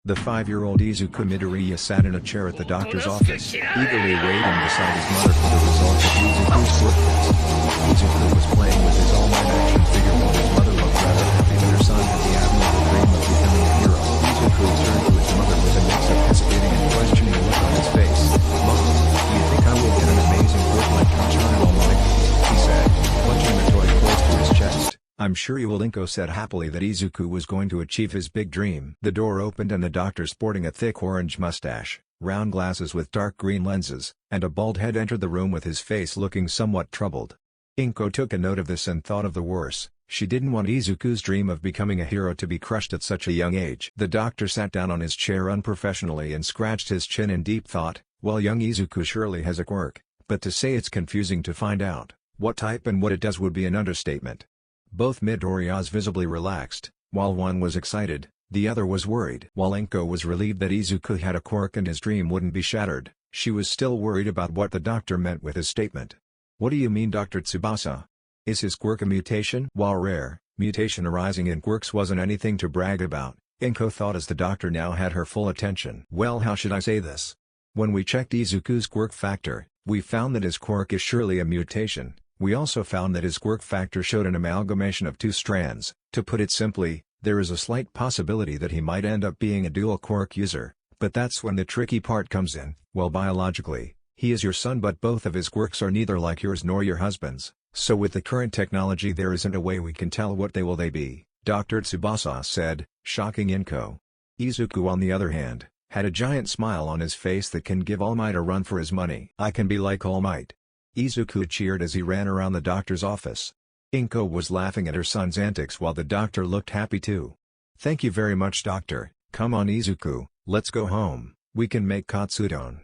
The 5-year-old Izuku Midoriya sat in a chair at the doctor's office, eagerly waiting beside his mother for the results of Izuku's quirk test. Izuku was playing with his all-might action figure while his mother looked rather happy that her son had the admirable dream of becoming a hero. Izuku turned to his mother with a mix of hesitating and questioning look on his face. "Mom, do you think I will get an amazing quirk like Kacha and All Might?" he said, clutching the toy close to his chest. "I'm sure you will." Inko said happily that Izuku was going to achieve his big dream. The door opened and the doctor, sporting a thick orange mustache, round glasses with dark green lenses, and a bald head, entered the room with his face looking somewhat troubled. Inko took a note of this and thought of the worst. She didn't want Izuku's dream of becoming a hero to be crushed at such a young age. The doctor sat down on his chair unprofessionally and scratched his chin in deep thought. "Well, young Izuku surely has a quirk, but to say it's confusing to find out what type and what it does would be an understatement." Both Midoriyas visibly relaxed. While one was excited, the other was worried. While Inko was relieved that Izuku had a quirk and his dream wouldn't be shattered, she was still worried about what the doctor meant with his statement. "What do you mean, Dr. Tsubasa? Is his quirk a mutation?" While rare, mutation arising in quirks wasn't anything to brag about, Inko thought as the doctor now had her full attention. "Well, how should I say this? When we checked Izuku's quirk factor, we found that his quirk is surely a mutation. We also found that his quirk factor showed an amalgamation of 2 strands. To put it simply, there is a slight possibility that he might end up being a dual quirk user, but that's when the tricky part comes in. Well, biologically, he is your son, but both of his quirks are neither like yours nor your husband's, so with the current technology there isn't a way we can tell what they will be," Dr. Tsubasa said, shocking Inko. Izuku, on the other hand, had a giant smile on his face that can give All Might a run for his money. "I can be like All Might," Izuku cheered as he ran around the doctor's office. Inko was laughing at her son's antics while the doctor looked happy too. "Thank you very much, doctor. Come on, Izuku, let's go home. We can make katsudon."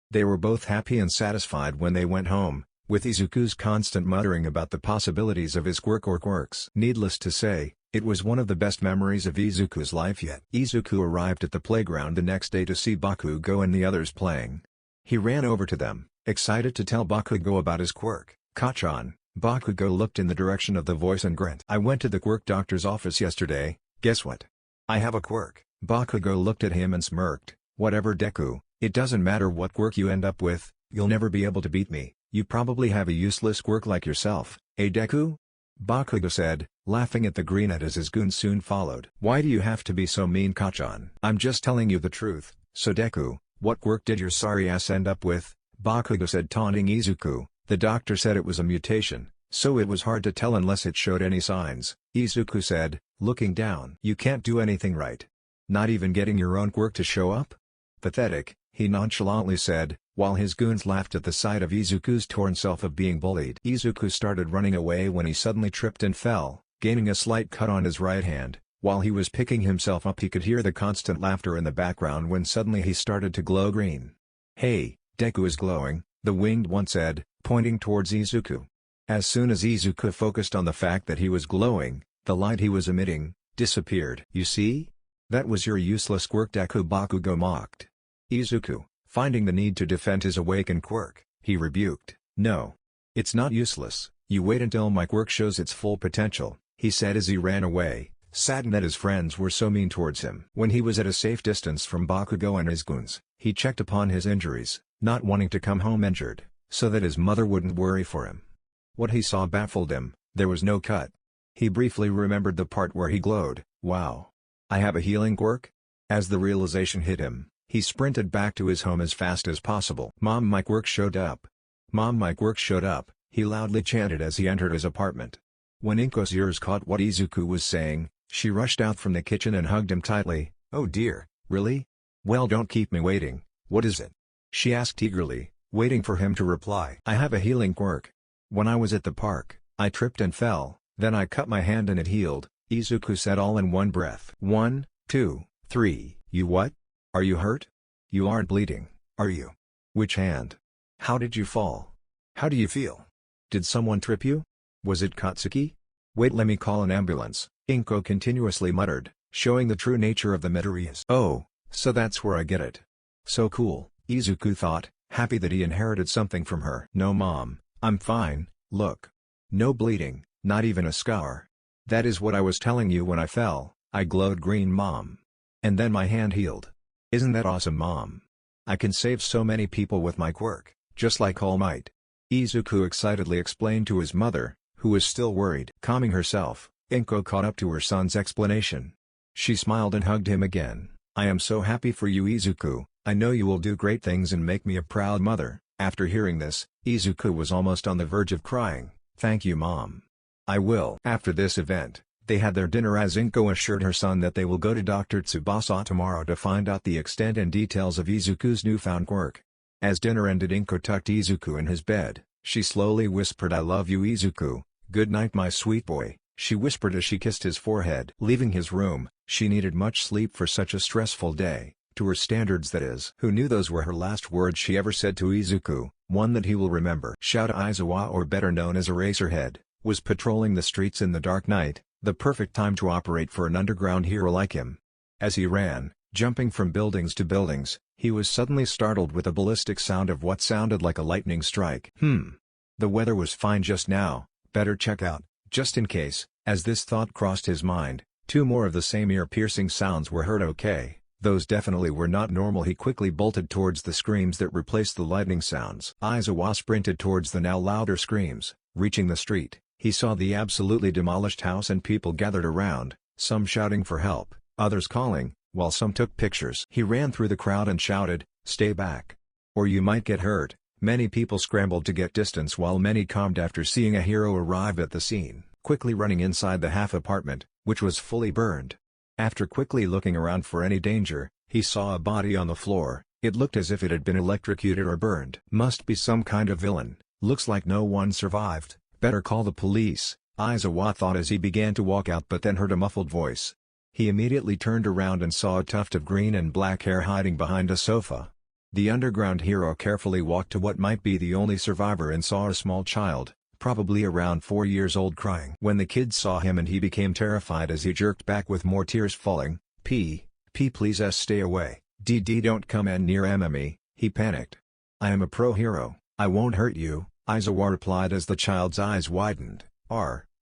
They were both happy and satisfied when they went home, with Izuku's constant muttering about the possibilities of his quirk or quirks. Needless to say, it was one of the best memories of Izuku's life yet. Izuku arrived at the playground the next day to see Bakugo and the others playing. He ran over to them, excited to tell Bakugo about his quirk. "Kachan." Bakugo looked in the direction of the voice and grinned. "I went to the quirk doctor's office yesterday. Guess what? I have a quirk." Bakugo looked at him and smirked. "Whatever, Deku, it doesn't matter what quirk you end up with, you'll never be able to beat me. You probably have a useless quirk like yourself, eh, Deku?" Bakugo said, laughing at the grenade as his goons soon followed. "Why do you have to be so mean, Kachan?" "I'm just telling you the truth." "So Deku, what quirk did your sorry ass end up with?" Bakugo said, taunting Izuku. "The doctor said it was a mutation, so it was hard to tell unless it showed any signs," Izuku said, looking down. "You can't do anything right. Not even getting your own quirk to show up? Pathetic," he nonchalantly said, while his goons laughed at the sight of Izuku's torn self of being bullied. Izuku started running away when he suddenly tripped and fell, gaining a slight cut on his right hand. While he was picking himself up, he could hear the constant laughter in the background when suddenly he started to glow green. "Hey, Deku is glowing," the winged one said, pointing towards Izuku. As soon as Izuku focused on the fact that he was glowing, the light he was emitting disappeared. "You see? That was your useless quirk," Deku, Bakugo mocked. Izuku, finding the need to defend his awakened quirk, he rebuked. "No. It's not useless. You wait until my quirk shows its full potential," he said as he ran away, saddened that his friends were so mean towards him. When he was at a safe distance from Bakugo and his goons, he checked upon his injuries, not wanting to come home injured, so that his mother wouldn't worry for him. What he saw baffled him. There was no cut. He briefly remembered the part where he glowed. "Wow. I have a healing quirk?" As the realization hit him, he sprinted back to his home as fast as possible. "Mom, my quirk showed up. Mom, my quirk showed up," he loudly chanted as he entered his apartment. When Inko's ears caught what Izuku was saying, she rushed out from the kitchen and hugged him tightly. "Oh dear, really? Well, don't keep me waiting. What is it?" she asked eagerly, waiting for him to reply. "I have a healing quirk. When I was at the park, I tripped and fell, then I cut my hand and it healed," Izuku said all in one breath. 1, 2, 3. "You what? Are you hurt? You aren't bleeding, are you? Which hand? How did you fall? How do you feel? Did someone trip you? Was it Katsuki? Wait, let me call an ambulance," Inko continuously muttered, showing the true nature of the Midoriyas. "Oh, so that's where I get it. So cool," Izuku thought, happy that he inherited something from her. "No, Mom, I'm fine, look. No bleeding, not even a scar. That is what I was telling you when I fell, I glowed green, Mom. And then my hand healed." Isn't that awesome, Mom? I can save so many people with my quirk, just like All Might. Izuku excitedly explained to his mother, who was still worried. Calming herself, Inko caught up to her son's explanation. She smiled and hugged him again. I am so happy for you, Izuku. I know you will do great things and make me a proud mother. After hearing this, Izuku was almost on the verge of crying. Thank you, Mom. I will. After this event, they had their dinner as Inko assured her son that they will go to Dr. Tsubasa tomorrow to find out the extent and details of Izuku's newfound quirk. As dinner ended, Inko tucked Izuku in his bed. She slowly whispered, I love you, Izuku. Good night, my sweet boy, she whispered as she kissed his forehead. Leaving his room, she needed much sleep for such a stressful day, to her standards that is. Who knew those were her last words she ever said to Izuku, one that he will remember. Shouta Aizawa, or better known as Eraserhead, was patrolling the streets in the dark night, the perfect time to operate for an underground hero like him. As he ran, jumping from buildings to buildings, he was suddenly startled with a ballistic sound of what sounded like a lightning strike. The weather was fine just now, better check out, just in case. As this thought crossed his mind, two more of the same ear-piercing sounds were heard. Okay, those definitely were not normal. He quickly bolted towards the screams that replaced the lightning sounds. Aizawa sprinted towards the now louder screams. Reaching the street, he saw the absolutely demolished house and people gathered around, some shouting for help, others calling, while some took pictures. He ran through the crowd and shouted, "Stay back, or you might get hurt." Many people scrambled to get distance while many calmed after seeing a hero arrive at the scene. Quickly running inside the half apartment, which was fully burned. After quickly looking around for any danger, he saw a body on the floor. It looked as if it had been electrocuted or burned. Must be some kind of villain. Looks like no one survived. Better call the police, Aizawa thought as he began to walk out, but then heard a muffled voice. He immediately turned around and saw a tuft of green and black hair hiding behind a sofa. The underground hero carefully walked to what might be the only survivor and saw a small child, probably around 4 years old, crying. When the kid saw him, and he became terrified as he jerked back with more tears falling. Please stay away. Don't come in near MME, he panicked. I am a pro hero, I won't hurt you, Aizawa replied as the child's eyes widened.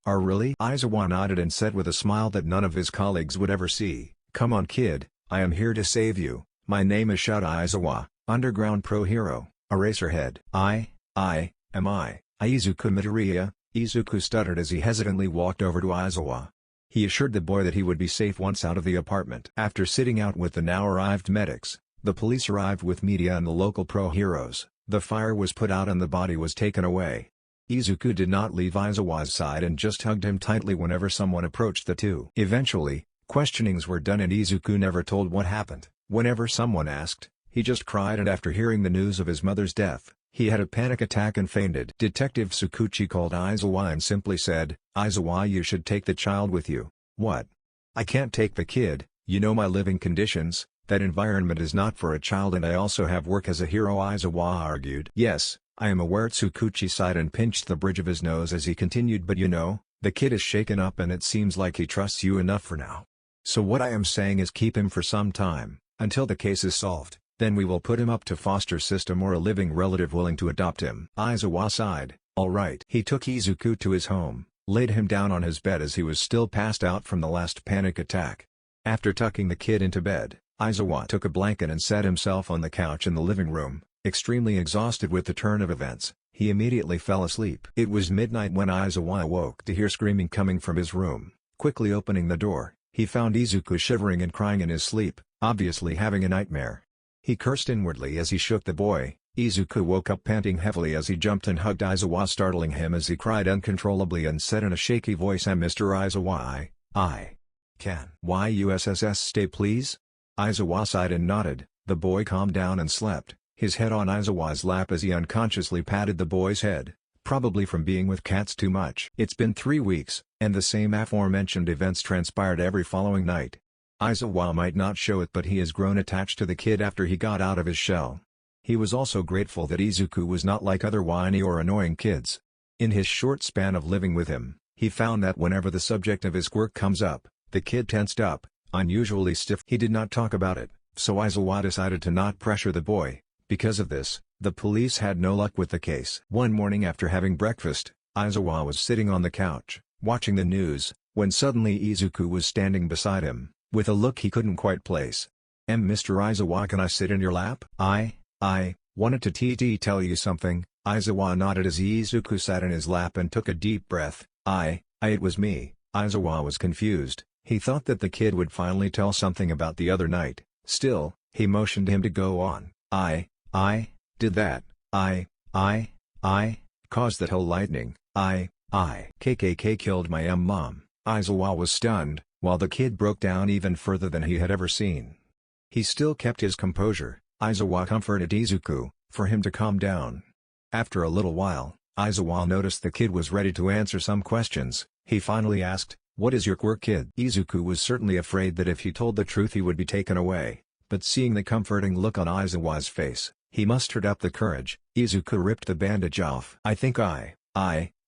Really? Aizawa nodded and said with a smile that none of his colleagues would ever see, come on kid, I am here to save you. My name is Shouta Aizawa, underground pro hero, Eraserhead. Am I, Izuku Midoriya? Izuku stuttered as he hesitantly walked over to Aizawa. He assured the boy that he would be safe once out of the apartment. After sitting out with the now arrived medics, the police arrived with media and the local pro heroes. The fire was put out and the body was taken away. Izuku did not leave Aizawa's side and just hugged him tightly whenever someone approached the two. Eventually, questionings were done and Izuku never told what happened. Whenever someone asked, he just cried, and after hearing the news of his mother's death, he had a panic attack and fainted. Detective Tsukuchi called Aizawa and simply said, Aizawa, you should take the child with you. What? I can't take the kid, you know my living conditions, that environment is not for a child, and I also have work as a hero, Aizawa argued. Yes, I am aware. Tsukuchi sighed and pinched the bridge of his nose as he continued, but you know, the kid is shaken up and it seems like he trusts you enough for now. So what I am saying is keep him for some time, until the case is solved, then we will put him up to foster system or a living relative willing to adopt him. Aizawa sighed. Alright. He took Izuku to his home, laid him down on his bed as he was still passed out from the last panic attack. After tucking the kid into bed, Aizawa took a blanket and sat himself on the couch in the living room. Extremely exhausted with the turn of events, he immediately fell asleep. It was midnight when Aizawa awoke to hear screaming coming from his room. Quickly opening the door, he found Izuku shivering and crying in his sleep, obviously having a nightmare. He cursed inwardly as he shook the boy. Izuku woke up panting heavily as he jumped and hugged Aizawa, startling him as he cried uncontrollably and said in a shaky voice, I'm Mr. Aizawa, I can. YUSSS stay please? Aizawa sighed and nodded. The boy calmed down and slept, his head on Aizawa's lap as he unconsciously patted the boy's head, probably from being with cats too much. It's been 3 weeks, and the same aforementioned events transpired every following night. Aizawa might not show it, but he has grown attached to the kid after he got out of his shell. He was also grateful that Izuku was not like other whiny or annoying kids. In his short span of living with him, he found that whenever the subject of his quirk comes up, the kid tensed up, unusually stiff. He did not talk about it, so Aizawa decided to not pressure the boy. Because of this, the police had no luck with the case. One morning after having breakfast, Aizawa was sitting on the couch, watching the news, when suddenly Izuku was standing beside him, with a look he couldn't quite place. Mr. Aizawa, can I sit in your lap? I wanted to tell you something. Aizawa nodded as Izuku sat in his lap and took a deep breath. It was me. Aizawa was confused. He thought that the kid would finally tell something about the other night. Still, he motioned him to go on. I did that. I caused that whole lightning. KKK killed my mom. Aizawa was stunned, while the kid broke down even further than he had ever seen. He still kept his composure. Aizawa comforted Izuku, for him to calm down. After a little while, Aizawa noticed the kid was ready to answer some questions. He finally asked, "What is your quirk, kid?" Izuku was certainly afraid that if he told the truth he would be taken away, but seeing the comforting look on Aizawa's face, he mustered up the courage. Izuku ripped the bandage off. "I think I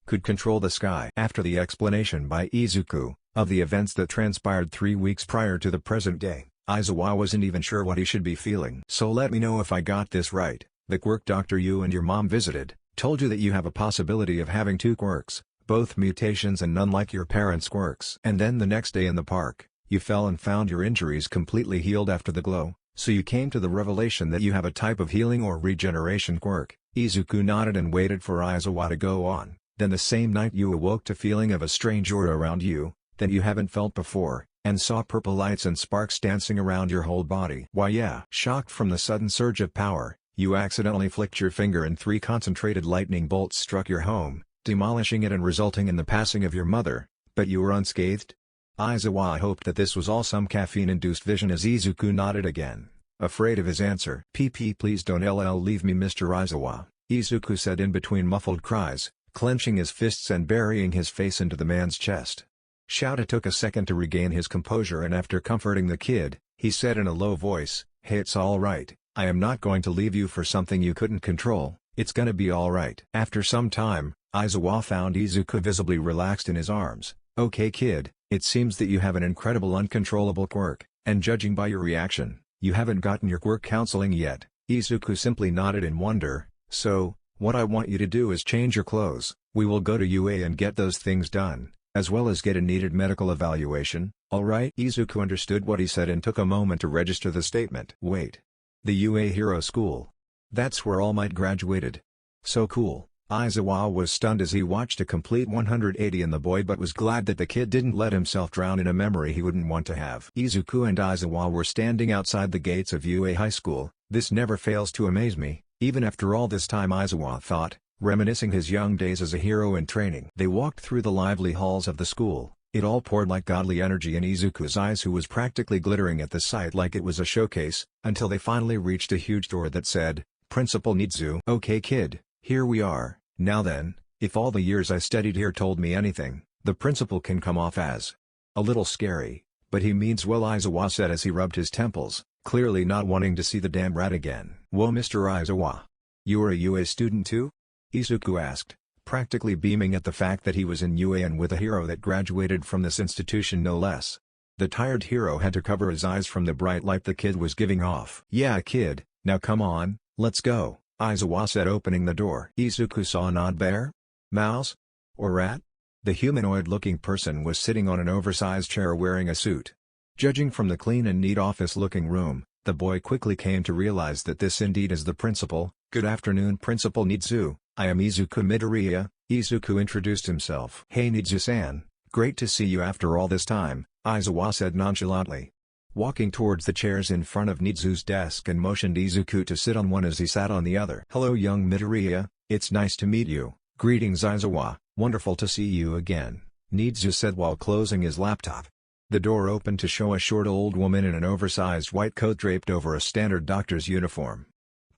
could control the sky." After the explanation by Izuku, of the events that transpired 3 weeks prior to the present day, Aizawa wasn't even sure what he should be feeling. "So let me know if I got this right. The quirk doctor you and your mom visited, told you that you have a possibility of having 2 quirks, both mutations and none like your parents' quirks. And then the next day in the park, you fell and found your injuries completely healed after the glow, so you came to the revelation that you have a type of healing or regeneration quirk." Izuku nodded and waited for Aizawa to go on. "Then the same night you awoke to feeling of a strange aura around you, that you haven't felt before, and saw purple lights and sparks dancing around your whole body." "Why yeah." Shocked from the sudden surge of power, you accidentally flicked your finger and 3 concentrated lightning bolts struck your home, demolishing it and resulting in the passing of your mother, but you were unscathed? Aizawa hoped that this was all some caffeine-induced vision as Izuku nodded again, afraid of his answer. Please don't leave me, Mr. Aizawa," Izuku said in between muffled cries, clenching his fists and burying his face into the man's chest. Shouta took a second to regain his composure, and after comforting the kid, he said in a low voice, "Hey, it's alright, I am not going to leave you for something you couldn't control, it's gonna be alright." After some time, Aizawa found Izuku visibly relaxed in his arms. "Okay kid, it seems that you have an incredible uncontrollable quirk, and judging by your reaction, you haven't gotten your quirk counseling yet." Izuku simply nodded in wonder. "So, what I want you to do is change your clothes, we will go to UA and get those things done, as well as get a needed medical evaluation, alright?" Izuku understood what he said and took a moment to register the statement. "Wait. The UA Hero School? That's where All Might graduated? So cool." Aizawa was stunned as he watched a complete 180 in the boy, but was glad that the kid didn't let himself drown in a memory he wouldn't want to have. Izuku and Aizawa were standing outside the gates of UA High School. "This never fails to amaze me, even after all this time," Aizawa thought, reminiscing his young days as a hero in training. They walked through the lively halls of the school. It all poured like godly energy in Izuku's eyes, who was practically glittering at the sight like it was a showcase, until they finally reached a huge door that said, "Principal Nizu." "Okay kid, here we are. Now then, if all the years I studied here told me anything, the principal can come off as a little scary, but he means well," Aizawa said as he rubbed his temples, clearly not wanting to see the damn rat again. "Whoa, Mr. Aizawa. You are a UA student too?" Izuku asked, practically beaming at the fact that he was in UA and with a hero that graduated from this institution no less. The tired hero had to cover his eyes from the bright light the kid was giving off. "Yeah kid, now come on, let's go," Aizawa said, opening the door. Izuku saw an odd bear? Mouse? Or rat? The humanoid-looking person was sitting on an oversized chair wearing a suit. Judging from the clean and neat office-looking room, the boy quickly came to realize that this indeed is the principal. "Good afternoon, Principal Nizu. I am Izuku Midoriya." Izuku introduced himself. "Hey Nizu-san, great to see you after all this time," Aizawa said nonchalantly. Walking towards the chairs in front of Nizu's desk and motioned Izuku to sit on one as he sat on the other. "Hello young Midoriya, it's nice to meet you." "Greetings Aizawa, wonderful to see you again," Nizu said while closing his laptop. The door opened to show a short old woman in an oversized white coat draped over a standard doctor's uniform.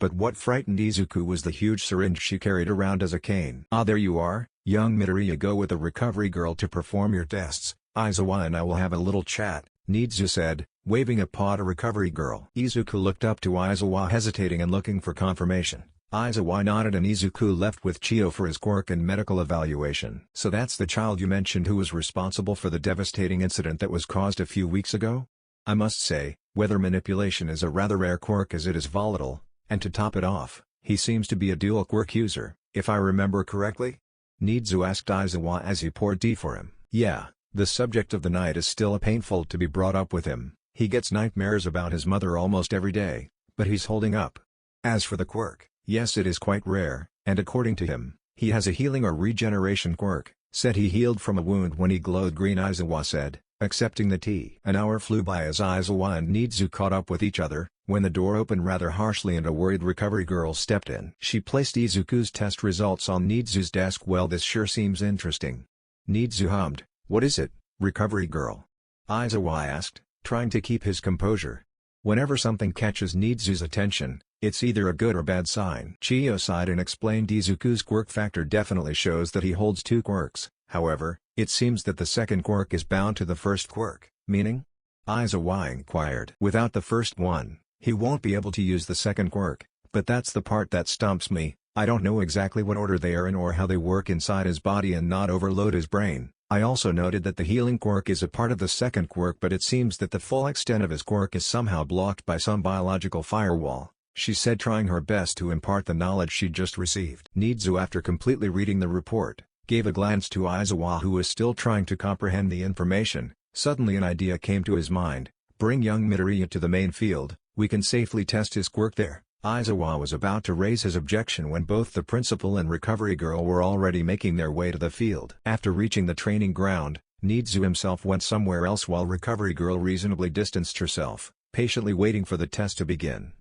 But what frightened Izuku was the huge syringe she carried around as a cane. "Ah, there you are, young Midoriya. Go with a recovery girl to perform your tests. Aizawa and I will have a little chat," Nizu said, waving a paw at a recovery girl. Izuku looked up to Aizawa, hesitating and looking for confirmation. Aizawa nodded and Izuku left with Chio for his quirk and medical evaluation. "So that's the child you mentioned who was responsible for the devastating incident that was caused a few weeks ago? I must say, weather manipulation is a rather rare quirk as it is volatile, and to top it off, he seems to be a dual quirk user, if I remember correctly?" Nizu asked Aizawa as he poured tea for him. "Yeah, the subject of the night is still painful to be brought up with him, He gets nightmares about his mother almost every day, but he's holding up. As for the quirk, yes, it is quite rare, and according to him, he has a healing or regeneration quirk. Said he healed from a wound when he glowed green. Aizawa said, accepting the tea. An hour flew by as Aizawa and Nizu caught up with each other, when the door opened rather harshly and a worried recovery girl stepped in. She placed Izuku's test results on Nizu's desk. Well, this sure seems interesting. Nizu hummed, what is it, recovery girl? Aizawa asked, trying to keep his composure. Whenever something catches Nizu's attention, it's either a good or bad sign. Chiyo sighed and explained Izuku's quirk factor definitely shows that he holds 2 quirks, however, it seems that the second quirk is bound to the first quirk, meaning? Aizawa inquired. Without the first one, he won't be able to use the second quirk, but that's the part that stumps me. I don't know exactly what order they are in or how they work inside his body and not overload his brain. I also noted that the healing quirk is a part of the second quirk, but it seems that the full extent of his quirk is somehow blocked by some biological firewall, she said, trying her best to impart the knowledge she'd just received. Nizu, after completely reading the report, gave a glance to Aizawa, who was still trying to comprehend the information. Suddenly an idea came to his mind. Bring young Midoriya to the main field, we can safely test his quirk there. Aizawa was about to raise his objection when both the principal and recovery girl were already making their way to the field. After reaching the training ground, Nizu himself went somewhere else while recovery girl reasonably distanced herself, patiently waiting for the test to begin.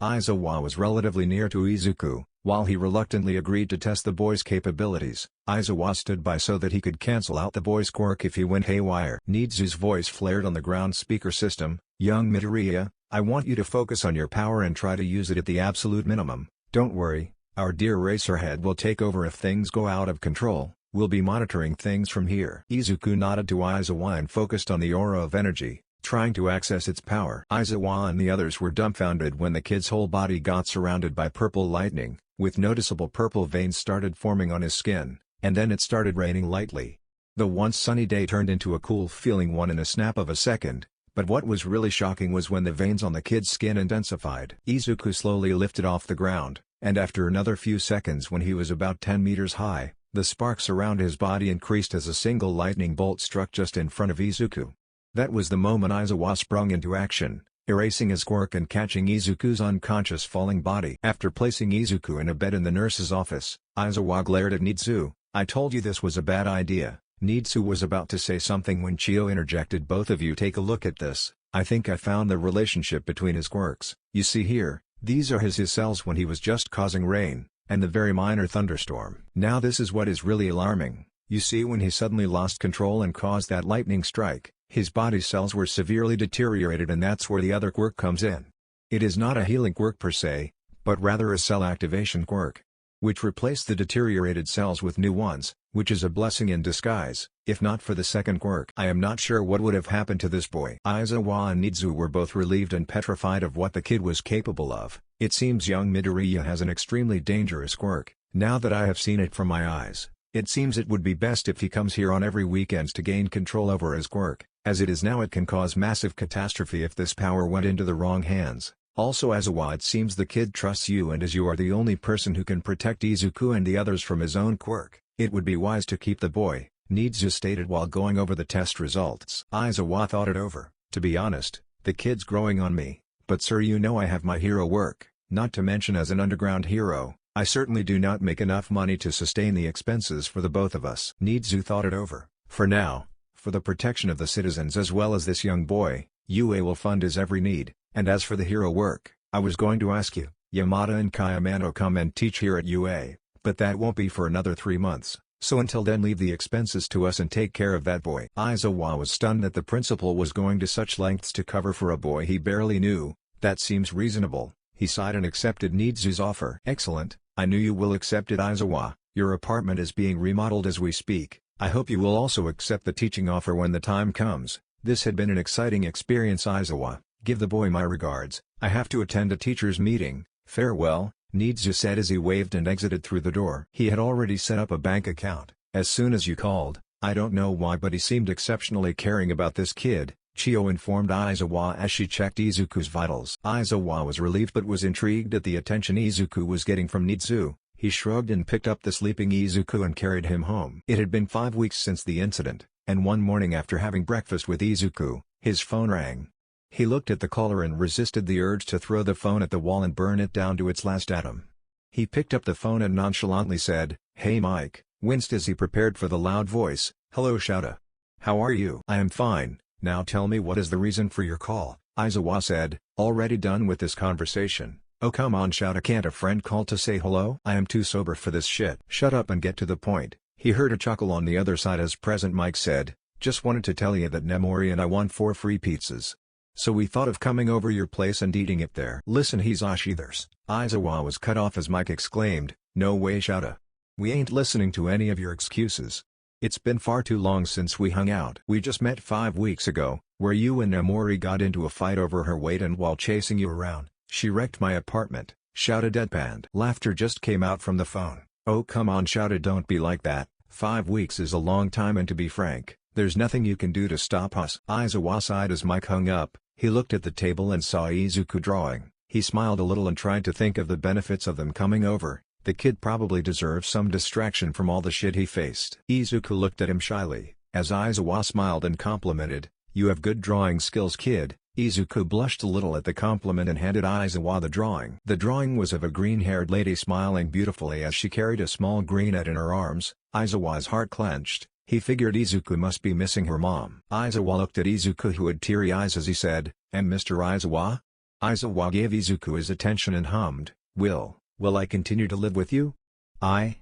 Aizawa was relatively near to Izuku. While he reluctantly agreed to test the boy's capabilities, Aizawa stood by so that he could cancel out the boy's quirk if he went haywire. Nizu's voice flared on the ground speaker system, young Midoriya, I want you to focus on your power and try to use it at the absolute minimum. Don't worry, our dear Racerhead will take over if things go out of control. We'll be monitoring things from here. Izuku nodded to Aizawa and focused on the aura of energy, trying to access its power. Aizawa and the others were dumbfounded when the kid's whole body got surrounded by purple lightning, with noticeable purple veins started forming on his skin, and then it started raining lightly. The once sunny day turned into a cool feeling one in a snap of a second. But what was really shocking was when the veins on the kid's skin intensified. Izuku slowly lifted off the ground, and after another few seconds, when he was about 10 meters high, the sparks around his body increased as a single lightning bolt struck just in front of Izuku. That was the moment Aizawa sprung into action, erasing his quirk and catching Izuku's unconscious falling body. After placing Izuku in a bed in the nurse's office, Aizawa glared at Nizu. I told you this was a bad idea. Nizu was about to say something when Chiyo interjected. Both of you take a look at this. I think I found the relationship between his quirks. You see here, these are his cells when he was just causing rain, and the very minor thunderstorm. Now this is what is really alarming. You see, when he suddenly lost control and caused that lightning strike, his body cells were severely deteriorated, and that's where the other quirk comes in. It is not a healing quirk per se, but rather a cell activation quirk, which replaced the deteriorated cells with new ones, which is a blessing in disguise. If not for the second quirk, I am not sure what would have happened to this boy. Aizawa and Nizu were both relieved and petrified of what the kid was capable of. It seems young Midoriya has an extremely dangerous quirk. Now that I have seen it from my eyes, it seems it would be best if he comes here on every weekends to gain control over his quirk. As it is now, it can cause massive catastrophe if this power went into the wrong hands. Also, Aizawa, it seems the kid trusts you, and as you are the only person who can protect Izuku and the others from his own quirk, it would be wise to keep the boy, Nizu stated while going over the test results. Aizawa thought it over. To be honest, the kid's growing on me, but sir, you know I have my hero work, not to mention as an underground hero, I certainly do not make enough money to sustain the expenses for the both of us. Nizu thought it over. For now, for the protection of the citizens as well as this young boy, UA will fund his every need, and as for the hero work, I was going to ask you, Yamada and Kayamano come and teach here at UA, but that won't be for another 3 months, so until then leave the expenses to us and take care of that boy. Aizawa was stunned that the principal was going to such lengths to cover for a boy he barely knew. That seems reasonable. He sighed and accepted Nizu's offer. Excellent, I knew you will accept it, Aizawa. Your apartment is being remodeled as we speak. I hope you will also accept the teaching offer when the time comes. This had been an exciting experience, Aizawa. Give the boy my regards. I have to attend a teacher's meeting. Farewell, Nizu said as he waved and exited through the door. He had already set up a bank account. As soon as you called, I don't know why, but he seemed exceptionally caring about this kid, Chiyo informed Aizawa as she checked Izuku's vitals. Aizawa was relieved but was intrigued at the attention Izuku was getting from Nizu. He shrugged and picked up the sleeping Izuku and carried him home. It had been 5 weeks since the incident, and one morning after having breakfast with Izuku, his phone rang. He looked at the caller and resisted the urge to throw the phone at the wall and burn it down to its last atom. He picked up the phone and nonchalantly said, "Hey Mike," winced as he prepared for the loud voice, "Hello Shouta. How are you?" "I am fine, now tell me what is the reason for your call," Aizawa said, already done with this conversation. "Oh come on Shouta, can't a friend call to say hello?" "I am too sober for this shit." "Shut up and get to the point." He heard a chuckle on the other side as Present Mike said, "Just wanted to tell you that Nemori and I won 4 free pizzas. So we thought of coming over your place and eating it there." "Listen Hisashi, there's..." Aizawa was cut off as Mike exclaimed, "No way Shouta. We ain't listening to any of your excuses. It's been far too long since we hung out. We just met 5 weeks ago, where you and Nemori got into a fight over her weight and while chasing you around, she wrecked my apartment," Shouta deadpanned. Laughter just came out from the phone. "Oh come on Shouta, don't be like that. 5 weeks is a long time and to be frank, there's nothing you can do to stop us." Aizawa sighed as Mike hung up. He looked at the table and saw Izuku drawing. He smiled a little and tried to think of the benefits of them coming over. The kid probably deserves some distraction from all the shit he faced. Izuku looked at him shyly, as Aizawa smiled and complimented, "You have good drawing skills kid." Izuku blushed a little at the compliment and handed Aizawa the drawing. The drawing was of a green-haired lady smiling beautifully as she carried a small greenette in her arms. Aizawa's heart clenched. He figured Izuku must be missing her mom. Aizawa looked at Izuku who had teary eyes as he said, "And Mr. Aizawa?" Aizawa gave Izuku his attention and hummed, Will I continue to live with you? I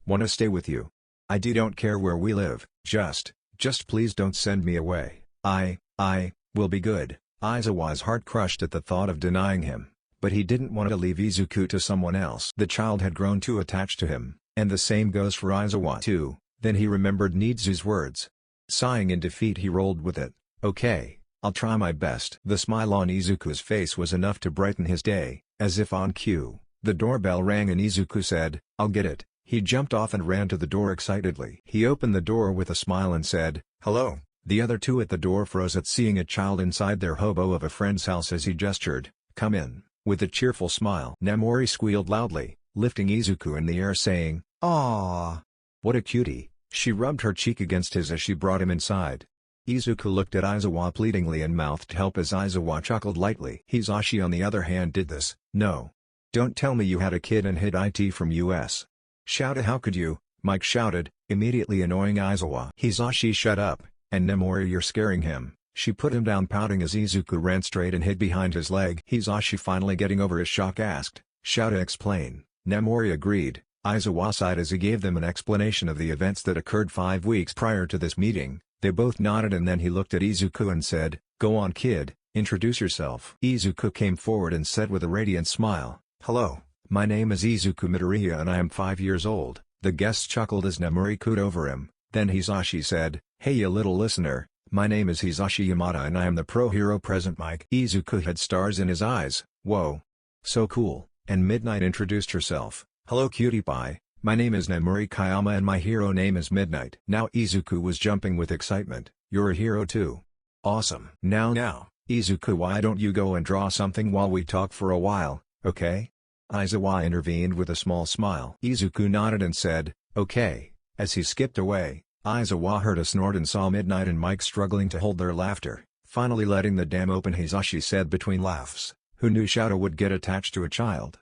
wanna stay with you. I don't care where we live, just please don't send me away. I will be good." Aizawa's heart crushed at the thought of denying him, but he didn't want to leave Izuku to someone else. The child had grown too attached to him, and the same goes for Aizawa too. Then he remembered Nizu's words. Sighing in defeat he rolled with it. "Okay, I'll try my best." The smile on Izuku's face was enough to brighten his day. As if on cue, the doorbell rang and Izuku said, "I'll get it." He jumped off and ran to the door excitedly. He opened the door with a smile and said, "Hello." The other two at the door froze at seeing a child inside their hobo of a friend's house as he gestured, "Come in," with a cheerful smile. Nemori squealed loudly, lifting Izuku in the air saying, "Aww. What a cutie." She rubbed her cheek against his as she brought him inside. Izuku looked at Aizawa pleadingly and mouthed help as Aizawa chuckled lightly. Hisashi on the other hand did this. "No. Don't tell me you had a kid and hid IT from US. Shouta, how could you?" Mike shouted, immediately annoying Aizawa. "Hisashi, shut up, and Nemori, you're scaring him." She put him down pouting as Izuku ran straight and hid behind his leg. Hisashi, finally getting over his shock, asked, "Shouta, explain." Nemori agreed. Aizawa sighed as he gave them an explanation of the events that occurred 5 weeks prior to this meeting. They both nodded and then he looked at Izuku and said, "Go on kid, introduce yourself." Izuku came forward and said with a radiant smile, "Hello, my name is Izuku Midoriya and I am 5 years old." The guests chuckled as Nemori cooed over him. Then Hisashi said, "Hey you little listener, my name is Hisashi Yamada and I am the pro hero Present Mike." Izuku had stars in his eyes. "Whoa. So cool." And Midnight introduced herself. "Hello cutie pie, my name is Nemori Kayama and my hero name is Midnight." Now Izuku was jumping with excitement. "You're a hero too. Awesome." Now, Izuku, why don't you go and draw something while we talk for a while, okay?" Aizawa intervened with a small smile. Izuku nodded and said, "Okay." As he skipped away, Aizawa heard a snort and saw Midnight and Mike struggling to hold their laughter. Finally letting the dam open, Hisashi said between laughs, "Who knew Shouta would get attached to a child?"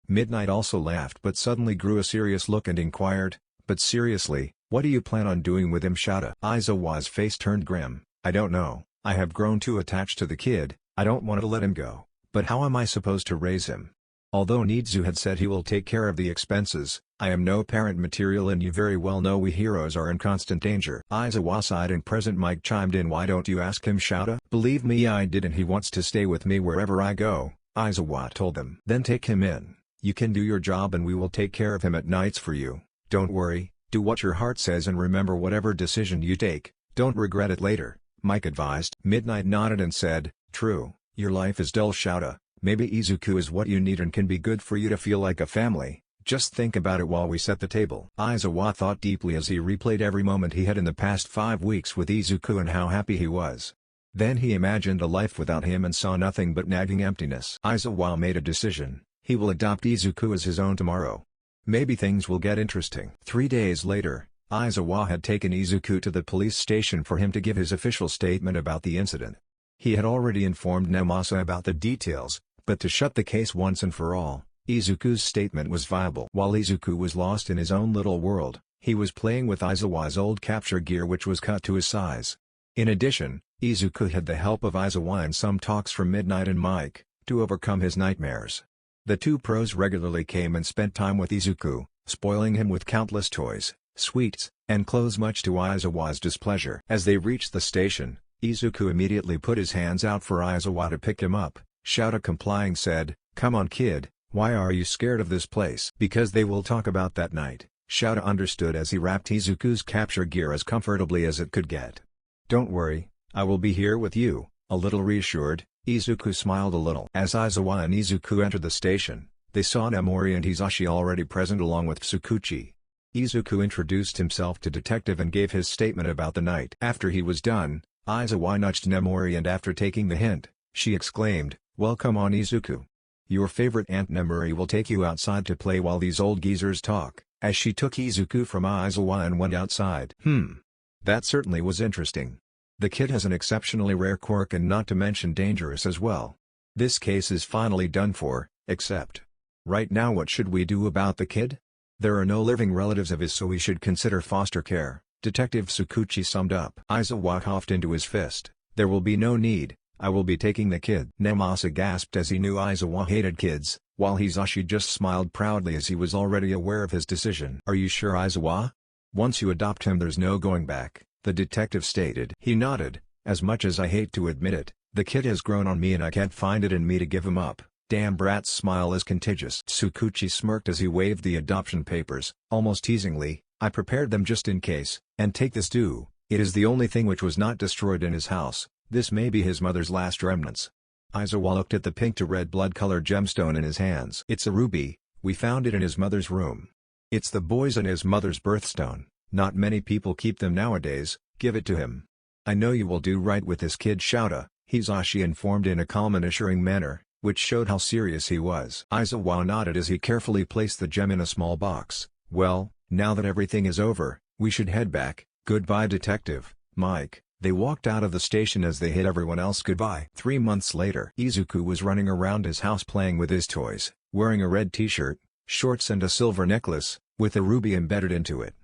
Midnight also laughed but suddenly grew a serious look and inquired, "But seriously, what do you plan on doing with him Shouta?" Aizawa's face turned grim. "I don't know, I have grown too attached to the kid, I don't want to let him go, but how am I supposed to raise him? Although Nizu had said he will take care of the expenses, I am no parent material and you very well know we heroes are in constant danger." Aizawa sighed and Present Mike chimed in, "Why don't you ask him Shouta?" "Believe me I did and he wants to stay with me wherever I go," Aizawa told them. "Then take him in. You can do your job and we will take care of him at nights for you. Don't worry, do what your heart says and remember whatever decision you take, don't regret it later," Mike advised. Midnight nodded and said, "True, your life is dull Shouta. Maybe Izuku is what you need and can be good for you to feel like a family. Just think about it while we set the table." Aizawa thought deeply as he replayed every moment he had in the past 5 weeks with Izuku and how happy he was. Then he imagined a life without him and saw nothing but nagging emptiness. Aizawa made a decision. He will adopt Izuku as his own tomorrow. Maybe things will get interesting. 3 days later, Aizawa had taken Izuku to the police station for him to give his official statement about the incident. He had already informed Nemasa about the details, but to shut the case once and for all, Izuku's statement was viable. While Izuku was lost in his own little world, he was playing with Aizawa's old capture gear which was cut to his size. In addition, Izuku had the help of Aizawa and some talks from Midnight and Mike, to overcome his nightmares. The two pros regularly came and spent time with Izuku, spoiling him with countless toys, sweets, and clothes much to Aizawa's displeasure. As they reached the station, Izuku immediately put his hands out for Aizawa to pick him up. Shouta complying said, "Come on kid, why are you scared of this place?" "Because they will talk about that night." Shouta understood as he wrapped Izuku's capture gear as comfortably as it could get. "Don't worry, I will be here with you." A little reassured, Izuku smiled a little. As Aizawa and Izuku entered the station, they saw Nemori and Hisashi already present along with Tsukuchi. Izuku introduced himself to Detective and gave his statement about the night. After he was done, Aizawa nudged Nemori and after taking the hint, she exclaimed, "Well come on Izuku. Your favorite Aunt Nemori will take you outside to play while these old geezers talk," as she took Izuku from Aizawa and went outside. That certainly was interesting. The kid has an exceptionally rare quirk and not to mention dangerous as well. This case is finally done for, except. Right now what should we do about the kid? There are no living relatives of his so we should consider foster care, Detective Tsukuchi summed up. Aizawa coughed into his fist. "There will be no need, I will be taking the kid." Nemasa gasped as he knew Aizawa hated kids, while Hisashi just smiled proudly as he was already aware of his decision. "Are you sure Aizawa? Once you adopt him there's no going back," the detective stated. He nodded. "As much as I hate to admit it, the kid has grown on me and I can't find it in me to give him up." "Damn brat's smile is contagious." Tsukuchi smirked as he waved the adoption papers, almost teasingly. "I prepared them just in case, and take this too, it is the only thing which was not destroyed in his house, this may be his mother's last remnants." Aizawa looked at the pink to red blood-colored gemstone in his hands. "It's a ruby, we found it in his mother's room. It's the boy's and his mother's birthstone, not many people keep them nowadays, give it to him. I know you will do right with this kid Shouta," Hisashi informed in a calm and assuring manner, which showed how serious he was. Aizawa nodded as he carefully placed the gem in a small box. "Well, now that everything is over, we should head back. Goodbye Detective Mike." They walked out of the station as they hid everyone else goodbye. 3 months later, Izuku was running around his house playing with his toys, wearing a red t-shirt, shorts and a silver necklace, with a ruby embedded into it.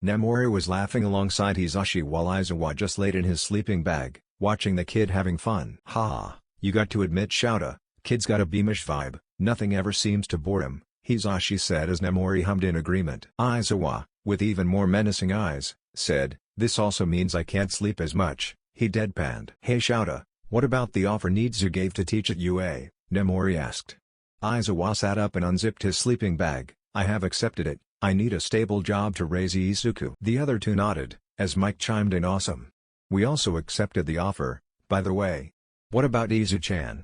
Nemori was laughing alongside Hisashi while Aizawa just laid in his sleeping bag, watching the kid having fun. "Ha, you got to admit Shouta, kid's got a beamish vibe, nothing ever seems to bore him," Hisashi said as Nemori hummed in agreement. Aizawa, with even more menacing eyes, said, "This also means I can't sleep as much," he deadpanned. "Hey Shouta, what about the offer Nizu gave to teach at UA?" Nemori asked. Aizawa sat up and unzipped his sleeping bag. "I have accepted it, I need a stable job to raise Izuku." The other two nodded, as Mike chimed in awesome. "We also accepted the offer, by the way. What about Izu-chan,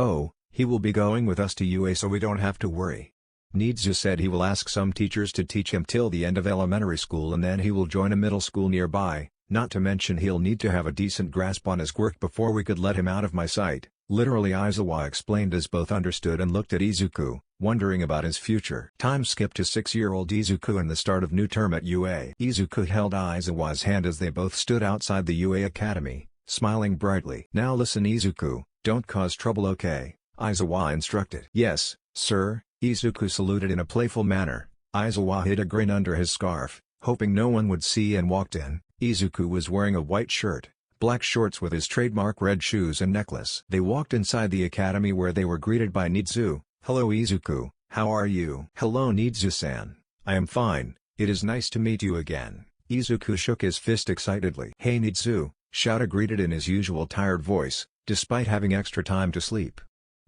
Oh, he will be going with us to UA so we don't have to worry. Nizu said he will ask some teachers to teach him till the end of elementary school and then he will join a middle school nearby, not to mention he'll need to have a decent grasp on his quirk before we could let him out of my sight." Literally Aizawa explained as both understood and looked at Izuku, wondering about his future. Time skipped to 6-year-old Izuku and the start of new term at UA. Izuku held Aizawa's hand as they both stood outside the UA Academy, smiling brightly. "Now listen Izuku, don't cause trouble okay?" Aizawa instructed. "Yes, sir," Izuku saluted in a playful manner. Aizawa hid a grin under his scarf, hoping no one would see and walked in. Izuku was wearing a white shirt, black shorts with his trademark red shoes and necklace. They walked inside the academy where they were greeted by Nizu. "Hello Izuku, how are you?" "Hello Nizu-san, I am fine, it is nice to meet you again." Izuku shook his fist excitedly. "Hey Nizu," Shouta greeted in his usual tired voice, despite having extra time to sleep.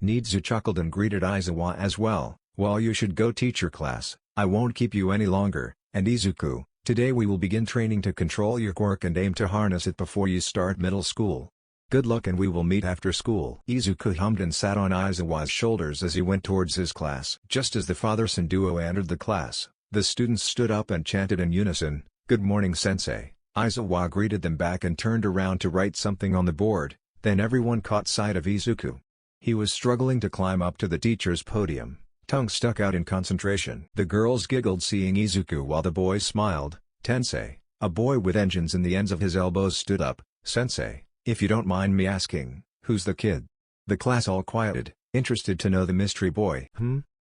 Nizu chuckled and greeted Aizawa as well. "Well you should go teach your class, I won't keep you any longer, and Izuku, today we will begin training to control your quirk and aim to harness it before you start middle school. Good luck and we will meet after school." Izuku hummed and sat on Aizawa's shoulders as he went towards his class. Just as the father-son duo entered the class, the students stood up and chanted in unison, "Good morning sensei." Aizawa greeted them back and turned around to write something on the board, then everyone caught sight of Izuku. He was struggling to climb up to the teacher's podium, tongue stuck out in concentration. The girls giggled seeing Izuku while the boys smiled. "Tensei." A boy with engines in the ends of his elbows stood up. "Sensei, If you don't mind me asking, who's the kid? The class all quieted, interested to know the mystery boy.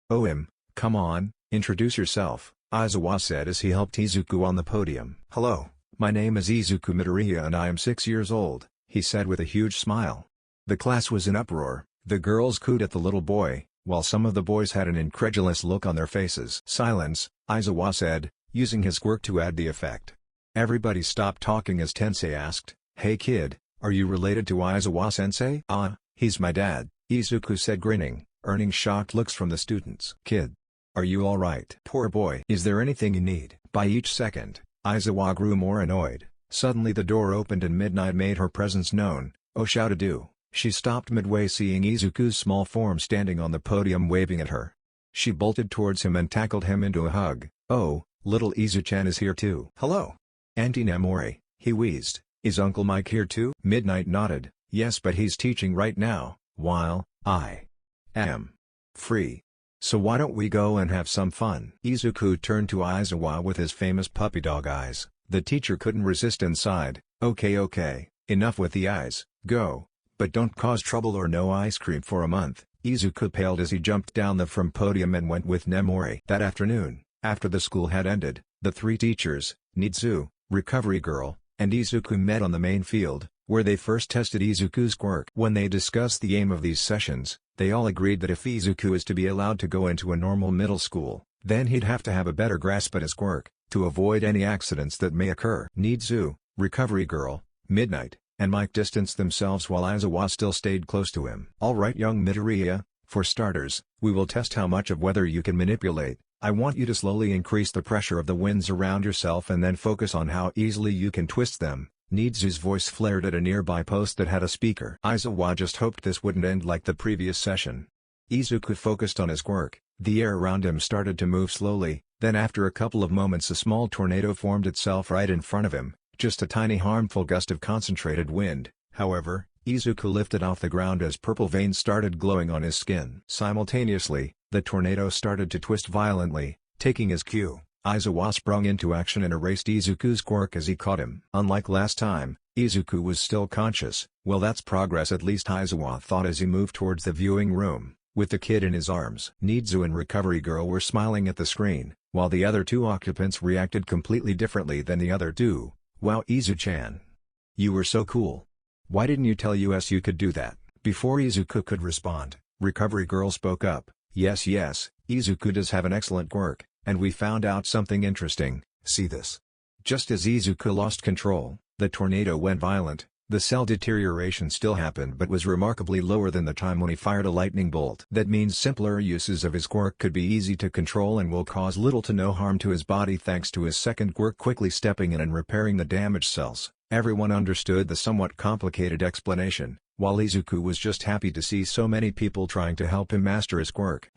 Oh him, come on, introduce yourself, Aizawa said as he helped Izuku on the podium. Hello, my name is Izuku Midoriya and I am 6 years old, he said with a huge smile. The class was in uproar, the girls cooed at the little boy, while some of the boys had an incredulous look on their faces. Silence, Aizawa said, using his quirk to add the effect. Everybody stopped talking as Tensei asked, "Hey kid, are you related to Aizawa-sensei?" "Ah, he's my dad," Izuku said grinning, earning shocked looks from the students. "Kid, are you alright?" "Poor boy. Is there anything you need?" By each second, Aizawa grew more annoyed. Suddenly the door opened and Midnight made her presence known. "Oh shout-a-doo." She stopped midway seeing Izuku's small form standing on the podium waving at her. She bolted towards him and tackled him into a hug. "Oh, little Izu-chan is here too." "Hello. Auntie Namori," he wheezed. "Is Uncle Mike here too?" Midnight nodded. "Yes, but he's teaching right now, while I am free. So why don't we go and have some fun?" Izuku turned to Aizawa with his famous puppy dog eyes. The teacher couldn't resist and sighed. Okay, enough with the eyes, go. But don't cause trouble or no ice cream for a month." Izuku paled as he jumped down from podium and went with Nemori. That afternoon, after the school had ended, the three teachers, Nitsu, Recovery Girl, and Izuku met on the main field, where they first tested Izuku's quirk. When they discussed the aim of these sessions, they all agreed that if Izuku is to be allowed to go into a normal middle school, then he'd have to have a better grasp at his quirk, to avoid any accidents that may occur. Nitsu, Recovery Girl, Midnight, and Mike distanced themselves while Aizawa still stayed close to him. "Alright young Midoriya, for starters, we will test how much of weather you can manipulate. I want you to slowly increase the pressure of the winds around yourself and then focus on how easily you can twist them." Nitsu's voice flared at a nearby post that had a speaker. Aizawa just hoped this wouldn't end like the previous session. Izuku focused on his quirk. The air around him started to move slowly, then after a couple of moments a small tornado formed itself right in front of him. Just a tiny harmful gust of concentrated wind. However, Izuku lifted off the ground as purple veins started glowing on his skin. Simultaneously, the tornado started to twist violently. Taking his cue, Aizawa sprung into action and erased Izuku's quirk as he caught him. Unlike last time, Izuku was still conscious. Well, that's progress, at least Aizawa thought as he moved towards the viewing room, with the kid in his arms. Nitsu and Recovery Girl were smiling at the screen, while the other two occupants reacted completely differently than the other two. "Wow, Izu-chan. You were so cool. Why didn't you tell us you could do that?" Before Izuku could respond, Recovery Girl spoke up. Yes, Izuku does have an excellent quirk, and we found out something interesting. See this." Just as Izuku lost control, the tornado went violent. The cell deterioration still happened but was remarkably lower than the time when he fired a lightning bolt. That means simpler uses of his quirk could be easy to control and will cause little to no harm to his body thanks to his second quirk quickly stepping in and repairing the damaged cells. Everyone understood the somewhat complicated explanation, while Izuku was just happy to see so many people trying to help him master his quirk.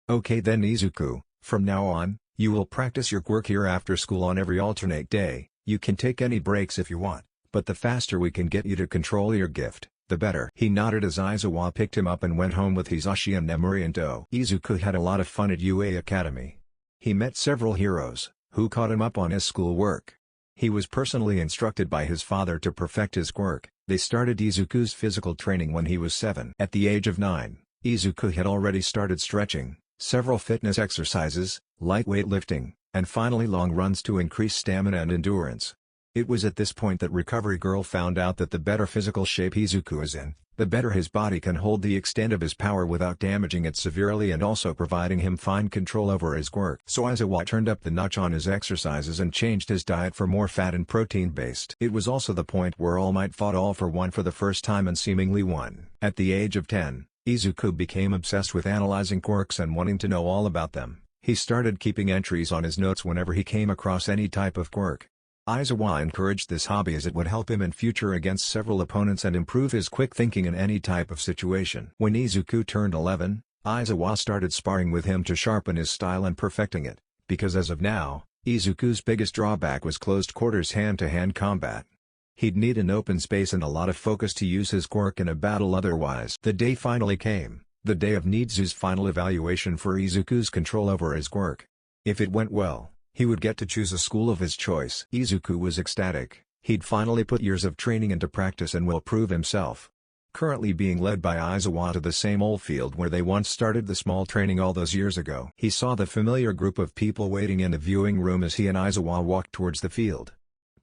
Okay then Izuku, from now on, you will practice your quirk here after school on every alternate day. You can take any breaks if you want, but the faster we can get you to control your gift, the better." He nodded as Aizawa picked him up and went home with Hisashi and Nemori in tow. Izuku had a lot of fun at UA Academy. He met several heroes, who caught him up on his school work. He was personally instructed by his father to perfect his quirk. They started Izuku's physical training when he was 7. At the age of 9, Izuku had already started stretching, several fitness exercises, lightweight lifting, and finally long runs to increase stamina and endurance. It was at this point that Recovery Girl found out that the better physical shape Izuku is in, the better his body can hold the extent of his power without damaging it severely and also providing him fine control over his quirk. So Aizawa turned up the notch on his exercises and changed his diet for more fat and protein based. It was also the point where All Might fought All for One for the first time and seemingly won. At the age of 10, Izuku became obsessed with analyzing quirks and wanting to know all about them. He started keeping entries on his notes whenever he came across any type of quirk. Aizawa encouraged this hobby as it would help him in future against several opponents and improve his quick thinking in any type of situation. When Izuku turned 11, Aizawa started sparring with him to sharpen his style and perfecting it, because as of now, Izuku's biggest drawback was closed quarters hand-to-hand combat. He'd need an open space and a lot of focus to use his quirk in a battle otherwise. The day finally came, the day of Nitsu's final evaluation for Izuku's control over his quirk. If it went well, he would get to choose a school of his choice. Izuku was ecstatic. He'd finally put years of training into practice and will prove himself. Currently being led by Aizawa to the same old field where they once started the small training all those years ago. He saw the familiar group of people waiting in the viewing room as he and Aizawa walked towards the field.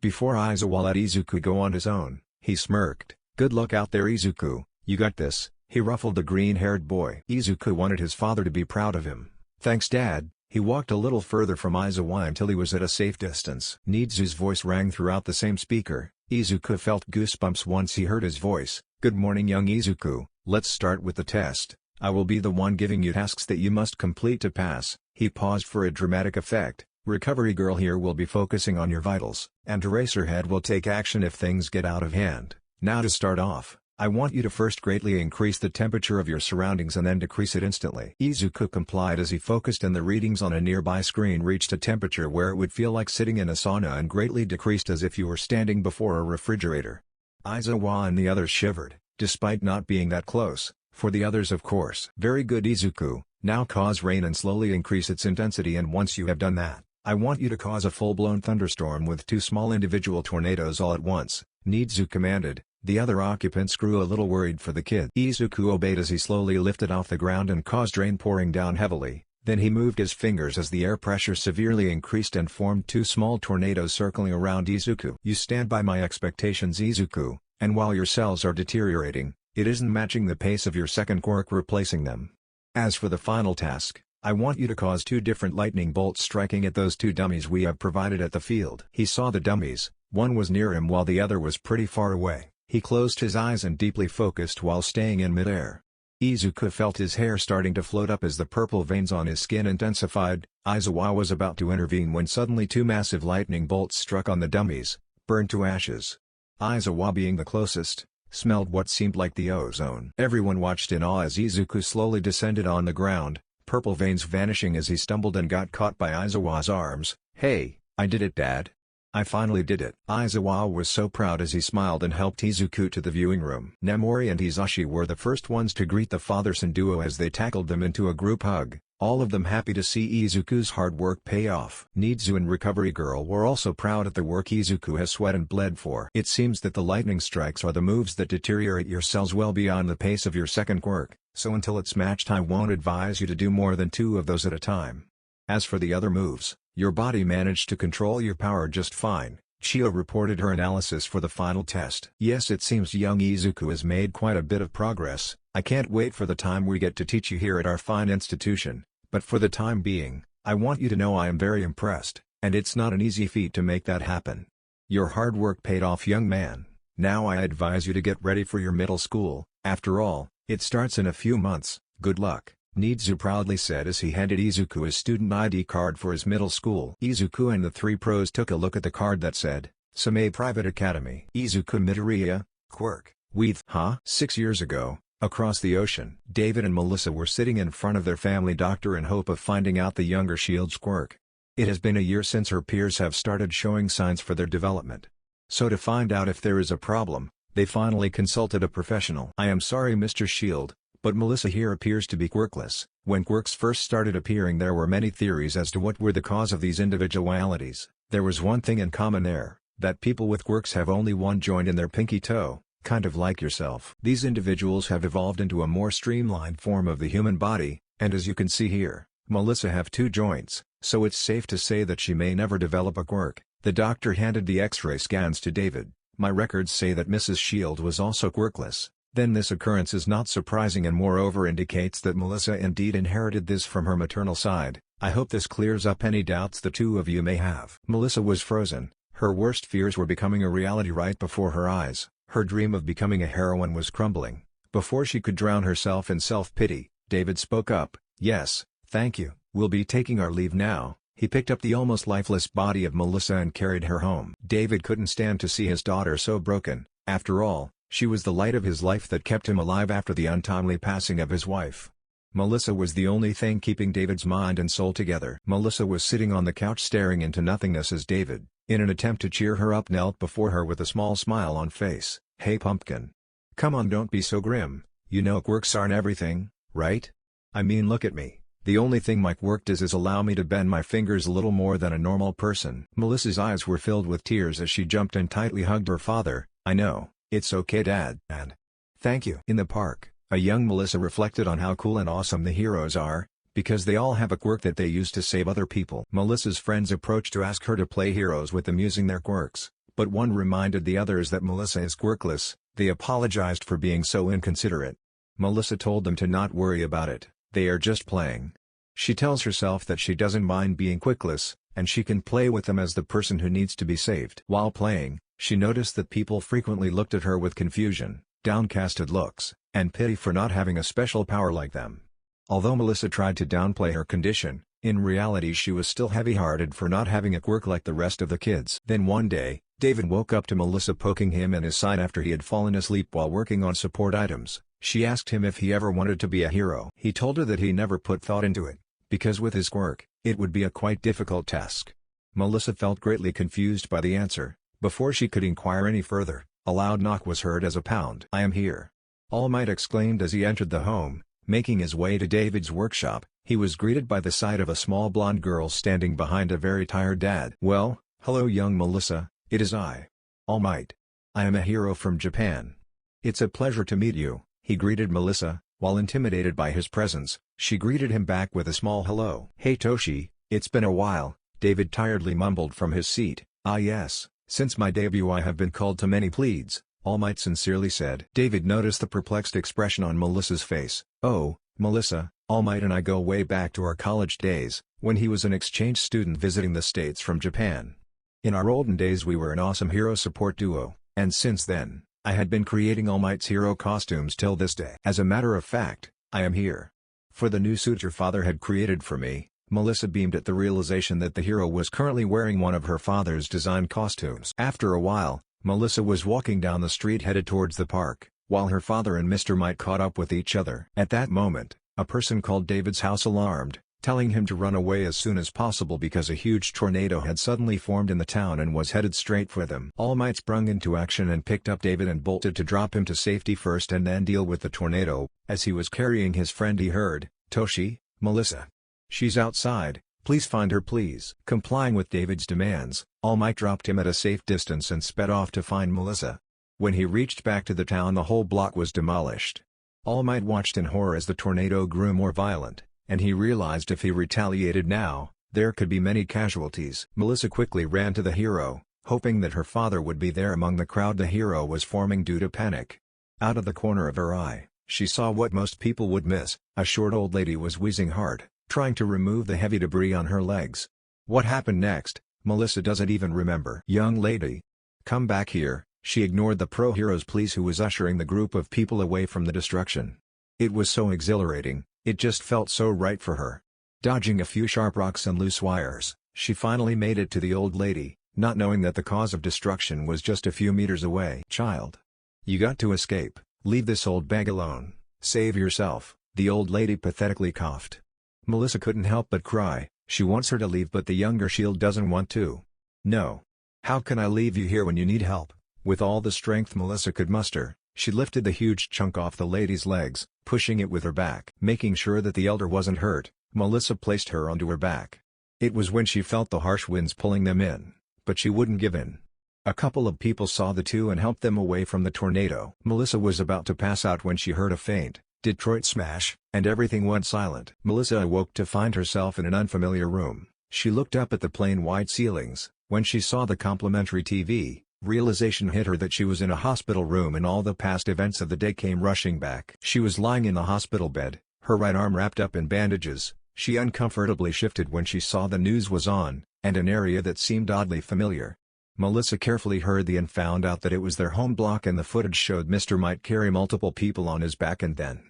Before Aizawa let Izuku go on his own, he smirked. "Good luck out there, Izuku, you got this," he ruffled the green-haired boy. Izuku wanted his father to be proud of him. "Thanks, Dad." He walked a little further from Aizawa until he was at a safe distance. Nizu's voice rang throughout the same speaker. Izuku felt goosebumps once he heard his voice. "Good morning, young Izuku, let's start with the test. I will be the one giving you tasks that you must complete to pass." He paused for a dramatic effect. "Recovery girl here will be focusing on your vitals, and Eraserhead will take action if things get out of hand. Now to start off, I want you to first greatly increase the temperature of your surroundings and then decrease it instantly." Izuku complied as he focused and the readings on a nearby screen reached a temperature where it would feel like sitting in a sauna and greatly decreased as if you were standing before a refrigerator. Aizawa and the others shivered, despite not being that close, for the others of course. "Very good, Izuku, now cause rain and slowly increase its intensity, and once you have done that, I want you to cause a full-blown thunderstorm with 2 small individual tornadoes all at once," Nizu commanded. The other occupants grew a little worried for the kid. Izuku obeyed as he slowly lifted off the ground and caused rain pouring down heavily. Then he moved his fingers as the air pressure severely increased and formed 2 small tornadoes circling around Izuku. "You stand by my expectations, Izuku, and while your cells are deteriorating, it isn't matching the pace of your second quirk replacing them. As for the final task, I want you to cause 2 different lightning bolts striking at those 2 dummies we have provided at the field." He saw the dummies, one was near him while the other was pretty far away. He closed his eyes and deeply focused while staying in midair. Izuku felt his hair starting to float up as the purple veins on his skin intensified. Aizawa was about to intervene when suddenly 2 massive lightning bolts struck on the dummies, burned to ashes. Aizawa, being the closest, smelled what seemed like the ozone. Everyone watched in awe as Izuku slowly descended on the ground, purple veins vanishing as he stumbled and got caught by Aizawa's arms. "Hey, I did it, Dad. I finally did it." Aizawa was so proud as he smiled and helped Izuku to the viewing room. Nemori and Hizashi were the first ones to greet the father-son duo as they tackled them into a group hug, all of them happy to see Izuku's hard work pay off. Nizu and Recovery Girl were also proud at the work Izuku has sweat and bled for. "It seems that the lightning strikes are the moves that deteriorate your cells well beyond the pace of your second quirk, so until it's matched I won't advise you to do more than 2 of those at a time. As for the other moves, your body managed to control your power just fine." Chio reported her analysis for the final test. "Yes, it seems young Izuku has made quite a bit of progress. I can't wait for the time we get to teach you here at our fine institution, but for the time being, I want you to know I am very impressed, and it's not an easy feat to make that happen. Your hard work paid off, young man. Now I advise you to get ready for your middle school. After all, it starts in a few months. Good luck," Nizu proudly said as he handed Izuku his student ID card for his middle school. Izuku and the 3 pros took a look at the card that said, Same Private Academy. Izuku Midoriya, Quirk, with 6 years ago, across the ocean. David and Melissa were sitting in front of their family doctor in hope of finding out the younger Shield's quirk. It has been a year since her peers have started showing signs for their development. So to find out if there is a problem, they finally consulted a professional. "I am sorry, Mr. Shield, but Melissa here appears to be quirkless." When quirks first started appearing, there were many theories as to what were the cause of these individualities. There was one thing in common there, that people with quirks have only one joint in their pinky toe, kind of like yourself. These individuals have evolved into a more streamlined form of the human body, and as you can see here, Melissa have 2 joints, so it's safe to say that she may never develop a quirk. The doctor handed the X-ray scans to David. "My records say that Mrs. Shield was also quirkless. Then this occurrence is not surprising and moreover indicates that Melissa indeed inherited this from her maternal side. I hope this clears up any doubts the 2 of you may have." Melissa was frozen. Her worst fears were becoming a reality right before her eyes. Her dream of becoming a heroine was crumbling. Before she could drown herself in self-pity, David spoke up. "Yes, thank you. We'll be taking our leave now." He picked up the almost lifeless body of Melissa and carried her home. David couldn't stand to see his daughter so broken. After all, she was the light of his life that kept him alive after the untimely passing of his wife. Melissa was the only thing keeping David's mind and soul together. Melissa was sitting on the couch staring into nothingness as David, in an attempt to cheer her up, knelt before her with a small smile on face. "Hey pumpkin. Come on, don't be so grim. You know quirks aren't everything, right? I mean, look at me. The only thing my quirk does is allow me to bend my fingers a little more than a normal person." Melissa's eyes were filled with tears as she jumped and tightly hugged her father. "I know, it's okay Dad, and thank you." In the park, a young Melissa reflected on how cool and awesome the heroes are, because they all have a quirk that they use to save other people. Melissa's friends approached to ask her to play heroes with them using their quirks, but one reminded the others that Melissa is quirkless. They apologized for being so inconsiderate. Melissa told them to not worry about it, they are just playing. She tells herself that she doesn't mind being quirkless, and she can play with them as the person who needs to be saved. While playing, she noticed that people frequently looked at her with confusion, downcasted looks, and pity for not having a special power like them. Although Melissa tried to downplay her condition, in reality she was still heavy-hearted for not having a quirk like the rest of the kids. Then one day, David woke up to Melissa poking him in his side after he had fallen asleep while working on support items. She asked him if he ever wanted to be a hero. He told her that he never put thought into it, because with his quirk, it would be a quite difficult task. Melissa felt greatly confused by the answer. Before she could inquire any further, a loud knock was heard as a pound. "I am here!" All Might exclaimed as he entered the home. Making his way to David's workshop, he was greeted by the sight of a small blonde girl standing behind a very tired dad. "Well, hello young Melissa, it is I. All Might. I am a hero from Japan. It's a pleasure to meet you," he greeted Melissa. While intimidated by his presence, she greeted him back with a small hello. "Hey Toshi, it's been a while," David tiredly mumbled from his seat. "Ah yes, since my debut I have been called to many pleads," All Might sincerely said. David noticed the perplexed expression on Melissa's face. "Oh, Melissa, All Might and I go way back to our college days, when he was an exchange student visiting the States from Japan. In our olden days we were an awesome hero support duo, and since then, I had been creating All Might's hero costumes till this day. As a matter of fact, I am here for the new suit your father had created for me." Melissa beamed at the realization that the hero was currently wearing one of her father's designed costumes. After a while, Melissa was walking down the street headed towards the park, while her father and Mr. Might caught up with each other. At that moment, a person called David's house alarmed, telling him to run away as soon as possible because a huge tornado had suddenly formed in the town and was headed straight for them. All Might sprung into action and picked up David and bolted to drop him to safety first and then deal with the tornado. As he was carrying his friend he heard, "Toshi, Melissa. She's outside, please find her please." Complying with David's demands, All Might dropped him at a safe distance and sped off to find Melissa. When he reached back to the town the whole block was demolished. All Might watched in horror as the tornado grew more violent, and he realized if he retaliated now, there could be many casualties. Melissa quickly ran to the hero, hoping that her father would be there among the crowd the hero was forming due to panic. Out of the corner of her eye, she saw what most people would miss. A short old lady was wheezing hard, trying to remove the heavy debris on her legs. What happened next, Melissa doesn't even remember. "Young lady, come back here." She ignored the pro-hero's pleas who was ushering the group of people away from the destruction. It was so exhilarating, it just felt so right for her. Dodging a few sharp rocks and loose wires, she finally made it to the old lady, not knowing that the cause of destruction was just a few meters away. "Child, you got to escape, leave this old bag alone, save yourself," the old lady pathetically coughed. Melissa couldn't help but cry. She wants her to leave but the younger Shield doesn't want to. "No. How can I leave you here when you need help?" With all the strength Melissa could muster, she lifted the huge chunk off the lady's legs, pushing it with her back. Making sure that the elder wasn't hurt, Melissa placed her onto her back. It was when she felt the harsh winds pulling them in, but she wouldn't give in. A couple of people saw the two and helped them away from the tornado. Melissa was about to pass out when she heard a faint Detroit smash, and everything went silent. Melissa awoke to find herself in an unfamiliar room. She looked up at the plain white ceilings. When she saw the complimentary TV, realization hit her that she was in a hospital room and all the past events of the day came rushing back. She was lying in the hospital bed, her right arm wrapped up in bandages. She uncomfortably shifted when she saw the news was on, and an area that seemed oddly familiar. Melissa carefully heard and found out that it was their home block and the footage showed Mr. Might carry multiple people on his back and then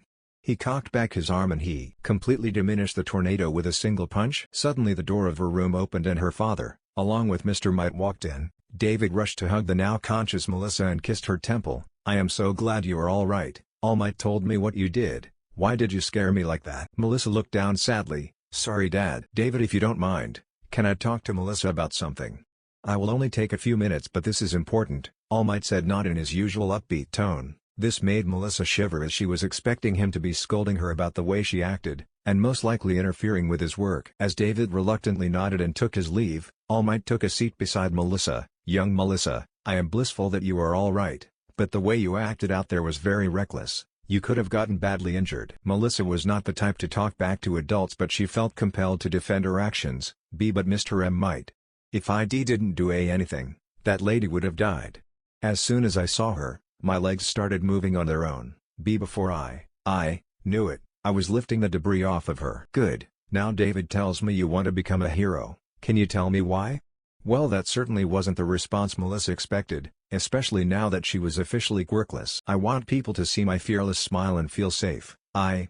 he cocked back his arm and he completely diminished the tornado with a single punch. Suddenly the door of her room opened and her father, along with Mr. Might walked in. David rushed to hug the now conscious Melissa and kissed her temple. "I am so glad you are all right. All Might told me what you did. Why did you scare me like that?" Melissa looked down sadly. "Sorry Dad." "David, if you don't mind, can I talk to Melissa about something?" "I will only take a few minutes but this is important," All Might said not in his usual upbeat tone. This made Melissa shiver as she was expecting him to be scolding her about the way she acted, and most likely interfering with his work. As David reluctantly nodded and took his leave, All Might took a seat beside Melissa. "Young Melissa, I am blissful that you are all right, but the way you acted out there was very reckless. You could have gotten badly injured." Melissa was not the type to talk back to adults, but she felt compelled to defend her actions. But Mr. M might. "If I didn't do anything, that lady would have died. As soon as I saw her, my legs started moving on their own. Before I knew it, I was lifting the debris off of her." "Good. Now David tells me you want to become a hero. Can you tell me why?" Well, that certainly wasn't the response Melissa expected, especially now that she was officially quirkless. "I want people to see my fearless smile and feel safe. I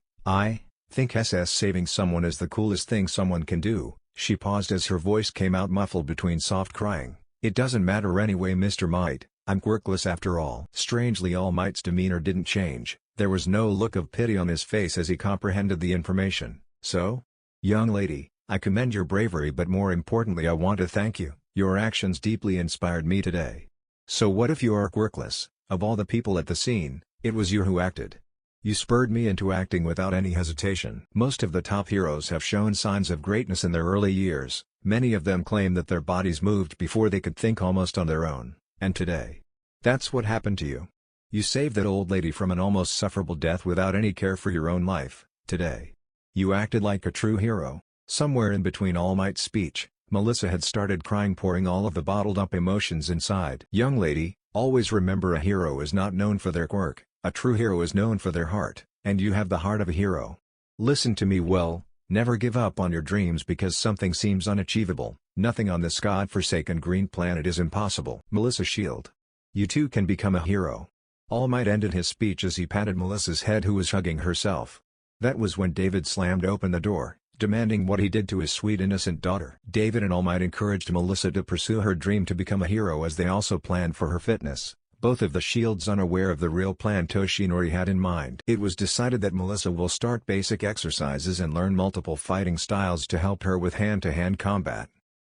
think saving someone is the coolest thing someone can do." She paused as her voice came out muffled between soft crying. "It doesn't matter anyway, Mr. Might. I'm quirkless after all." Strangely, All Might's demeanor didn't change. There was no look of pity on his face as he comprehended the information. "So? Young lady, I commend your bravery, but more importantly I want to thank you. Your actions deeply inspired me today." "So what if you are quirkless? Of all the people at the scene, it was you who acted. You spurred me into acting without any hesitation." Most of the top heroes have shown signs of greatness in their early years. Many of them claim that their bodies moved before they could think, almost on their own. And today, that's what happened to you. You saved that old lady from an almost sufferable death without any care for your own life. Today, you acted like a true hero. Somewhere in between All Might's speech, Melissa had started crying, pouring all of the bottled-up emotions inside. "Young lady, always remember, a hero is not known for their quirk. A true hero is known for their heart, and you have the heart of a hero. Listen to me well, never give up on your dreams because something seems unachievable. Nothing on this god-forsaken green planet is impossible." Melissa Shield. "You too can become a hero." All Might ended his speech as he patted Melissa's head, who was hugging herself. That was when David slammed open the door, demanding what he did to his sweet innocent daughter. David and All Might encouraged Melissa to pursue her dream to become a hero, as they also planned for her fitness. Both of the Shields unaware of the real plan Toshinori had in mind. It was decided that Melissa will start basic exercises and learn multiple fighting styles to help her with hand-to-hand combat.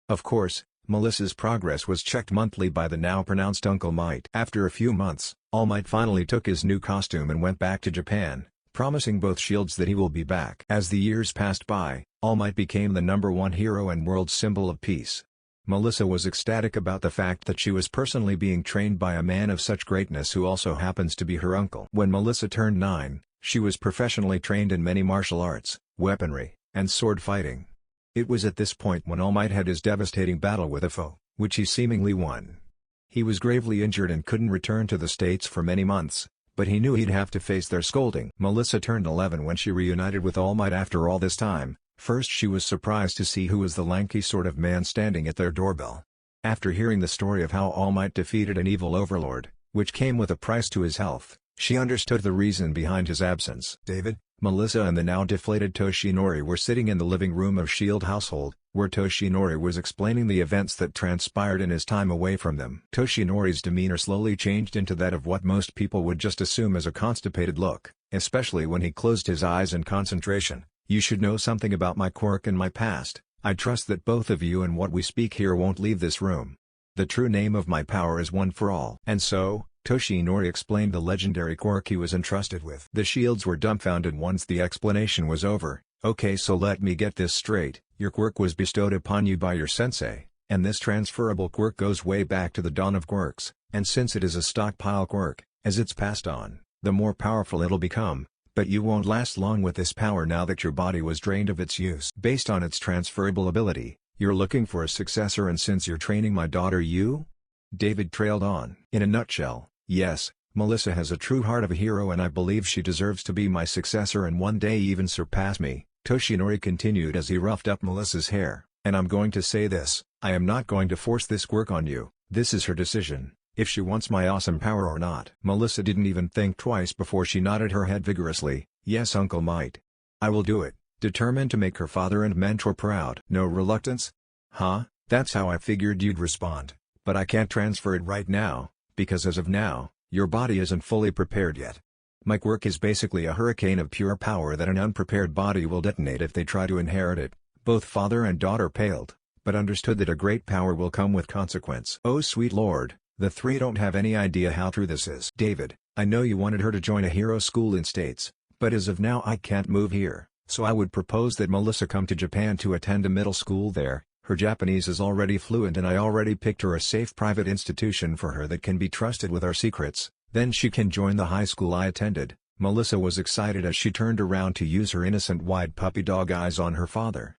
Of course, Melissa's progress was checked monthly by the now pronounced Uncle Might. After a few months, All Might finally took his new costume and went back to Japan, promising both Shields that he will be back. As the years passed by, All Might became the #1 hero and world symbol of peace. Melissa was ecstatic about the fact that she was personally being trained by a man of such greatness who also happens to be her uncle. When Melissa turned 9, she was professionally trained in many martial arts, weaponry, and sword fighting. It was at this point when All Might had his devastating battle with a foe, which he seemingly won. He was gravely injured and couldn't return to the States for many months, but he knew he'd have to face their scolding. Melissa turned 11 when she reunited with All Might after all this time. First, she was surprised to see who was the lanky sort of man standing at their doorbell. After hearing the story of how All Might defeated an evil overlord, which came with a price to his health, she understood the reason behind his absence. David, Melissa and the now deflated Toshinori were sitting in the living room of Shield household, where Toshinori was explaining the events that transpired in his time away from them. Toshinori's demeanor slowly changed into that of what most people would just assume as a constipated look, especially when he closed his eyes in concentration. "You should know something about my quirk and my past. I trust that both of you and what we speak here won't leave this room. The true name of my power is One for All." And so, Toshinori explained the legendary quirk he was entrusted with. The Shields were dumbfounded once the explanation was over. "Okay, so let me get this straight. Your quirk was bestowed upon you by your sensei, and this transferable quirk goes way back to the dawn of quirks, and since it is a stockpile quirk, as it's passed on, the more powerful it'll become. But you won't last long with this power now that your body was drained of its use. Based on its transferable ability, you're looking for a successor, and since you're training my daughter David trailed on. "In a nutshell, yes, Melissa has a true heart of a hero and I believe she deserves to be my successor and one day even surpass me," Toshinori continued as he roughed up Melissa's hair. "And I'm going to say this, I am not going to force this quirk on you. This is her decision, if she wants my awesome power or not." Melissa didn't even think twice before she nodded her head vigorously. "Yes, Uncle Might. I will do it," determined to make her father and mentor proud. "No reluctance?" "Huh, that's how I figured you'd respond. But I can't transfer it right now, because as of now, your body isn't fully prepared yet. My quirk is basically a hurricane of pure power that an unprepared body will detonate if they try to inherit it." Both father and daughter paled, but understood that a great power will come with consequence. "Oh sweet lord, the three don't have any idea how true this is." "David, I know you wanted her to join a hero school in States, but as of now I can't move here, So I would propose that Melissa come to Japan to attend a middle school there. Her Japanese is already fluent and I already picked her a safe private institution for her that can be trusted with our secrets, then she can join the high school I attended." Melissa was excited as she turned around to use her innocent wide puppy dog eyes on her father.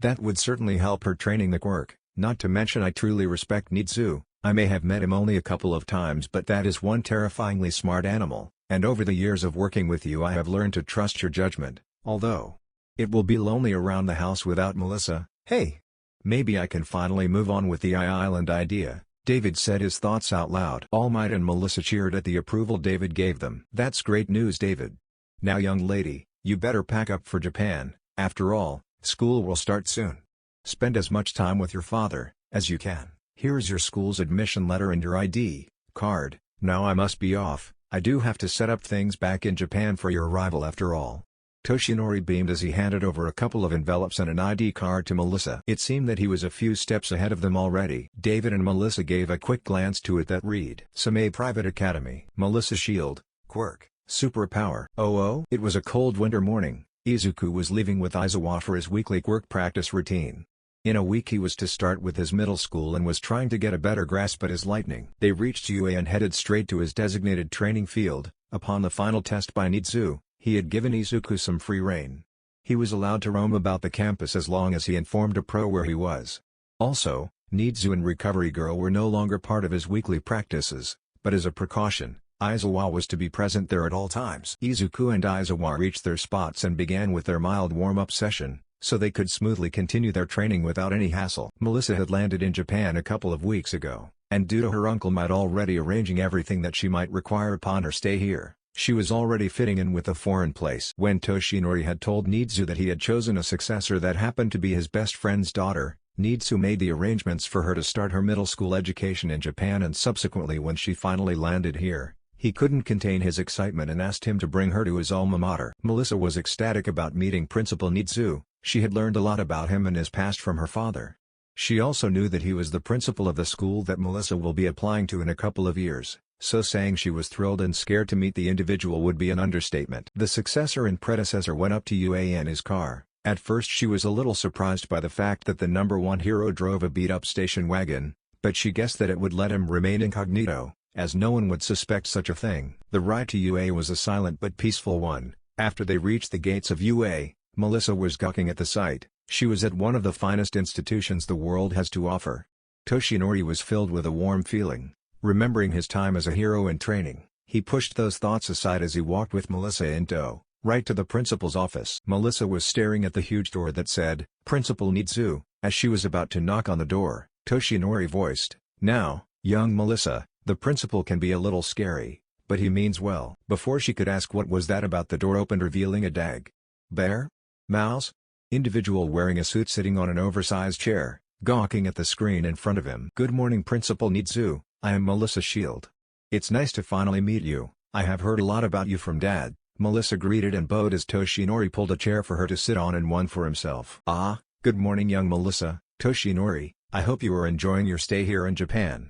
That would certainly help her training the Quirk, not to mention I truly respect Nizu. I may have met him only a couple of times but that is one terrifyingly smart animal, and over the years of working with you I have learned to trust your judgment, although it will be lonely around the house without Melissa. Hey! Maybe I can finally move on with the island idea. David said his thoughts out loud. All Might and Melissa cheered at the approval David gave them. That's great news, David. Now young lady, you better pack up for Japan. After all, school will start soon. Spend as much time with your father as you can. Here's your school's admission letter and your ID card. Now I must be off. I do have to set up things back in Japan for your arrival after all. Toshinori beamed as he handed over a couple of envelopes and an ID card to Melissa. It seemed that he was a few steps ahead of them already. David and Melissa gave a quick glance to it that read, Same Private Academy. Melissa Shield, Quirk, Superpower. Oh? It was a cold winter morning. Izuku was leaving with Aizawa for his weekly Quirk practice routine. In a week he was to start with his middle school and was trying to get a better grasp at his lightning. They reached UA and headed straight to his designated training field. Upon the final test by Nizu, he had given Izuku some free rein. He was allowed to roam about the campus as long as he informed a pro where he was. Also, Nizu and Recovery Girl were no longer part of his weekly practices, but as a precaution, Aizawa was to be present there at all times. Izuku and Aizawa reached their spots and began with their mild warm-up session, so they could smoothly continue their training without any hassle. Melissa had landed in Japan a couple of weeks ago, and due to her uncle Might already arranging everything that she might require upon her stay here, she was already fitting in with the foreign place. When Toshinori had told Nizu that he had chosen a successor that happened to be his best friend's daughter, Nizu made the arrangements for her to start her middle school education in Japan, and subsequently when she finally landed here, he couldn't contain his excitement and asked him to bring her to his alma mater. Melissa was ecstatic about meeting Principal Nizu. She had learned a lot about him and his past from her father. She also knew that he was the principal of the school that Melissa will be applying to in a couple of years, so saying she was thrilled and scared to meet the individual would be an understatement. The successor and predecessor went up to UA in his car. At first she was a little surprised by the fact that the number one hero drove a beat-up station wagon, but she guessed that it would let him remain incognito, as no one would suspect such a thing. The ride to UA was a silent but peaceful one. After they reached the gates of UA, Melissa was gawking at the sight. She was at one of the finest institutions the world has to offer. Toshinori was filled with a warm feeling, remembering his time as a hero in training. He pushed those thoughts aside as he walked with Melissa in tow, right to the principal's office. Melissa was staring at the huge door that said, Principal Nizu. As she was about to knock on the door, Toshinori voiced, Now, young Melissa, the principal can be a little scary, but he means well. Before she could ask what was that about, the door opened revealing a bear? Mouse? Individual wearing a suit sitting on an oversized chair, gawking at the screen in front of him. Good morning Principal Nizu, I am Melissa Shield. It's nice to finally meet you. I have heard a lot about you from Dad. Melissa greeted and bowed as Toshinori pulled a chair for her to sit on and one for himself. Ah, good morning young Melissa. Toshinori, I hope you are enjoying your stay here in Japan.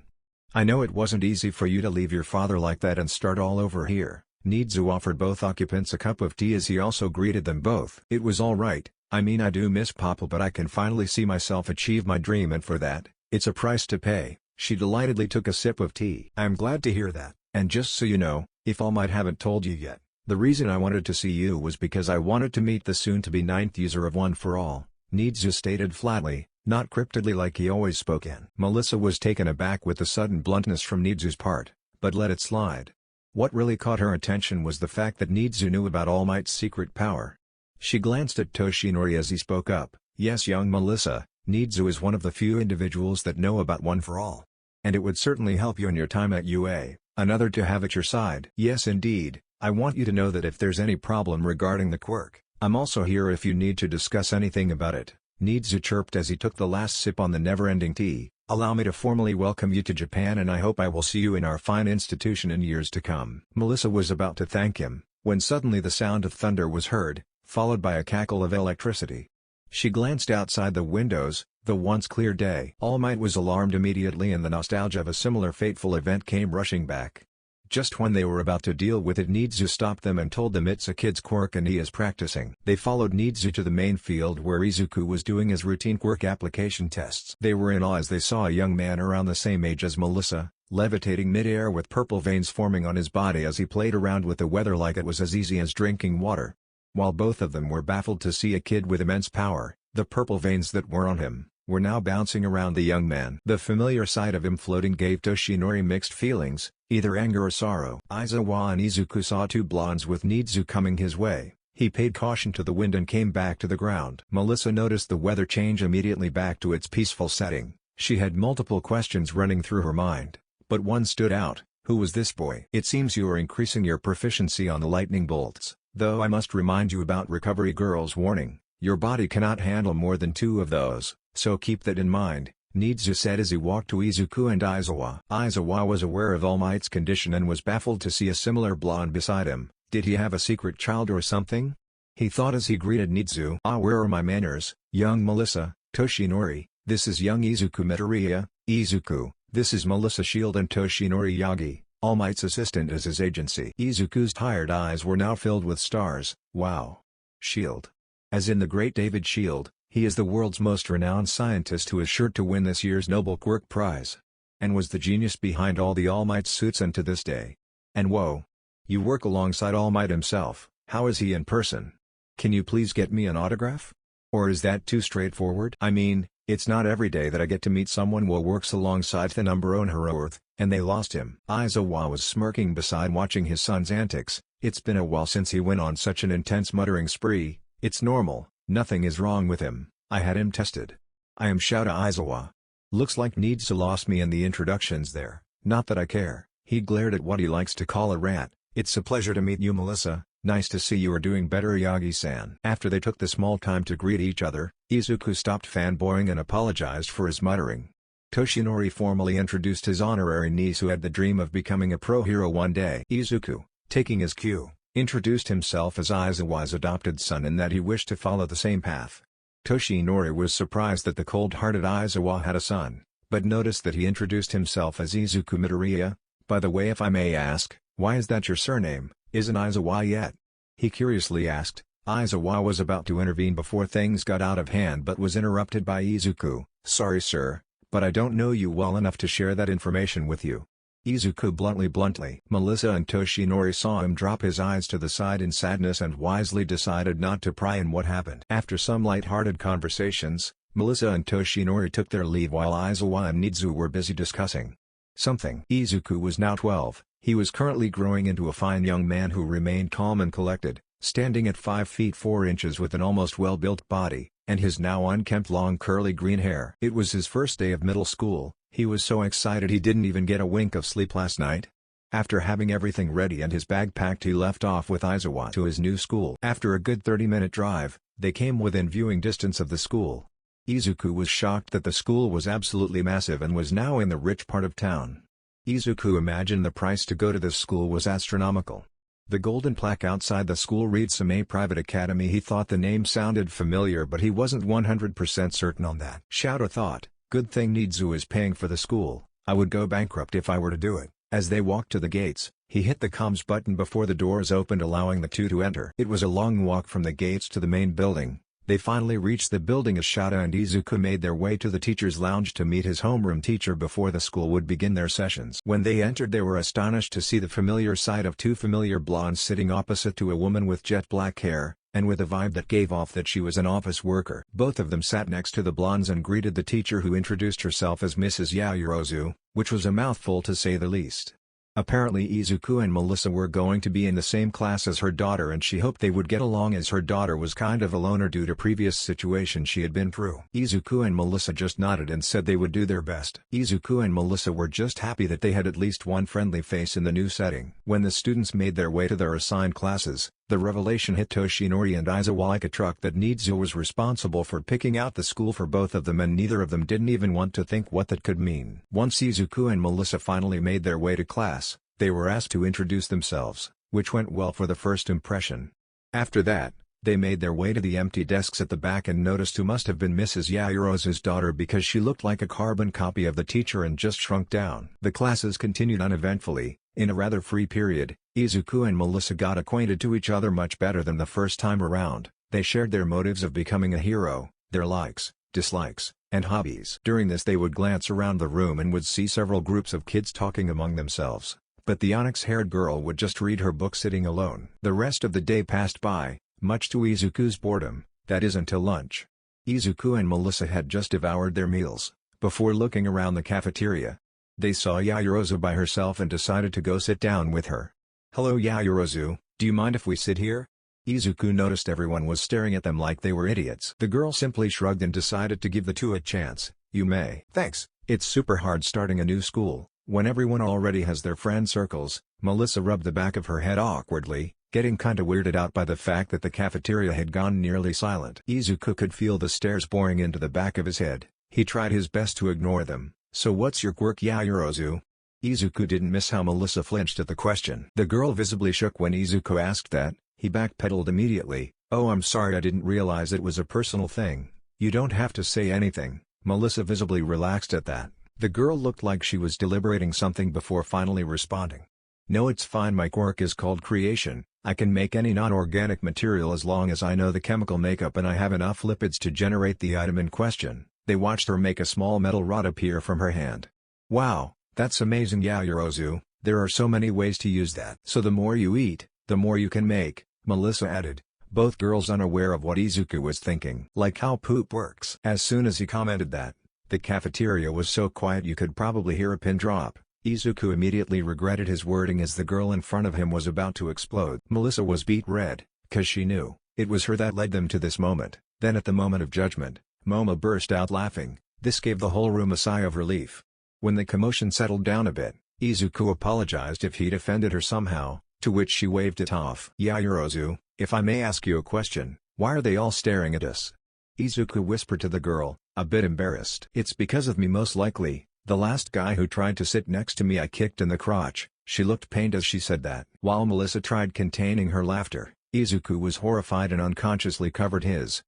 I know it wasn't easy for you to leave your father like that and start all over here. Nizu offered both occupants a cup of tea as he also greeted them both. It was all right. I mean, I do miss Papa, but I can finally see myself achieve my dream, and for that, it's a price to pay. She delightedly took a sip of tea. I'm glad to hear that. And just so you know, if All Might haven't told you yet, the reason I wanted to see you was because I wanted to meet the soon-to-be 9th user of One for All, Nizu stated flatly, not cryptically like he always spoke in. Melissa was taken aback with the sudden bluntness from Nizu's part, but let it slide. What really caught her attention was the fact that Nizu knew about All Might's secret power. She glanced at Toshinori as he spoke up. Yes, young Melissa, Nizu is one of the few individuals that know about One for All. And it would certainly help you in your time at UA, another to have at your side. Yes indeed, I want you to know that if there's any problem regarding the Quirk, I'm also here if you need to discuss anything about it. Nizu chirped as he took the last sip on the never-ending tea. Allow me to formally welcome you to Japan, and I hope I will see you in our fine institution in years to come. Melissa was about to thank him, when suddenly the sound of thunder was heard, followed by a cackle of electricity. She glanced outside the windows. The once clear day. All Might was alarmed immediately, and the nostalgia of a similar fateful event came rushing back. Just when they were about to deal with it, Nizu stopped them and told them it's a kid's quirk and he is practicing. They followed Nizu to the main field where Izuku was doing his routine quirk application tests. They were in awe as they saw a young man around the same age as Melissa, levitating mid-air with purple veins forming on his body as he played around with the weather like it was as easy as drinking water. While both of them were baffled to see a kid with immense power, the purple veins that were on him were now bouncing around the young man. The familiar sight of him floating gave Toshinori mixed feelings, either anger or sorrow. Aizawa and Izuku saw two blondes with Nizu coming his way. He paid caution to the wind and came back to the ground. Melissa noticed the weather change immediately back to its peaceful setting. She had multiple questions running through her mind, but one stood out. Who was this boy? It seems you are increasing your proficiency on the lightning bolts, though I must remind you about recovery girl's warning. Your body cannot handle more than 2 of those, so keep that in mind, Nizu said as he walked to Izuku and Aizawa. Aizawa was aware of All Might's condition and was baffled to see a similar blonde beside him. Did he have a secret child or something? He thought as he greeted Nizu. Where are my manners, young Melissa? Toshinori, this is young Izuku Midoriya. Izuku, this is Melissa Shield and Toshinori Yagi, All Might's assistant as his agency. Izuku's tired eyes were now filled with stars. Wow. Shield. As in the great David Shield, he is the world's most renowned scientist who is sure to win this year's Nobel Quirk Prize. And was the genius behind all the All Might suits and to this day. And whoa. You work alongside All Might himself. How is he in person? Can you please get me an autograph? Or is that too straightforward? I mean, it's not every day that I get to meet someone who works alongside the number one hero Earth, and they lost him. Aizawa was smirking beside watching his son's antics. It's been a while since he went on such an intense muttering spree. It's normal, nothing is wrong with him. I had him tested. I am Shouta Aizawa. Looks like Nizu lost me in the introductions there, not that I care. He glared at what he likes to call a rat. It's a pleasure to meet you, Melissa. Nice to see you are doing better, Yagi-san. After they took the small time to greet each other, Izuku stopped fanboying and apologized for his muttering. Toshinori formally introduced his honorary niece who had the dream of becoming a pro hero one day. Izuku, taking his cue, introduced himself as Aizawa's adopted son and that he wished to follow the same path. Toshinori was surprised that the cold-hearted Aizawa had a son, but noticed that he introduced himself as Izuku Midoriya. By the way, if I may ask, why is that your surname? Isn't Aizawa yet? He curiously asked. Aizawa was about to intervene before things got out of hand but was interrupted by Izuku. Sorry sir, but I don't know you well enough to share that information with you. Izuku bluntly. Melissa and Toshinori saw him drop his eyes to the side in sadness and wisely decided not to pry in what happened. After some light-hearted conversations, Melissa and Toshinori took their leave while Aizawa and Nizu were busy discussing something. Izuku was now 12, he was currently growing into a fine young man who remained calm and collected, standing at 5 feet 4 inches with an almost well-built body, and his now unkempt long curly green hair. It was his first day of middle school. He was so excited he didn't even get a wink of sleep last night. After having everything ready and his bag packed, he left off with Aizawa to his new school. After a good 30-minute drive, they came within viewing distance of the school. Izuku was shocked that the school was absolutely massive and was now in the rich part of town. Izuku imagined the price to go to this school was astronomical. The golden plaque outside the school read Same Private Academy. He thought the name sounded familiar but he wasn't 100% certain on that. Shouta thought, good thing Nizu is paying for the school, I would go bankrupt if I were to do it. As they walked to the gates, he hit the comms button before the doors opened allowing the two to enter. It was a long walk from the gates to the main building. They finally reached the building as Shouta and Izuku made their way to the teacher's lounge to meet his homeroom teacher before the school would begin their sessions. When they entered they were astonished to see the familiar sight of two familiar blondes sitting opposite to a woman with jet black hair, and with a vibe that gave off that she was an office worker. Both of them sat next to the blondes and greeted the teacher who introduced herself as Mrs. Yaoyorozu, which was a mouthful to say the least. Apparently Izuku and Melissa were going to be in the same class as her daughter and she hoped they would get along as her daughter was kind of a loner due to previous situations she had been through. Izuku and Melissa just nodded and said they would do their best. Izuku and Melissa were just happy that they had at least one friendly face in the new setting. When the students made their way to their assigned classes, the revelation hit Toshinori and Aizawa like a truck that Nizu was responsible for picking out the school for both of them and neither of them didn't even want to think what that could mean. Once Izuku and Melissa finally made their way to class, they were asked to introduce themselves, which went well for the first impression. After that, they made their way to the empty desks at the back and noticed who must have been Mrs. Yaoyorozu's daughter because she looked like a carbon copy of the teacher and just shrunk down. The classes continued uneventfully, In a rather free period, Izuku and Melissa got acquainted to each other much better than the first time around. They shared their motives of becoming a hero, their likes, dislikes, and hobbies. During this they would glance around the room and would see several groups of kids talking among themselves, but the onyx-haired girl would just read her book sitting alone. The rest of the day passed by, much to Izuku's boredom, that is until lunch. Izuku and Melissa had just devoured their meals, before looking around the cafeteria. They saw Yaoyorozu by herself and decided to go sit down with her. "Hello Yaoyorozu, do you mind if we sit here?" Izuku noticed everyone was staring at them like they were idiots. The girl simply shrugged and decided to give the two a chance. "You may." "Thanks." It's super hard starting a new school, when everyone already has their friend circles. Melissa rubbed the back of her head awkwardly, getting kinda weirded out by the fact that the cafeteria had gone nearly silent. Izuku could feel the stares boring into the back of his head. He tried his best to ignore them. "So what's your quirk Yaoyorozu?" Izuku didn't miss how Melissa flinched at the question. The girl visibly shook when Izuku asked that. He backpedaled immediately. "Oh, I'm sorry, I didn't realize it was a personal thing." "You don't have to say anything." Melissa visibly relaxed at that. The girl looked like she was deliberating something before finally responding. "No, it's fine, my quirk is called creation. I can make any non-organic material as long as I know the chemical makeup and I have enough lipids to generate the item in question." They watched her make a small metal rod appear from her hand. "Wow, that's amazing Yaoyorozu, there are so many ways to use that." "So the more you eat, the more you can make," Melissa added, both girls unaware of what Izuku was thinking. "Like how poop works." As soon as he commented that, the cafeteria was so quiet you could probably hear a pin drop. Izuku immediately regretted his wording as the girl in front of him was about to explode. Melissa was beet red, cause she knew, it was her that led them to this moment. Then at the moment of judgment, Momo burst out laughing. This gave the whole room a sigh of relief. When the commotion settled down a bit, Izuku apologized if he'd offended her somehow, to which she waved it off. "Yaoyorozu, if I may ask you a question, why are they all staring at us?" Izuku whispered to the girl, a bit embarrassed. "It's because of me most likely. The last guy who tried to sit next to me I kicked in the crotch." She looked pained as she said that. While Melissa tried containing her laughter, Izuku was horrified and unconsciously covered his.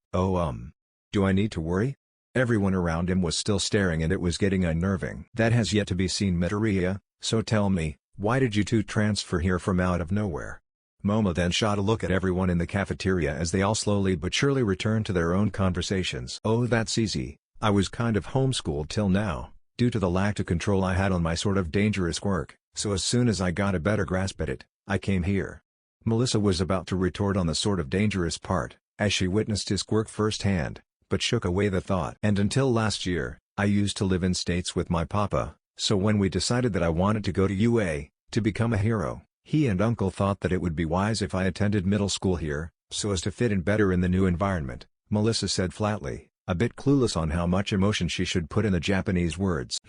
Do I need to worry?" Everyone around him was still staring and it was getting unnerving. "That has yet to be seen Midoriya, so tell me, why did you two transfer here from out of nowhere?" Momo then shot a look at everyone in the cafeteria as they all slowly but surely returned to their own conversations. "Oh, that's easy. I was kind of homeschooled till now, due to the lack of control I had on my sort of dangerous quirk, so as soon as I got a better grasp at it, I came here." Melissa was about to retort on the sort of dangerous part, as she witnessed his quirk firsthand, but shook away the thought. "And until last year, I used to live in States with my papa, so when we decided that I wanted to go to UA, to become a hero, he and uncle thought that it would be wise if I attended middle school here, so as to fit in better in the new environment," Melissa said flatly, a bit clueless on how much emotion she should put in the Japanese words.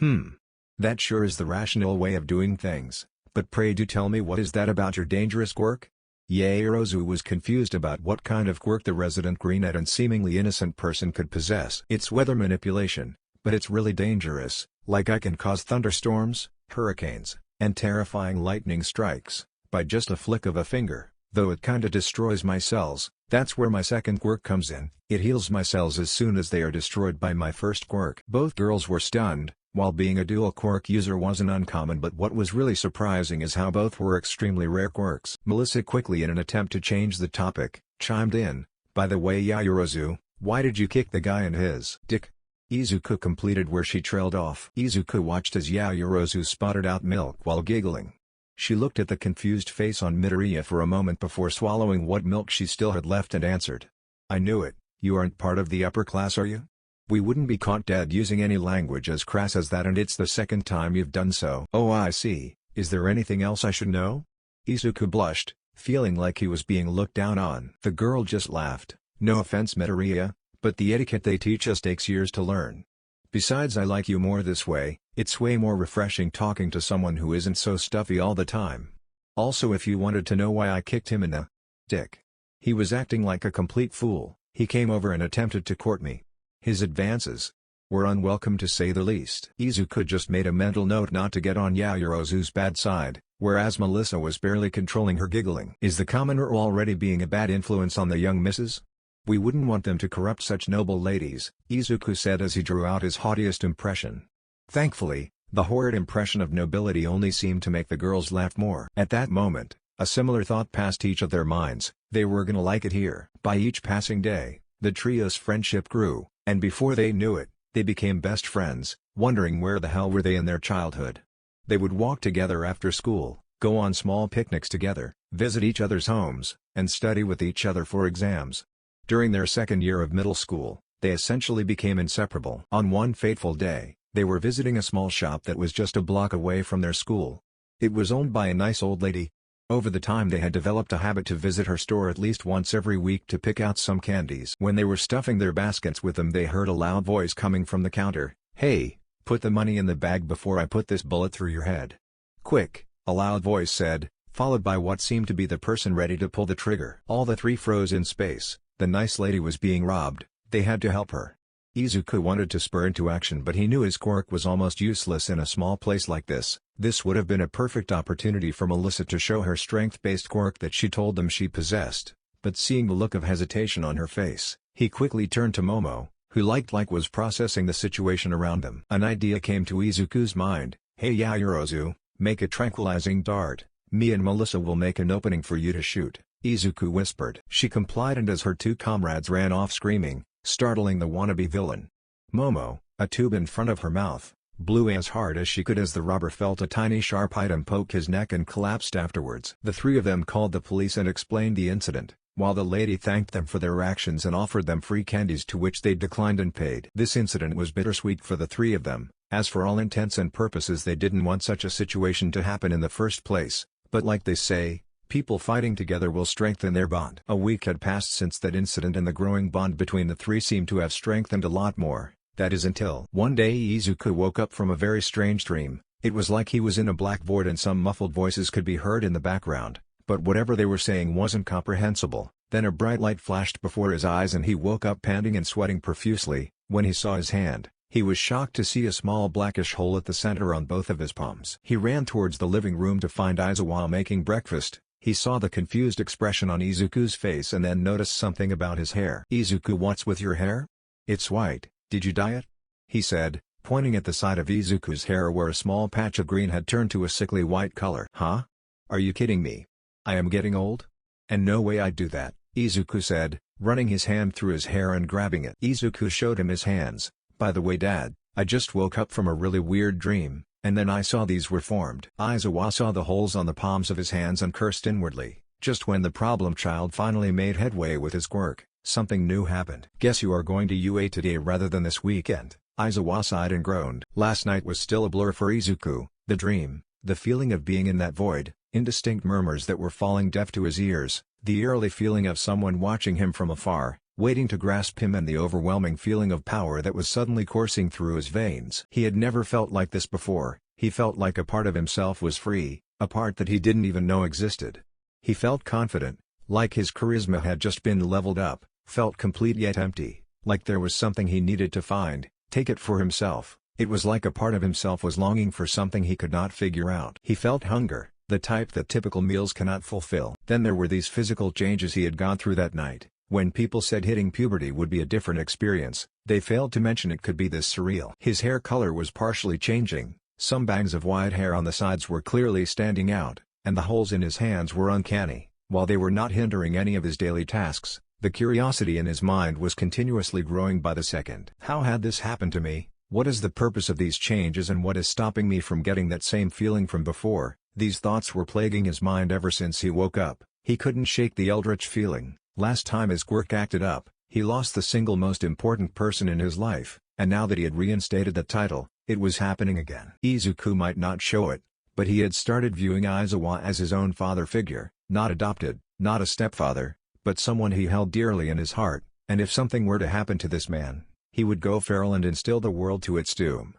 That sure is the rational way of doing things, but pray do tell me what is that about your dangerous quirk?" Yaoyorozu was confused about what kind of quirk the resident green-eyed and seemingly innocent person could possess. "It's weather manipulation, but it's really dangerous, like I can cause thunderstorms, hurricanes, and terrifying lightning strikes, by just a flick of a finger, though it kinda destroys my cells. That's where my second quirk comes in, it heals my cells as soon as they are destroyed by my first quirk." Both girls were stunned. While being a dual quirk user wasn't uncommon, but what was really surprising is how both were extremely rare quirks. Melissa quickly, in an attempt to change the topic, chimed in, "By the way Yaoyorozu, why did you kick the guy in his dick?" Izuku completed where she trailed off. Izuku watched as Yaoyorozu spotted out milk while giggling. She looked at the confused face on Midoriya for a moment before swallowing what milk she still had left and answered. "I knew it, you aren't part of the upper class, are you? We wouldn't be caught dead using any language as crass as that, and it's the second time you've done so." "Oh, I see. Is there anything else I should know?" Izuku blushed, feeling like he was being looked down on. The girl just laughed. "No offense Midoriya, but the etiquette they teach us takes years to learn. Besides, I like you more this way, it's way more refreshing talking to someone who isn't so stuffy all the time. Also, if you wanted to know why I kicked him in the dick. He was acting like a complete fool. He came over and attempted to court me. His advances were unwelcome to say the least." Izuku just made a mental note not to get on Yaoyorozu's bad side, whereas Melissa was barely controlling her giggling. "Is the commoner already being a bad influence on the young misses? We wouldn't want them to corrupt such noble ladies," Izuku said as he drew out his haughtiest impression. Thankfully, The horrid impression of nobility only seemed to make the girls laugh more. At that moment, a similar thought passed each of their minds: they were gonna like it here. By each passing day, the trio's friendship grew, and before they knew it, they became best friends, wondering where the hell were they in their childhood. They would walk together after school, go on small picnics together, visit each other's homes, and study with each other for exams. During their second year of middle school, they essentially became inseparable. On one fateful day, they were visiting a small shop that was just a block away from their school. It was owned by a nice old lady. Over the time they had developed a habit to visit her store at least once every week to pick out some candies. When they were stuffing their baskets with them, they heard a loud voice coming from the counter. "Hey, put the money in the bag before I put this bullet through your head. Quick," a loud voice said, followed by what seemed to be the person ready to pull the trigger. All the three froze in space. The nice lady was being robbed. They had to help her. Izuku wanted to spur into action, but he knew his quirk was almost useless in a small place like this. This would have been a perfect opportunity for Melissa to show her strength-based quirk that she told them she possessed, but seeing the look of hesitation on her face, he quickly turned to Momo, who was processing the situation around them. An idea came to Izuku's mind. "Hey Yaoyorozu, make a tranquilizing dart. Me and Melissa will make an opening for you to shoot," Izuku whispered. She complied, and as her two comrades ran off screaming, startling the wannabe villain, Momo, a tube in front of her mouth, blew as hard as she could as the robber felt a tiny sharp item poke his neck and collapsed afterwards. The three of them called the police and explained the incident, while the lady thanked them for their actions and offered them free candies, to which they declined and paid. This incident was bittersweet for the three of them, as for all intents and purposes they didn't want such a situation to happen in the first place, but like they say, people fighting together will strengthen their bond. A week had passed since that incident, and the growing bond between the three seemed to have strengthened a lot more, that is until one day Izuku woke up from a very strange dream. It was like he was in a black void and some muffled voices could be heard in the background, but whatever they were saying wasn't comprehensible. Then a bright light flashed before his eyes and he woke up panting and sweating profusely. When he saw his hand, he was shocked to see a small blackish hole at the center on both of his palms. He ran towards the living room to find Aizawa making breakfast. He saw the confused expression on Izuku's face and then noticed something about his hair. "Izuku, what's with your hair? It's white, did you dye it?" he said, pointing at the side of Izuku's hair where a small patch of green had turned to a sickly white color. "Huh? Are you kidding me? I am getting old? And no way I'd do that," Izuku said, running his hand through his hair and grabbing it. Izuku showed him his hands. "By the way, Dad, I just woke up from a really weird dream, and then I saw these were formed." Aizawa saw the holes on the palms of his hands and cursed inwardly. Just when the problem child finally made headway with his quirk, something new happened. "Guess you are going to UA today rather than this weekend," Aizawa sighed and groaned. Last night was still a blur for Izuku. The dream, the feeling of being in that void, indistinct murmurs that were falling deaf to his ears, the eerily feeling of someone watching him from afar, waiting to grasp him, and the overwhelming feeling of power that was suddenly coursing through his veins. He had never felt like this before. He felt like a part of himself was free, a part that he didn't even know existed. He felt confident, like his charisma had just been leveled up, felt complete yet empty, like there was something he needed to find, take it for himself. It was like a part of himself was longing for something he could not figure out. He felt hunger, the type that typical meals cannot fulfill. Then there were these physical changes he had gone through that night. When people said hitting puberty would be a different experience, they failed to mention it could be this surreal. His hair color was partially changing, some bangs of white hair on the sides were clearly standing out, and the holes in his hands were uncanny. While they were not hindering any of his daily tasks, the curiosity in his mind was continuously growing by the second. How had this happened to me? What is the purpose of these changes, and what is stopping me from getting that same feeling from before? These thoughts were plaguing his mind ever since he woke up. He couldn't shake the eldritch feeling. Last time his quirk acted up, he lost the single most important person in his life, and now that he had reinstated the title, it was happening again. Izuku might not show it, but he had started viewing Aizawa as his own father figure, not adopted, not a stepfather, but someone he held dearly in his heart, and if something were to happen to this man, he would go feral and instill the world to its doom.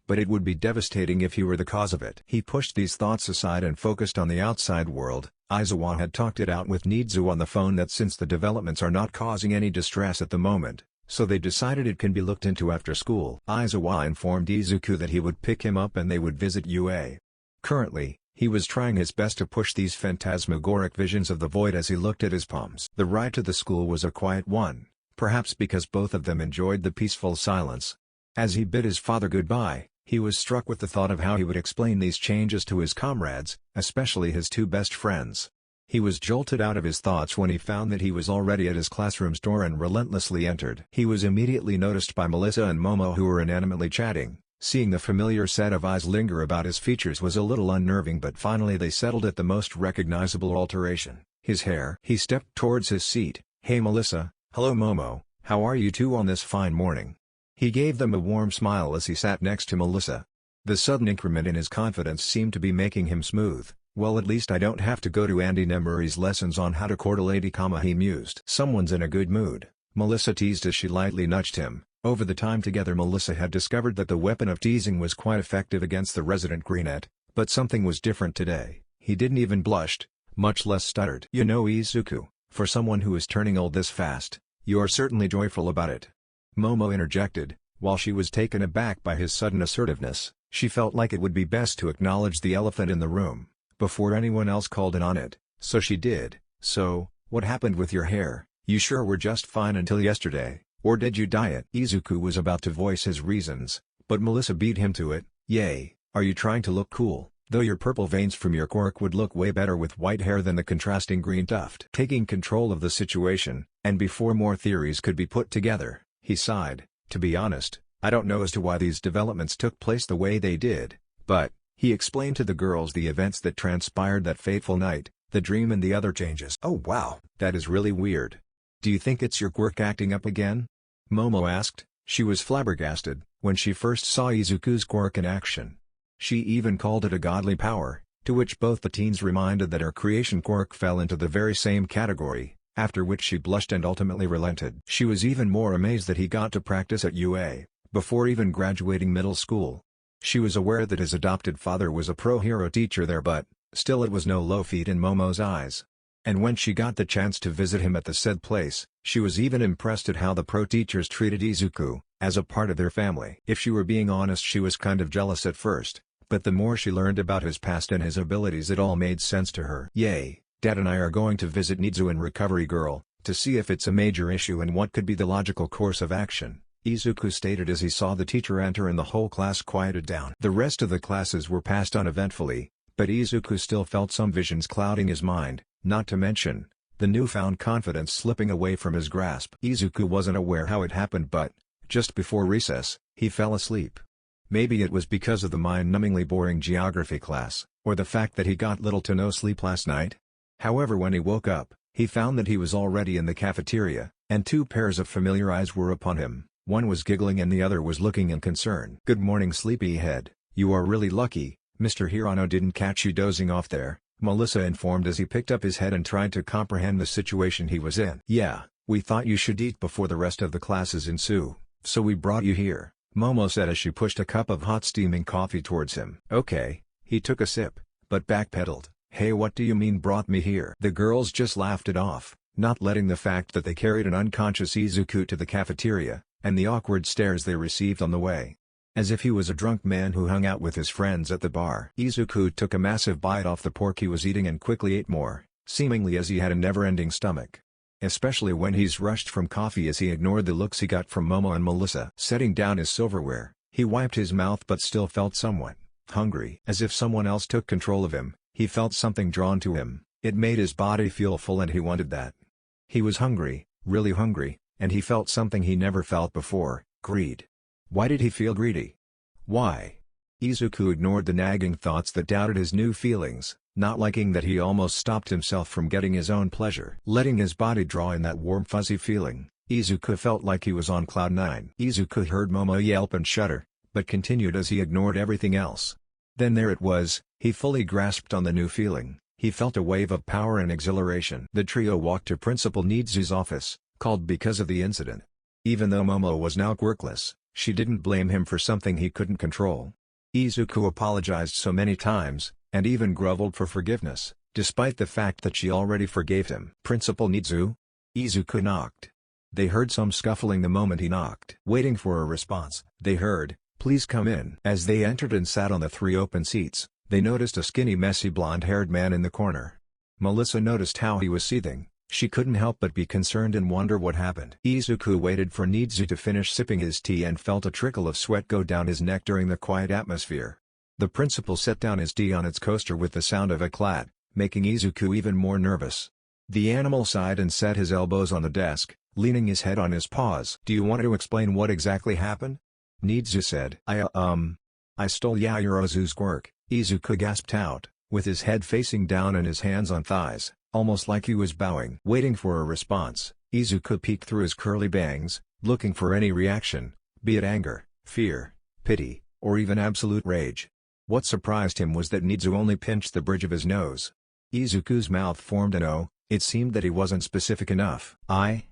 But it would be devastating if he were the cause of it. He pushed these thoughts aside and focused on the outside world. Aizawa had talked it out with Nizu on the phone that since the developments are not causing any distress at the moment, so they decided it can be looked into after school. Aizawa informed Izuku that he would pick him up and they would visit UA. Currently, he was trying his best to push these phantasmagoric visions of the void as he looked at his palms. The ride to the school was a quiet one, perhaps because both of them enjoyed the peaceful silence. As he bid his father goodbye, He was struck with the thought of how he would explain these changes to his comrades, especially his two best friends. He was jolted out of his thoughts when he found that he was already at his classroom's door and relentlessly entered. He was immediately noticed by Melissa and Momo, who were inanimately chatting. Seeing the familiar set of eyes linger about his features was a little unnerving, but finally they settled at the most recognizable alteration: his hair. He stepped towards his seat. "Hey Melissa, hello Momo, how are you two on this fine morning?" He gave them a warm smile as he sat next to Melissa. The sudden increment in his confidence seemed to be making him smooth. "Well, at least I don't have to go to Andy Nemuri's lessons on how to court a lady," he mused. "Someone's in a good mood," Melissa teased as she lightly nudged him. Over the time together, Melissa had discovered that the weapon of teasing was quite effective against the resident greenette, but something was different today. He didn't even blush, much less stuttered. "You know, Izuku, for someone who is turning old this fast, you're certainly joyful about it," Momo interjected. While she was taken aback by his sudden assertiveness, she felt like it would be best to acknowledge the elephant in the room before anyone else called in on it, so she did. "So, what happened with your hair? You sure were just fine until yesterday, or did you dye it?" Izuku was about to voice his reasons, but Melissa beat him to it. "Yay, are you trying to look cool? Though your purple veins from your quirk would look way better with white hair than the contrasting green tuft." Taking control of the situation, and before more theories could be put together, he sighed. "To be honest, I don't know as to why these developments took place the way they did, but," he explained to the girls the events that transpired that fateful night, the dream and the other changes. "Oh wow, that is really weird. Do you think it's your quirk acting up again?" Momo asked. She was flabbergasted when she first saw Izuku's quirk in action. She even called it a godly power, to which both the teens reminded that her creation quirk fell into the very same category, after which she blushed and ultimately relented. She was even more amazed that he got to practice at UA, before even graduating middle school. She was aware that his adopted father was a pro-hero teacher there, but, still, it was no low feat in Momo's eyes. And when she got the chance to visit him at the said place, she was even impressed at how the pro-teachers treated Izuku, as a part of their family. If she were being honest, she was kind of jealous at first, but the more she learned about his past and his abilities, it all made sense to her. "Yay, Dad and I are going to visit Nizu and Recovery Girl, to see if it's a major issue and what could be the logical course of action," Izuku stated as he saw the teacher enter and the whole class quieted down. The rest of the classes were passed uneventfully, but Izuku still felt some visions clouding his mind, not to mention the newfound confidence slipping away from his grasp. Izuku wasn't aware how it happened, but just before recess, he fell asleep. Maybe it was because of the mind-numbingly boring geography class, or the fact that he got little to no sleep last night. However, when he woke up, he found that he was already in the cafeteria, and two pairs of familiar eyes were upon him. One was giggling and the other was looking in concern. "Good morning, sleepyhead. You are really lucky, Mr. Hirano didn't catch you dozing off there," Melissa informed as he picked up his head and tried to comprehend the situation he was in. "Yeah, we thought you should eat before the rest of the classes ensue, so we brought you here," Momo said as she pushed a cup of hot steaming coffee towards him. "Okay," he took a sip, but backpedaled. "Hey, what do you mean brought me here?" The girls just laughed it off, not letting the fact that they carried an unconscious Izuku to the cafeteria, and the awkward stares they received on the way. As if he was a drunk man who hung out with his friends at the bar. Izuku took a massive bite off the pork he was eating and quickly ate more, seemingly as he had a never-ending stomach. Especially when he's rushed from coffee, as he ignored the looks he got from Momo and Melissa. Setting down his silverware, he wiped his mouth but still felt somewhat hungry. As if someone else took control of him, he felt something drawn to him. It made his body feel full and he wanted that. He was hungry, really hungry, and he felt something he never felt before: greed. Why did he feel greedy? Why? Izuku ignored the nagging thoughts that doubted his new feelings, not liking that he almost stopped himself from getting his own pleasure. Letting his body draw in that warm fuzzy feeling, Izuku felt like he was on cloud nine. Izuku heard Momo yelp and shudder, but continued as he ignored everything else. Then there it was, he fully grasped on the new feeling. He felt a wave of power and exhilaration. The trio walked to Principal Nizu's office, called because of the incident. Even though Momo was now quirkless, she didn't blame him for something he couldn't control. Izuku apologized so many times, and even groveled for forgiveness, despite the fact that she already forgave him. "Principal Nizu?" Izuku knocked. They heard some scuffling the moment he knocked. Waiting for a response, they heard, "Please come in." As they entered and sat on the 3 open seats, they noticed a skinny, messy blonde-haired man in the corner. Melissa noticed how he was seething, She couldn't help but be concerned and wonder what happened. Izuku waited for Nizu to finish sipping his tea and felt a trickle of sweat go down his neck during the quiet atmosphere. The principal set down his tea on its coaster with the sound of a clat, making Izuku even more nervous. The animal sighed and set his elbows on the desk, leaning his head on his paws. "Do you want to explain what exactly happened?" Nizu said. I stole Yaoyorozu's quirk," Izuku gasped out, with his head facing down and his hands on thighs, almost like he was bowing. Waiting for a response, Izuku peeked through his curly bangs, looking for any reaction, be it anger, fear, pity, or even absolute rage. What surprised him was that Nizu only pinched the bridge of his nose. Izuku's mouth formed an O. It seemed that he wasn't specific enough. I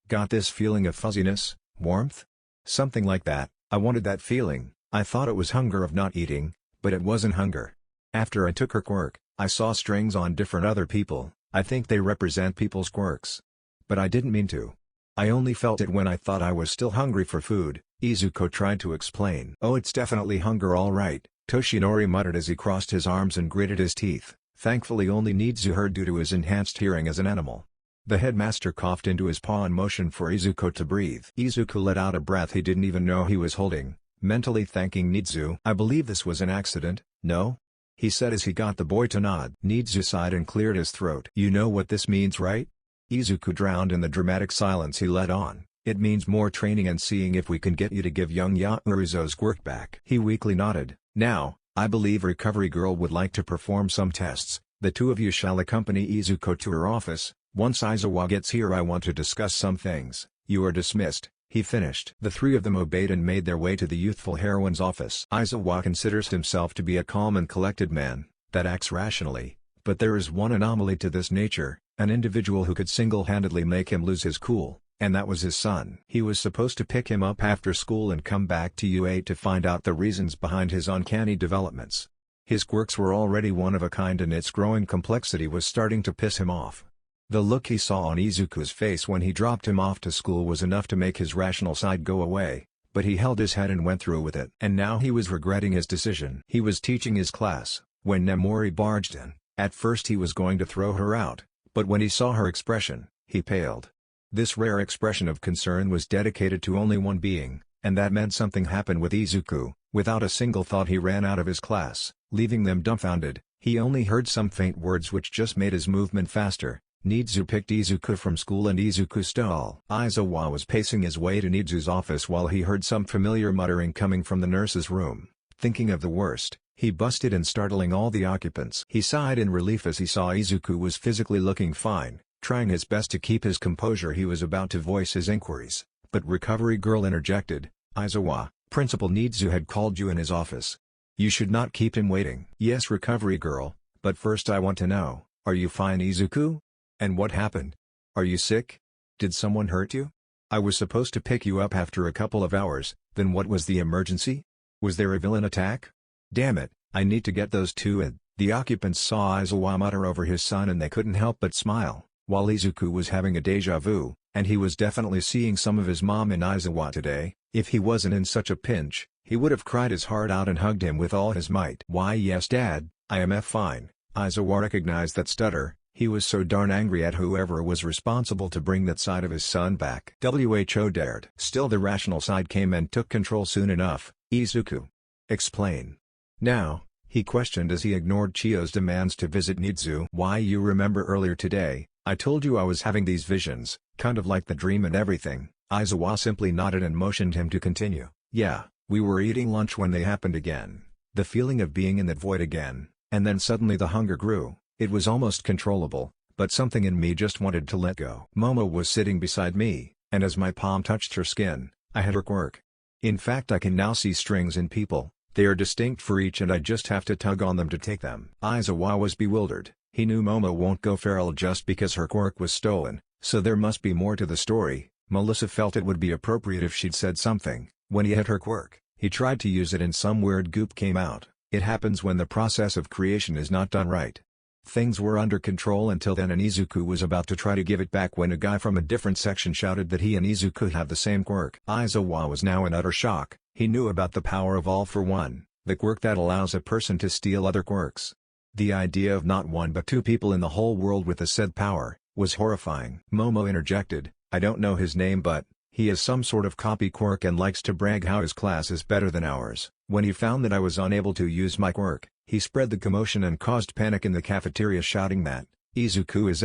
got this feeling of fuzziness, warmth? Something like that. I wanted that feeling. I thought it was hunger of not eating, but it wasn't hunger. After I took her quirk, I saw strings on different other people. I think they represent people's quirks. But I didn't mean to. I only felt it when I thought I was still hungry for food," Izuku tried to explain. "Oh, it's definitely hunger all right," Toshinori muttered as he crossed his arms and gritted his teeth. Thankfully only Nizu heard due to his enhanced hearing as an animal. The headmaster coughed into his paw and motioned for Izuku to breathe. Izuku let out a breath he didn't even know he was holding, mentally thanking Nizu. "I believe this was an accident, no?" he said as he got the boy to nod. Nizu sighed and cleared his throat. "You know what this means, right?" Izuku drowned in the dramatic silence he let on. "It means more training and seeing if we can get you to give young Yaoyorozu's quirk back." He weakly nodded. "Now, I believe Recovery Girl would like to perform some tests. The two of you shall accompany Izuku to her office. Once Aizawa gets here I want to discuss some things." "You are dismissed," he finished. The three of them obeyed and made their way to the youthful heroine's office. Aizawa considers himself to be a calm and collected man, that acts rationally, but there is one anomaly to this nature, an individual who could single-handedly make him lose his cool, and that was his son. He was supposed to pick him up after school and come back to UA to find out the reasons behind his uncanny developments. His quirks were already one of a kind and its growing complexity was starting to piss him off. The look he saw on Izuku's face when he dropped him off to school was enough to make his rational side go away, but he held his head and went through with it. And now he was regretting his decision. He was teaching his class, when Nemori barged in. At first he was going to throw her out, but when he saw her expression, he paled. This rare expression of concern was dedicated to only one being, and that meant something happened with Izuku. Without a single thought he ran out of his class, leaving them dumbfounded. He only heard some faint words which just made his movement faster. Nizu picked Izuku from school and Izuku stole. Aizawa was pacing his way to Nizu's office while he heard some familiar muttering coming from the nurse's room. Thinking of the worst, he busted in, startling all the occupants. He sighed in relief as he saw Izuku was physically looking fine. Trying his best to keep his composure he was about to voice his inquiries, but Recovery Girl interjected. "Aizawa, Principal Nizu had called you in his office. You should not keep him waiting." "Yes, Recovery Girl, but first I want to know, are you fine, Izuku? And what happened? Are you sick? Did someone hurt you? I was supposed to pick you up after a couple of hours, then what was the emergency? Was there a villain attack? Damn it, I need to get those two in." The occupants saw Aizawa mutter over his son and they couldn't help but smile, while Izuku was having a deja vu, and he was definitely seeing some of his mom in Aizawa today. If he wasn't in such a pinch, he would have cried his heart out and hugged him with all his might. "Why yes Dad, I am fine." Aizawa recognized that stutter. He was so darn angry at whoever was responsible to bring that side of his son back. Who dared? Still the rational side came and took control soon enough. "Izuku. Explain." "Now," he questioned as he ignored Chiyo's demands to visit Nizu. "Why, you remember earlier today, I told you I was having these visions, kind of like the dream and everything." Aizawa simply nodded and motioned him to continue. "Yeah, we were eating lunch when they happened again. The feeling of being in that void again, and then suddenly the hunger grew. It was almost controllable, but something in me just wanted to let go." Momo was sitting beside me, and as my palm touched her skin, I had her quirk. In fact I can now see strings in people. They are distinct for each and I just have to tug on them to take them. Aizawa was bewildered. He knew Momo won't go feral just because her quirk was stolen, so there must be more to the story. Melissa felt it would be appropriate if she'd said something. When he had her quirk, he tried to use it and some weird goop came out. It happens when the process of creation is not done right. Things were under control until then and Izuku was about to try to give it back when a guy from a different section shouted that he and Izuku have the same quirk. Aizawa was now in utter shock. He knew about the power of All for One, the quirk that allows a person to steal other quirks. The idea of not one but two people in the whole world with the said power, was horrifying. Momo interjected, I don't know his name but, he is some sort of copy Quirk and likes to brag how his class is better than ours. When he found that I was unable to use my Quirk, he spread the commotion and caused panic in the cafeteria shouting that, Izuku is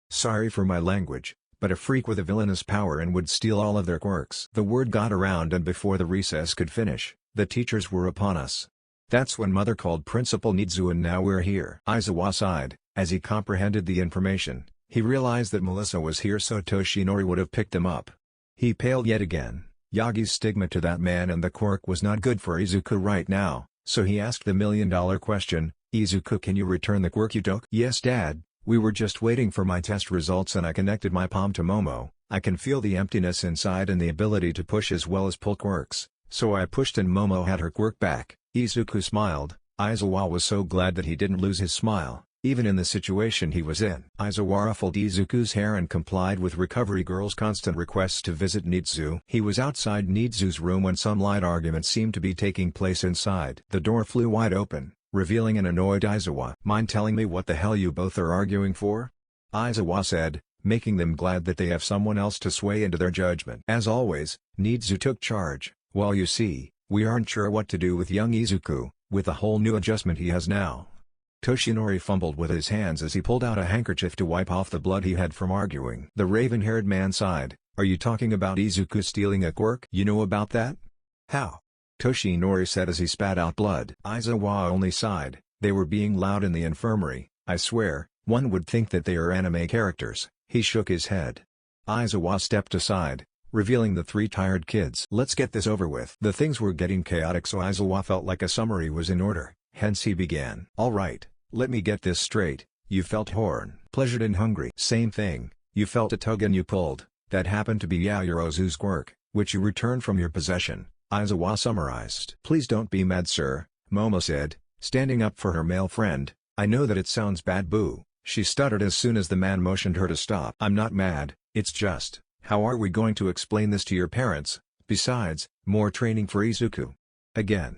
sorry for my language, but a freak with a villainous power and would steal all of their quirks. The word got around and before the recess could finish, the teachers were upon us. That's when Mother called Principal Nizu and now we're here. Aizawa sighed, as he comprehended the information. He realized that Melissa was here so Toshinori would have picked them up. He paled yet again. Yagi's stigma to that man and the quirk was not good for Izuku right now, so he asked the million-dollar question, Izuku, can you return the quirk you took? Yes Dad, we were just waiting for my test results and I connected my palm to Momo. I can feel the emptiness inside and the ability to push as well as pull quirks, so I pushed and Momo had her quirk back. Izuku smiled. Aizawa was so glad that he didn't lose his smile, even in the situation he was in. Aizawa ruffled Izuku's hair and complied with Recovery Girl's constant requests to visit Nizu. He was outside Nizu's room when some light argument seemed to be taking place inside. The door flew wide open, revealing an annoyed Aizawa. Mind telling me what the hell you both are arguing for? Aizawa said, making them glad that they have someone else to sway into their judgment. As always, Nizu took charge. Well, you see, we aren't sure what to do with young Izuku, with the whole new adjustment he has now. Toshinori fumbled with his hands as he pulled out a handkerchief to wipe off the blood he had from arguing. The raven-haired man sighed. Are you talking about Izuku stealing a quirk? You know about that? How? Toshinori said as he spat out blood. Aizawa only sighed. They were being loud in the infirmary, I swear, one would think that they are anime characters. He shook his head. Aizawa stepped aside, revealing the three tired kids. Let's get this over with. The things were getting chaotic so Aizawa felt like a summary was in order, hence he began. Alright, let me get this straight, you felt horn, pleasured and hungry. Same thing, you felt a tug and you pulled, that happened to be Yaoyorozu's quirk, which you returned from your possession, Aizawa summarized. Please don't be mad sir, Momo said, standing up for her male friend, I know that it sounds bad boo, she stuttered as soon as the man motioned her to stop. I'm not mad, it's just, how are we going to explain this to your parents? Besides, more training for Izuku. Again.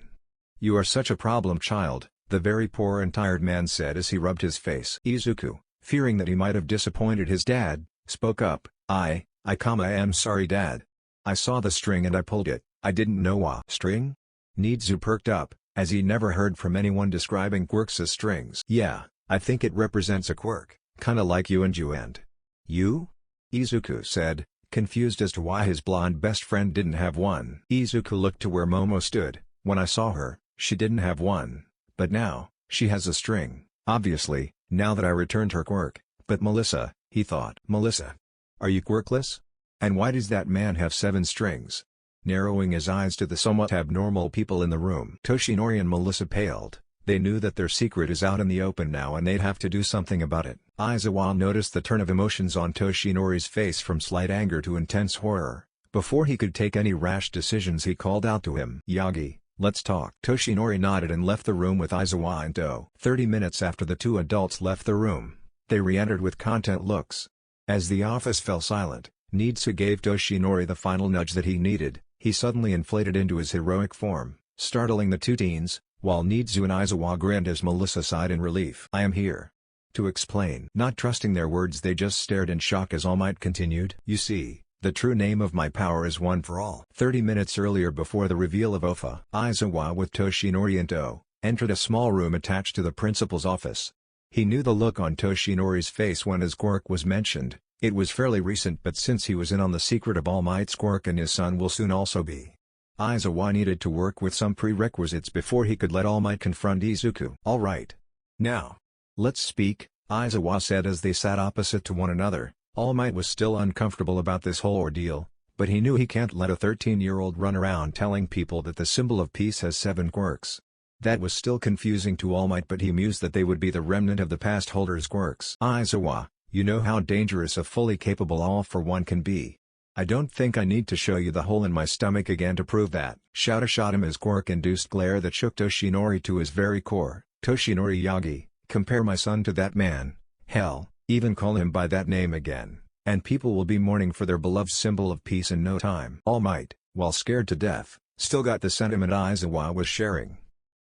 You are such a problem child, the very poor and tired man said as he rubbed his face. Izuku, fearing that he might have disappointed his dad, spoke up, I am sorry dad. I saw the string and I pulled it, I didn't know a string? Nizu perked up, as he never heard from anyone describing quirks as strings. Yeah, I think it represents a quirk, kinda like you and you? Izuku said, confused as to why his blonde best friend didn't have one. Izuku looked to where Momo stood. When I saw her, she didn't have one, but now, she has a string, obviously, now that I returned her quirk. But Melissa, he thought. Melissa? Are you quirkless? And why does that man have 7 strings? Narrowing his eyes to the somewhat abnormal people in the room. Toshinori and Melissa paled. They knew that their secret is out in the open now and they'd have to do something about it. Aizawa noticed the turn of emotions on Toshinori's face from slight anger to intense horror. Before he could take any rash decisions he called out to him. Yagi, let's talk. Toshinori nodded and left the room with Aizawa and Do. 30 minutes after the two adults left the room, they re-entered with content looks. As the office fell silent, Nizu gave Toshinori the final nudge that he needed. He suddenly inflated into his heroic form, startling the two teens, while Nizu and Aizawa grinned as Melissa sighed in relief. I am here to explain. Not trusting their words, they just stared in shock as All Might continued. You see, the true name of my power is one for all. 30 minutes earlier, before the reveal of Ofa, Aizawa with Toshinori and Do entered a small room attached to the principal's office. He knew the look on Toshinori's face when his quirk was mentioned. It was fairly recent, but since he was in on the secret of All Might's quirk and his son will soon also be, Aizawa needed to work with some prerequisites before he could let All Might confront Izuku. Alright. Now, let's speak, Aizawa said as they sat opposite to one another. All Might was still uncomfortable about this whole ordeal, but he knew he can't let a 13-year-old run around telling people that the symbol of peace has 7 quirks. That was still confusing to All Might, but he mused that they would be the remnant of the past holder's quirks. Aizawa, you know how dangerous a fully capable all-for-one can be. I don't think I need to show you the hole in my stomach again to prove that. Shouta shot him his quirk-induced glare that shook Toshinori to his very core. Toshinori Yagi, compare my son to that man. Hell, even call him by that name again, and people will be mourning for their beloved symbol of peace in no time. All Might, while scared to death, still got the sentiment Aizawa was sharing.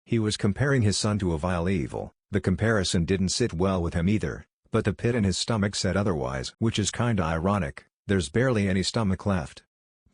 He was comparing his son to a vile evil. The comparison didn't sit well with him either, But the pit in his stomach said otherwise. Which is kinda ironic, there's barely any stomach left.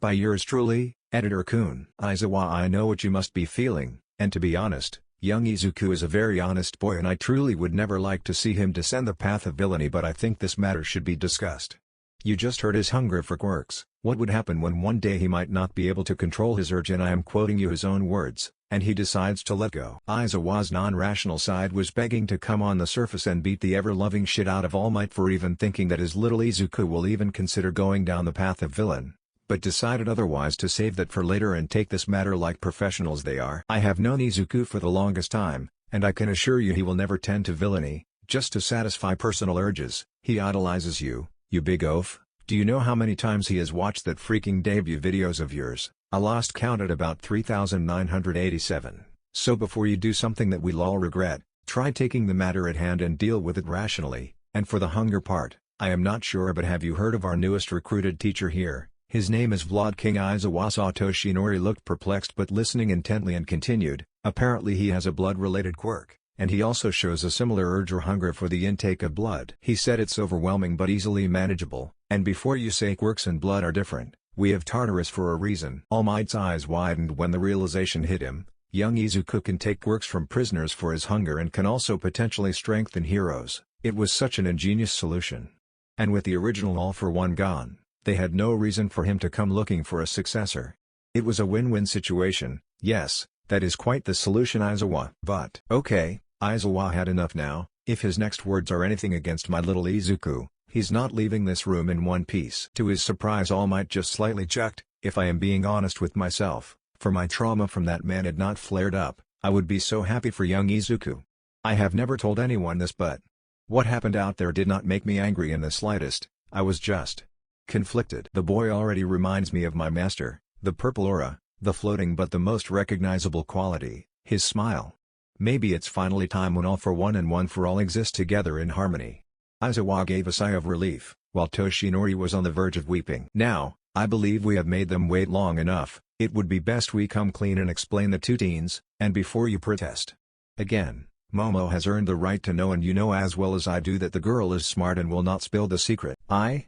By yours truly, Editor Kun. Aizawa, I know what you must be feeling, and to be honest, young Izuku is a very honest boy and I truly would never like to see him descend the path of villainy, but I think this matter should be discussed. You just heard his hunger for quirks. What would happen when one day he might not be able to control his urge, and I am quoting you his own words, and he decides to let go? Aizawa's non-rational side was begging to come on the surface and beat the ever-loving shit out of All Might for even thinking that his little Izuku will even consider going down the path of villain, but decided otherwise to save that for later and take this matter like professionals they are. I have known Izuku for the longest time, and I can assure you he will never tend to villainy, just to satisfy personal urges. He idolizes you, you big oaf. Do you know how many times he has watched that freaking debut videos of yours? I lost count at about 3,987. So before you do something that we'll all regret, try taking the matter at hand and deal with it rationally. And for the hunger part, I am not sure, but have you heard of our newest recruited teacher here? His name is Vlad King. Aizawa saw Toshinori looked perplexed but listening intently and continued, apparently he has a blood-related quirk, and he also shows a similar urge or hunger for the intake of blood. He said it's overwhelming but easily manageable, and before you say quirks and blood are different, we have Tartarus for a reason. All Might's eyes widened when the realization hit him. Young Izuku can take quirks from prisoners for his hunger and can also potentially strengthen heroes. It was such an ingenious solution. And with the original All for One gone, they had no reason for him to come looking for a successor. It was a win-win situation. Yes, that is quite the solution, Aizawa. But okay, Aizawa had enough now. If his next words are anything against my little Izuku, he's not leaving this room in one piece. To his surprise, All Might just slightly chucked. If I am being honest with myself, for my trauma from that man had not flared up, I would be so happy for young Izuku. I have never told anyone this, but what happened out there did not make me angry in the slightest. I was just conflicted. The boy already reminds me of my master, the purple aura, the floating but the most recognizable quality, his smile. Maybe it's finally time when All for One and One for All exist together in harmony. Aizawa gave a sigh of relief, while Toshinori was on the verge of weeping. Now, I believe we have made them wait long enough. It would be best we come clean and explain the two teens, and before you protest again, Momo has earned the right to know, and you know as well as I do that the girl is smart and will not spill the secret. I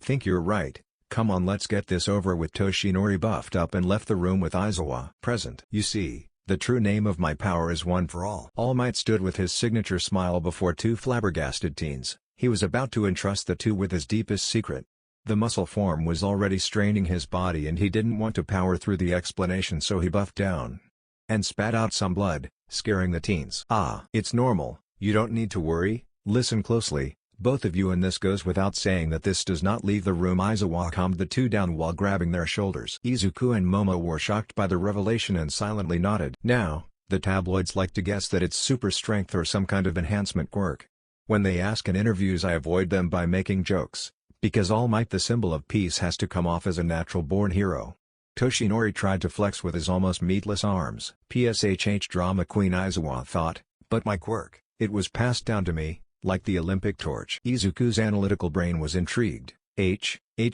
think you're right. Come on, let's get this over with. Toshinori buffed up and left the room with Aizawa present. You see, the true name of my power is One for All. All Might stood with his signature smile before two flabbergasted teens. He was about to entrust the two with his deepest secret. The muscle form was already straining his body and he didn't want to power through the explanation, so he buffed down and spat out some blood, scaring the teens. Ah, it's normal, you don't need to worry. Listen closely, both of you, and this goes without saying that this does not leave the room. Aizawa calmed the two down while grabbing their shoulders. Izuku and Momo were shocked by the revelation and silently nodded. Now, the tabloids like to guess that it's super strength or some kind of enhancement quirk. When they ask in interviews, I avoid them by making jokes, because All Might, the symbol of peace, has to come off as a natural-born hero. Toshinori tried to flex with his almost meatless arms. PSHH drama queen, Aizawa thought, but my quirk, it was passed down to me, like the Olympic torch. Izuku's analytical brain was intrigued.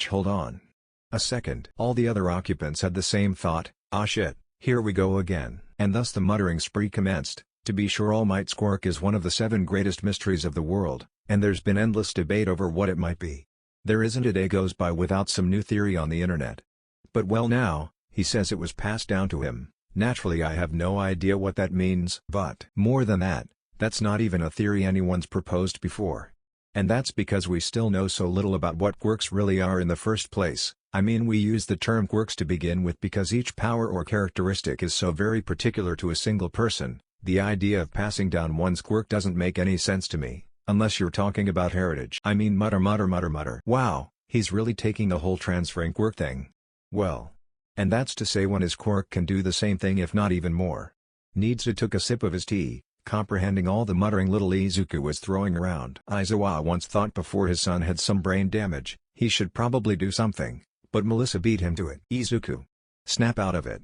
Hold on a second. All the other occupants had the same thought. Ah shit, here we go again. And thus the muttering spree commenced. To be sure, All Might's quirk is one of the 7 greatest mysteries of the world, and there's been endless debate over what it might be. There isn't a day goes by without some new theory on the internet. But well, now, he says it was passed down to him. Naturally I have no idea what that means. But more than that, that's not even a theory anyone's proposed before. And that's because we still know so little about what quirks really are in the first place. I mean, we use the term quirks to begin with because each power or characteristic is so very particular to a single person. The idea of passing down one's quirk doesn't make any sense to me, unless you're talking about heritage. I mean, mutter. Wow, he's really taking the whole transferring quirk thing. Well, and that's to say one his quirk can do the same thing, if not even more. Needsu took a sip of his tea, comprehending all the muttering little Izuku was throwing around. Aizawa once thought before his son had some brain damage, he should probably do something, but Melissa beat him to it. Izuku, snap out of it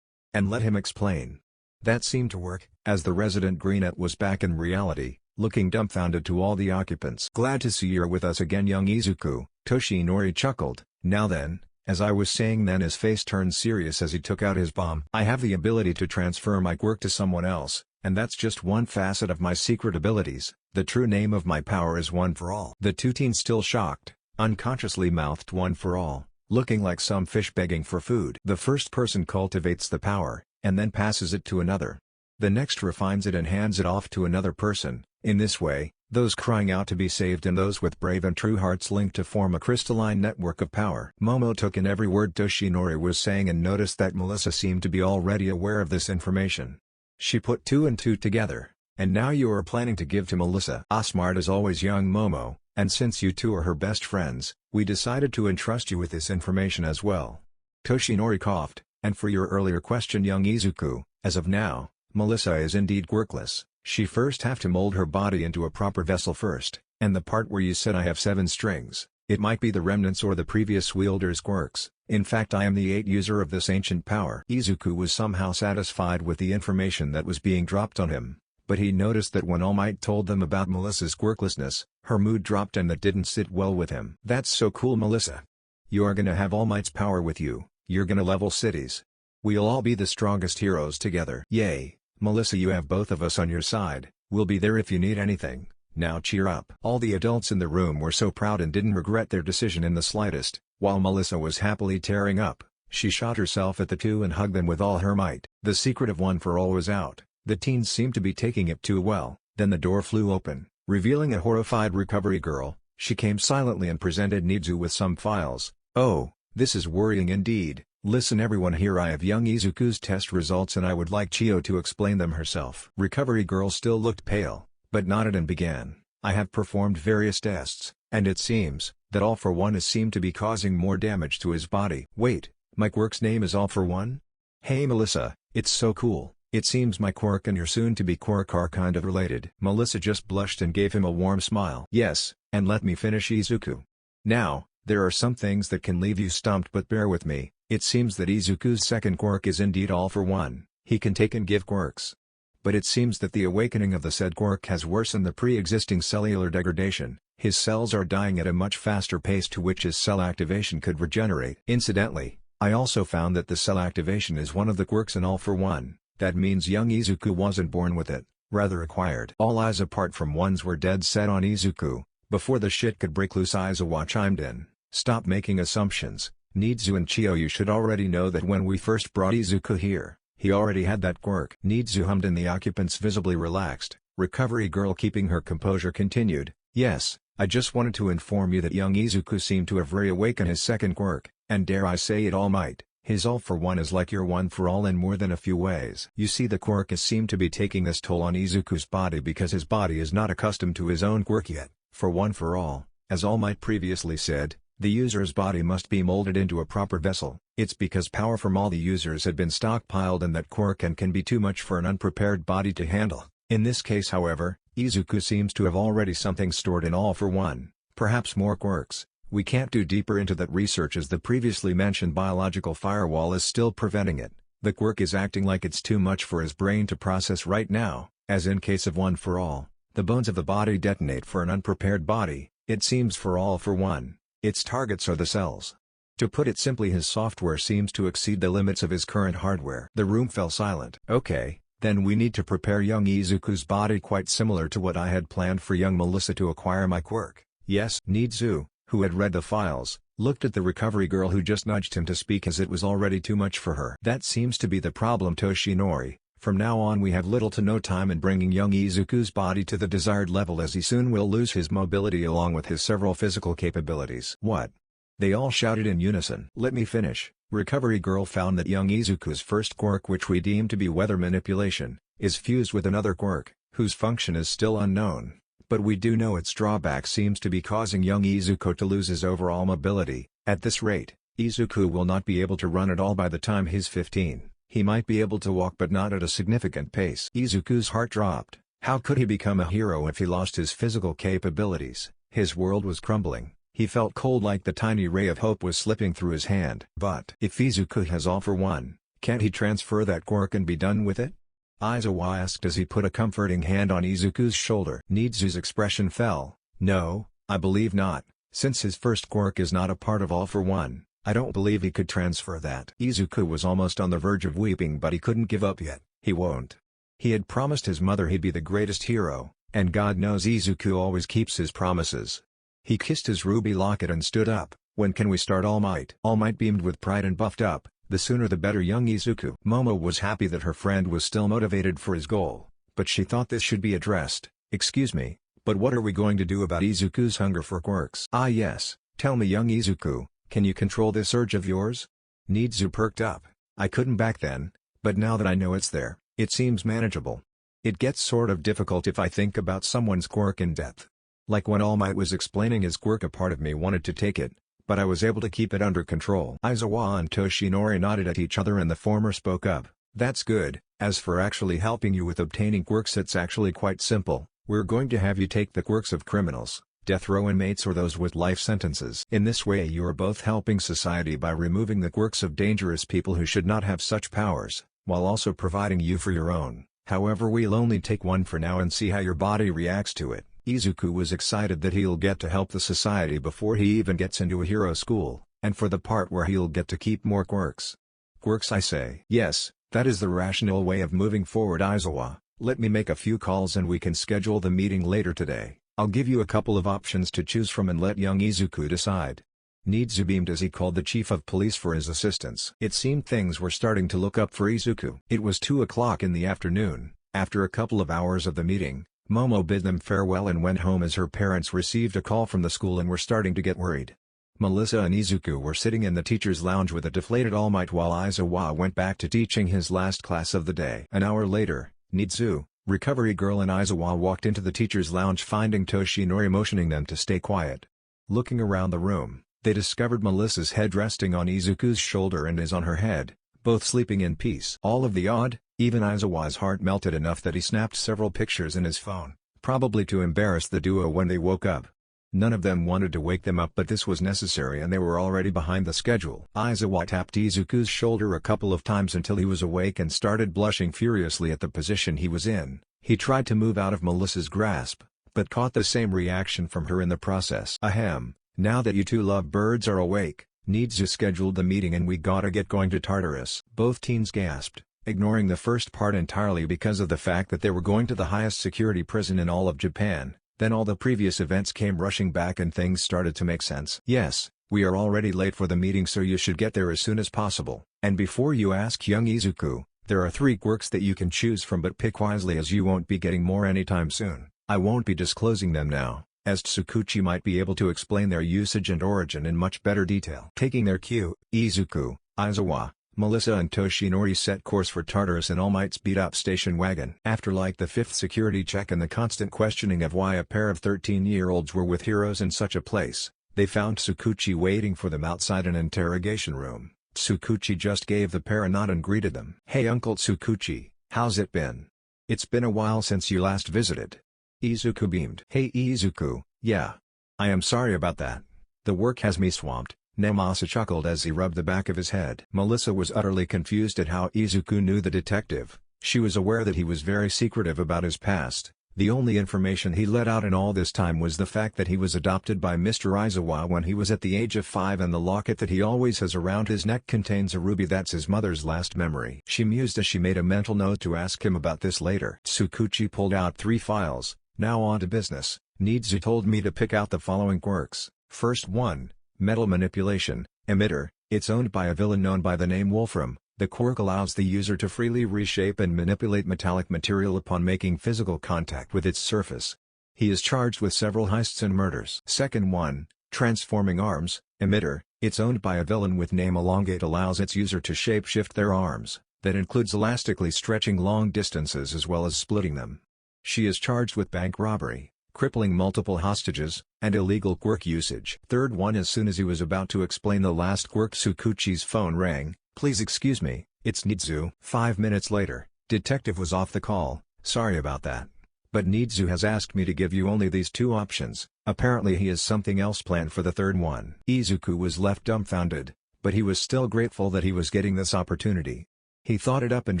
and let him explain. That seemed to work, as the resident greenette was back in reality, looking dumbfounded to all the occupants. Glad to see you're with us again, young Izuku, Toshinori chuckled. Now then, as I was saying, then his face turned serious as he took out his bomb. I have the ability to transfer my quirk to someone else, And that's just one facet of my secret abilities. The true name of my power is One for All. The two teens, still shocked, unconsciously mouthed One for All, looking like some fish begging for food. The first person cultivates the power, and then passes it to another. The next refines it and hands it off to another person. In this way, those crying out to be saved and those with brave and true hearts link to form a crystalline network of power. Momo took in every word Toshinori was saying and noticed that Melissa seemed to be already aware of this information. She put two and two together. And now you are planning to give to Melissa. Smart as always, young Momo, and since you two are her best friends, we decided to entrust you with this information as well. Toshinori coughed, and for your earlier question, young Izuku, as of now, Melissa is indeed quirkless. She first have to mold her body into a proper vessel first, and the part where you said I have 7 strings, it might be the remnants or the previous wielder's quirks. In fact, I am the 8th user of this ancient power. Izuku was somehow satisfied with the information that was being dropped on him, but he noticed that when All Might told them about Melissa's quirklessness, her mood dropped and that didn't sit well with him. That's so cool, Melissa. You are gonna have All Might's power with you, you're gonna level cities. We'll all be the strongest heroes together. Yay, Melissa, you have both of us on your side. We'll be there if you need anything. Now cheer up. All the adults in the room were so proud and didn't regret their decision in the slightest. While Melissa was happily tearing up, she shot herself at the two and hugged them with all her might. The secret of One for All was out. The teens seemed to be taking it too well. Then the door flew open, revealing a horrified recovery girl. She came silently and presented Nizu with some files. Oh, this is worrying indeed. Listen everyone, here I have young Izuku's test results and I would like Chio to explain them herself. Recovery girl still looked pale, but nodded and began. I have performed various tests, and it seems that All for One has seemed to be causing more damage to his body. Wait, my quirk's name is All for One? Hey Melissa, it's so cool. It seems my quirk and your soon-to-be quirk are kind of related. Melissa just blushed and gave him a warm smile. Yes, and let me finish, Izuku. Now, there are some things that can leave you stumped, but bear with me. It seems that Izuku's second quirk is indeed All for One. He can take and give quirks. But it seems that the awakening of the said quirk has worsened the pre-existing cellular degradation. His cells are dying at a much faster pace to which his cell activation could regenerate. Incidentally, I also found that the cell activation is one of the quirks in All for One. That means young Izuku wasn't born with it, rather acquired. All eyes apart from One's were dead set on Izuku. Before the shit could break loose, Aizawa chimed in. Stop making assumptions. Nizu and Chio, you should already know that when we first brought Izuku here, he already had that quirk. Nizu hummed and the occupants visibly relaxed. Recovery girl, keeping her composure, continued. Yes, I just wanted to inform you that young Izuku seemed to have reawakened his second quirk, and dare I say it, All Might. His All for One is like your One for All in more than a few ways. You see, the quirk has seemed to be taking this toll on Izuku's body because his body is not accustomed to his own quirk yet. For One for All, as All Might previously said, the user's body must be molded into a proper vessel. It's because power from all the users had been stockpiled in that quirk and can be too much for an unprepared body to handle. In this case, however, Izuku seems to have already something stored in All for One, perhaps more quirks. We can't do deeper into that research as the previously mentioned biological firewall is still preventing it. The quirk is acting like it's too much for his brain to process right now. As in case of One for All, the bones of the body detonate for an unprepared body. It seems for All for One, its targets are the cells. To put it simply, his software seems to exceed the limits of his current hardware. The room fell silent. Okay, then we need to prepare young Izuku's body quite similar to what I had planned for young Melissa to acquire my quirk. Yes, Nizu, who had read the files, looked at the recovery girl who just nudged him to speak as it was already too much for her. That seems to be the problem, Toshinori. From now on we have little to no time in bringing young Izuku's body to the desired level, as he soon will lose his mobility along with his several physical capabilities. What? They all shouted in unison. Let me finish. Recovery girl found that young Izuku's first quirk, which we deem to be weather manipulation, is fused with another quirk, whose function is still unknown. But we do know its drawback seems to be causing young Izuku to lose his overall mobility. At this rate, Izuku will not be able to run at all by the time he's 15. He might be able to walk but not at a significant pace. Izuku's heart dropped. How could he become a hero if he lost his physical capabilities? His world was crumbling. He felt cold, like the tiny ray of hope was slipping through his hand. But if Izuku has All for One, can't he transfer that quirk and be done with it? Aizawa asked as he put a comforting hand on Izuku's shoulder. Nizu's expression fell. No, I believe not. Since his first quirk is not a part of All for One, I don't believe he could transfer that. Izuku was almost on the verge of weeping, but he couldn't give up yet. He won't. He had promised his mother he'd be the greatest hero, and God knows Izuku always keeps his promises. He kissed his ruby locket and stood up. "When can we start, All Might?" All Might beamed with pride and buffed up. "The sooner the better, young Izuku." Momo was happy that her friend was still motivated for his goal, but she thought this should be addressed. "Excuse me, but what are we going to do about Izuku's hunger for quirks?" "Ah yes, tell me, young Izuku, can you control this urge of yours?" Nizu perked up. "I couldn't back then, but now that I know it's there, it seems manageable. It gets sort of difficult if I think about someone's quirk in depth. Like when All Might was explaining his quirk, a part of me wanted to take it, but I was able to keep it under control." Aizawa and Toshinori nodded at each other and the former spoke up. "That's good. As for actually helping you with obtaining quirks, it's actually quite simple. We're going to have you take the quirks of criminals, death row inmates, or those with life sentences. In this way you are both helping society by removing the quirks of dangerous people who should not have such powers, while also providing you for your own. However, we'll only take one for now and see how your body reacts to it." Izuku was excited that he'll get to help the society before he even gets into a hero school, and for the part where he'll get to keep more quirks. "Quirks, I say." "Yes, that is the rational way of moving forward, Aizawa. Let me make a few calls and we can schedule the meeting later today. I'll give you a couple of options to choose from and let young Izuku decide." Nizu beamed as he called the chief of police for his assistance. It seemed things were starting to look up for Izuku. It was 2 o'clock in the afternoon. After a couple of hours of the meeting, Momo bid them farewell and went home as her parents received a call from the school and were starting to get worried. Melissa and Izuku were sitting in the teacher's lounge with a deflated All Might while Aizawa went back to teaching his last class of the day. An hour later, Nizu, Recovery Girl, and Aizawa walked into the teacher's lounge, finding Toshinori motioning them to stay quiet. Looking around the room, they discovered Melissa's head resting on Izuku's shoulder and his on her head, both sleeping in peace. All of the odd, even Aizawa's heart melted enough that he snapped several pictures in his phone, probably to embarrass the duo when they woke up. None of them wanted to wake them up, but this was necessary and they were already behind the schedule. Aizawa tapped Izuku's shoulder a couple of times until he was awake and started blushing furiously at the position he was in. He tried to move out of Melissa's grasp, but caught the same reaction from her in the process. "Ahem, now that you two lovebirds are awake, Nizu scheduled the meeting and we gotta get going to Tartarus." Both teens gasped, ignoring the first part entirely because of the fact that they were going to the highest security prison in all of Japan. Then all the previous events came rushing back and things started to make sense. "Yes, we are already late for the meeting, so you should get there as soon as possible. And before you ask, young Izuku, there are 3 quirks that you can choose from, but pick wisely as you won't be getting more anytime soon. I won't be disclosing them now, as Tsukuchi might be able to explain their usage and origin in much better detail." Taking their cue, Izuku, Aizawa, Melissa and Toshinori set course for Tartarus in All Might's beat-up station wagon. After like the 5th security check and the constant questioning of why a pair of 13-year-olds were with heroes in such a place, they found Tsukuchi waiting for them outside an interrogation room. Tsukuchi just gave the pair a nod and greeted them. "Hey Uncle Tsukuchi, how's it been? It's been a while since you last visited." Izuku beamed. "Hey Izuku, yeah. I am sorry about that. The work has me swamped." Nemasa chuckled as he rubbed the back of his head. Melissa was utterly confused at how Izuku knew the detective. She was aware that he was very secretive about his past. The only information he let out in all this time was the fact that he was adopted by Mr. Aizawa when he was at the age of 5, and the locket that he always has around his neck contains a ruby that's his mother's last memory. She mused as she made a mental note to ask him about this later. Tsukuchi pulled out 3 files. "Now on to business. Nizu told me to pick out the following quirks. First one. Metal Manipulation, Emitter. It's owned by a villain known by the name Wolfram. The quirk allows the user to freely reshape and manipulate metallic material upon making physical contact with its surface. He is charged with several heists and murders." Second one, Transforming Arms, Emitter. It's owned by a villain with name Elongate. Allows its user to shape-shift their arms. That includes elastically stretching long distances as well as splitting them. She is charged with bank robbery, crippling multiple hostages, and illegal quirk usage. Third one. As soon as he was about to explain the last quirk, Tsukuchi's phone rang. "Please excuse me, it's Nizu." 5 minutes later, Detective was off the call. "Sorry about that. But Nizu has asked me to give you only these 2 options. Apparently he has something else planned for the third one." Izuku was left dumbfounded, but he was still grateful that he was getting this opportunity. He thought it up and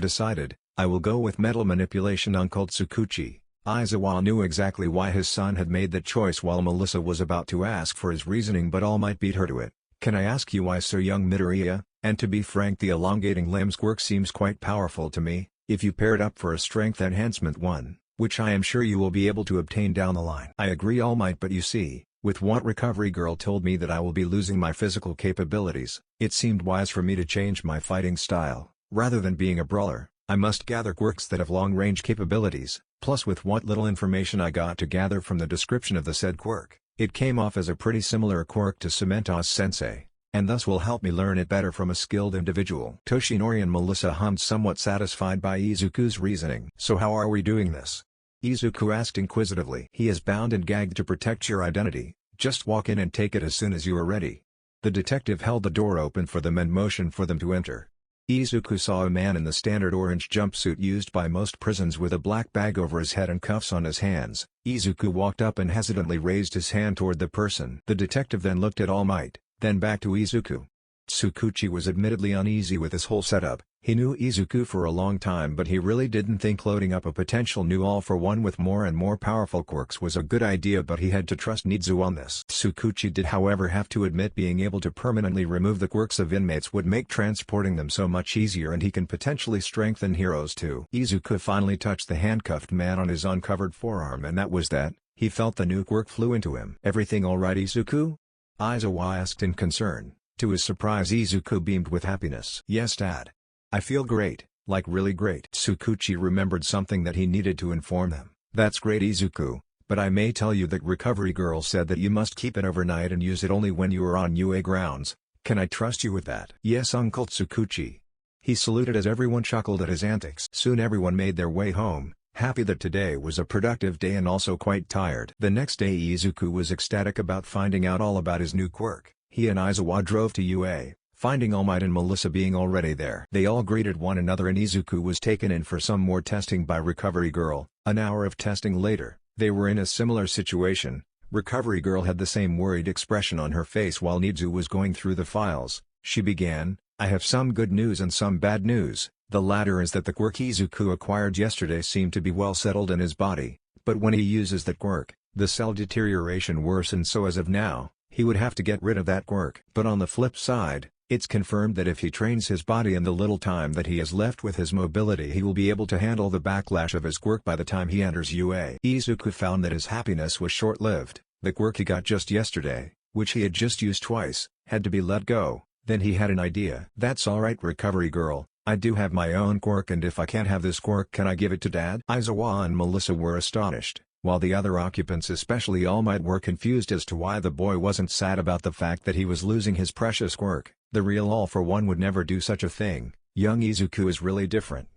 decided, "I will go with Metal Manipulation, Uncle Tsukuchi." Aizawa knew exactly why his son had made that choice while Melissa was about to ask for his reasoning, but All Might beat her to it. "Can I ask you why so young, Midoriya? And to be frank, the elongating limbs quirk seems quite powerful to me. if you pair it up for a strength enhancement 1, which I am sure you will be able to obtain down the line. I agree, All Might, but you see, with what Recovery Girl told me that I will be losing my physical capabilities, it seemed wise for me to change my fighting style. Rather than being a brawler, I must gather quirks that have long-range capabilities, plus with what little information I got to gather from the description of the said quirk, it came off as a pretty similar quirk to Cementos-sensei, and thus will help me learn it better from a skilled individual. Toshinori and Melissa hummed, somewhat satisfied by Izuku's reasoning. So how are we doing this? Izuku asked inquisitively. He is bound and gagged to protect your identity, just walk in and take it as soon as you are ready. The detective held the door open for them and motioned for them to enter. Izuku saw a man in the standard orange jumpsuit used by most prisons with a black bag over his head and cuffs on his hands. Izuku walked up and hesitantly raised his hand toward the person. The detective then looked at All Might, then back to Izuku. Tsukuchi was admittedly uneasy with this whole setup. He knew Izuku for a long time, but he really didn't think loading up a potential new all-for-one with more and more powerful quirks was a good idea, but he had to trust Nizu on this. Tsukuchi did however have to admit being able to permanently remove the quirks of inmates would make transporting them so much easier, and he can potentially strengthen heroes too. Izuku finally touched the handcuffed man on his uncovered forearm, and that was that. He felt the new quirk flew into him. Everything alright, Izuku? Aizawa asked in concern. To his surprise, Izuku beamed with happiness. Yes, Dad. I feel great, like really great. Tsukuchi remembered something that he needed to inform them. That's great, Izuku, but I may tell you that Recovery Girl said that you must keep it overnight and use it only when you are on UA grounds. Can I trust you with that? Yes, Uncle Tsukuchi. He saluted as everyone chuckled at his antics. Soon everyone made their way home, happy that today was a productive day and also quite tired. The next day Izuku was ecstatic about finding out all about his new quirk. He and Aizawa drove to UA, finding All Might and Melissa being already there. They all greeted one another and Izuku was taken in for some more testing by Recovery Girl. An hour of testing later, they were in a similar situation. Recovery Girl had the same worried expression on her face while Nizu was going through the files. She began, I have some good news and some bad news. The latter is that the quirk Izuku acquired yesterday seemed to be well settled in his body, but when he uses that quirk, the cell deterioration worsens, so as of now, he would have to get rid of that quirk. But on the flip side, it's confirmed that if he trains his body in the little time that he has left with his mobility, he will be able to handle the backlash of his quirk by the time he enters UA. Izuku found that his happiness was short-lived. The quirk he got just yesterday, which he had just used twice, had to be let go. Then he had an idea. That's alright, Recovery Girl, I do have my own quirk, and if I can't have this quirk, can I give it to Dad? Aizawa and Melissa were astonished, while the other occupants, especially All Might, were confused as to why the boy wasn't sad about the fact that he was losing his precious quirk. The real all-for-one would never do such a thing. Young Izuku is really different.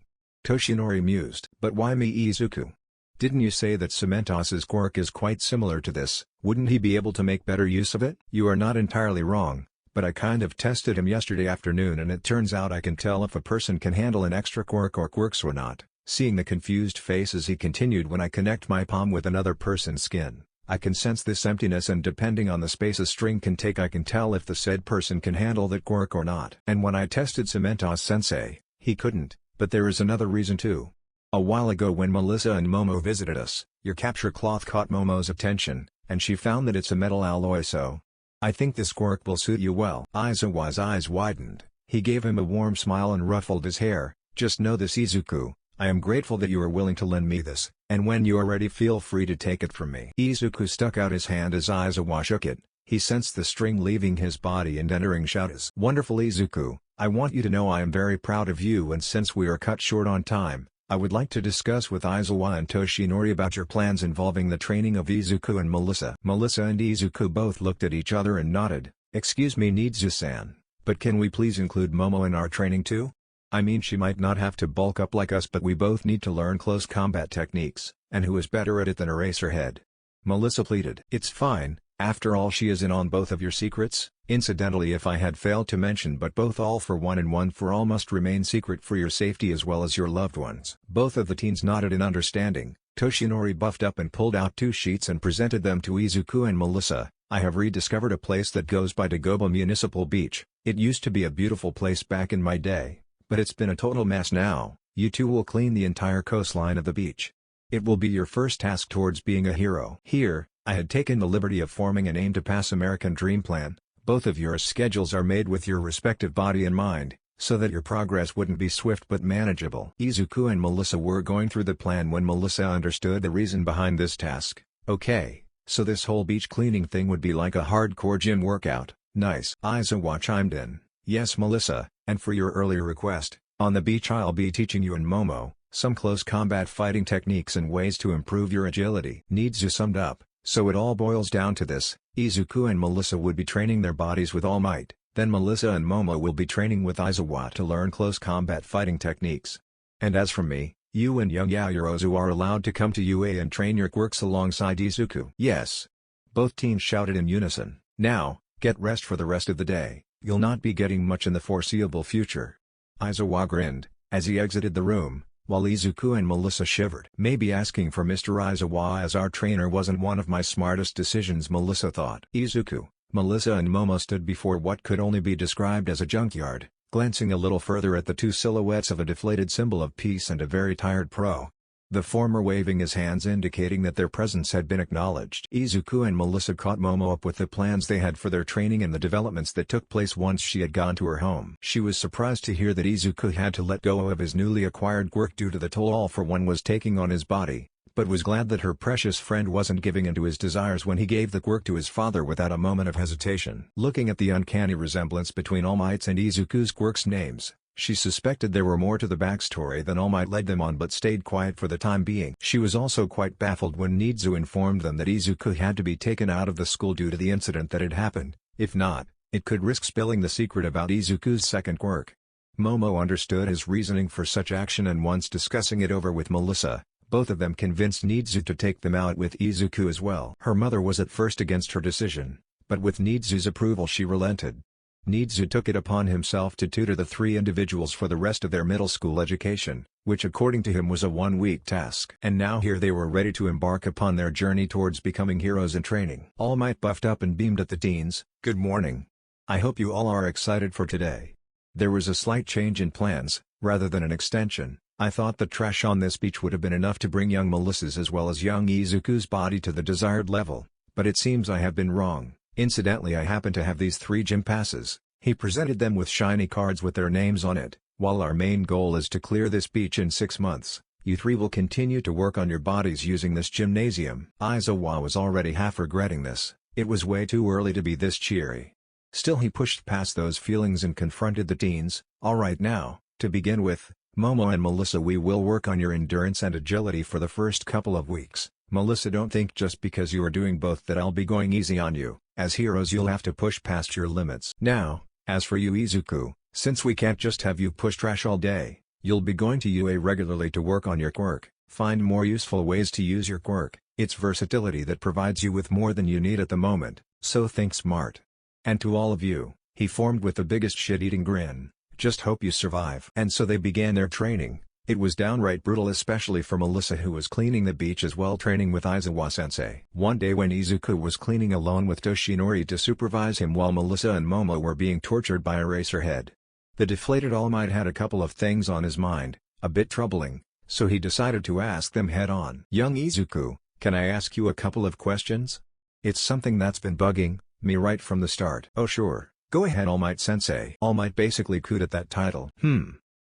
Toshinori mused. But why me, Izuku? Didn't you say that Cementos's quirk is quite similar to this? Wouldn't he be able to make better use of it? You are not entirely wrong, but I kind of tested him yesterday afternoon and it turns out I can tell if a person can handle an extra quirk or quirks or not. Seeing the confused faces, he continued, when I connect my palm with another person's skin, I can sense this emptiness, and depending on the space a string can take, I can tell if the said person can handle that quirk or not. And when I tested Cementos-sensei, he couldn't, but there is another reason too. A while ago when Melissa and Momo visited us, your capture cloth caught Momo's attention, and she found that it's a metal alloy, so I think this quirk will suit you well. Aizawa's eyes widened. He gave him a warm smile and ruffled his hair. Just know this, Izuku. I am grateful that you are willing to lend me this, and when you are ready feel free to take it from me. Izuku stuck out his hand as Aizawa shook it. He sensed the string leaving his body and entering Shoutas. Wonderful, Izuku. I want you to know I am very proud of you, and since we are cut short on time, I would like to discuss with Aizawa and Toshinori about your plans involving the training of Izuku and Melissa. Melissa and Izuku both looked at each other and nodded. Excuse me, Nizu-san, but can we please include Momo in our training too? I mean, she might not have to bulk up like us, but we both need to learn close combat techniques, and who is better at it than Eraserhead? Melissa pleaded. It's fine, after all she is in on both of your secrets. Incidentally, if I had failed to mention, but both All for One and One for All must remain secret for your safety as well as your loved ones. Both of the teens nodded in understanding. Toshinori buffed up and pulled out 2 sheets and presented them to Izuku and Melissa. I have rediscovered a place that goes by Dagoba Municipal Beach. It used to be a beautiful place back in my day, but it's been a total mess now. You two will clean the entire coastline of the beach. It will be your first task towards being a hero. Here, I had taken the liberty of forming an aim to pass American Dream Plan. Both of your schedules are made with your respective body in mind, so that your progress wouldn't be swift but manageable. Izuku and Melissa were going through the plan when Melissa understood the reason behind this task. Okay, so this whole beach cleaning thing would be like a hardcore gym workout. Nice. Aizawa chimed in. Yes Melissa, and for your earlier request, on the beach I'll be teaching you and Momo some close combat fighting techniques and ways to improve your agility. Nizu summed up. So it all boils down to this: Izuku and Melissa would be training their bodies with All Might, then Melissa and Momo will be training with Aizawa to learn close combat fighting techniques. And as for me, you and young Yaoyorozu are allowed to come to UA and train your quirks alongside Izuku. Yes. Both teens shouted in unison. Now, get rest for the rest of the day, you'll not be getting much in the foreseeable future. Aizawa grinned, as he exited the room, while Izuku and Melissa shivered. Maybe asking for Mr. Aizawa as our trainer wasn't one of my smartest decisions, Melissa thought. Izuku, Melissa and Momo stood before what could only be described as a junkyard, glancing a little further at the two silhouettes of a deflated symbol of peace and a very tired pro. The former waving his hands indicating that their presence had been acknowledged. Izuku and Melissa caught Momo up with the plans they had for their training and the developments that took place once she had gone to her home. She was surprised to hear that Izuku had to let go of his newly acquired quirk due to the toll All For One was taking on his body, but was glad that her precious friend wasn't giving in to his desires when he gave the quirk to his father without a moment of hesitation. Looking at the uncanny resemblance between All Might's and Izuku's quirks' names, she suspected there were more to the backstory than All Might led them on, but stayed quiet for the time being. She was also quite baffled when Nizu informed them that Izuku had to be taken out of the school due to the incident that had happened. If not, it could risk spilling the secret about Izuku's second quirk. Momo understood his reasoning for such action, and once discussing it over with Melissa, both of them convinced Nizu to take them out with Izuku as well. Her mother was at first against her decision, but with Nizu's approval she relented. Nizu took it upon himself to tutor the three individuals for the rest of their middle school education, which according to him was a one-week task. And now here they were ready to embark upon their journey towards becoming heroes in training. All Might buffed up and beamed at the teens. Good morning. I hope you all are excited for today. There was a slight change in plans, rather than an extension. I thought the trash on this beach would have been enough to bring young Melissa's as well as young Izuku's body to the desired level, but it seems I have been wrong. Incidentally, I happen to have these 3 gym passes. He presented them with shiny cards with their names on it. While our main goal is to clear this beach in 6 months, you 3 will continue to work on your bodies using this gymnasium. Aizawa was already half regretting this. It was way too early to be this cheery. Still, he pushed past those feelings and confronted the teens. Alright, now, to begin with, Momo and Melissa, we will work on your endurance and agility for the first couple of weeks. Melissa, don't think just because you are doing both that I'll be going easy on you. As heroes you'll have to push past your limits. Now, as for you Izuku, since we can't just have you push trash all day, you'll be going to UA regularly to work on your quirk. Find more useful ways to use your quirk. It's versatility that provides you with more than you need at the moment, so think smart. And to all of you, he formed with the biggest shit-eating grin, just hope you survive. And so they began their training. It was downright brutal, especially for Melissa, who was cleaning the beach as well, training with Aizawa-sensei. One day when Izuku was cleaning alone with Toshinori to supervise him while Melissa and Momo were being tortured by Eraserhead, the deflated All Might had a couple of things on his mind, a bit troubling, so he decided to ask them head-on. Young Izuku, can I ask you a couple of questions? It's something that's been bugging me right from the start. Oh sure, go ahead All Might-sensei. All Might basically cooed at that title.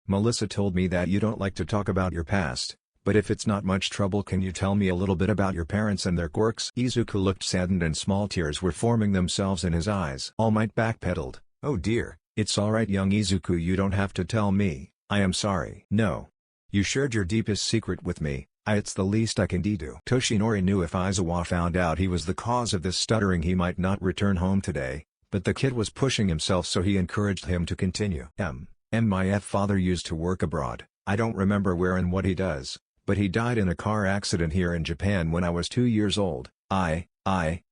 Melissa told me that you don't like to talk about your past, but if it's not much trouble, can you tell me a little bit about your parents and their quirks? Izuku looked saddened and small tears were forming themselves in his eyes. All Might backpedaled. Oh dear, it's alright young Izuku, you don't have to tell me, I am sorry. No. You shared your deepest secret with me, it's the least I can do. Toshinori knew if Aizawa found out he was the cause of this stuttering he might not return home today, but the kid was pushing himself, so he encouraged him to continue. My father used to work abroad. I don't remember where and what he does, but he died in a car accident here in Japan when I was 2 years old. I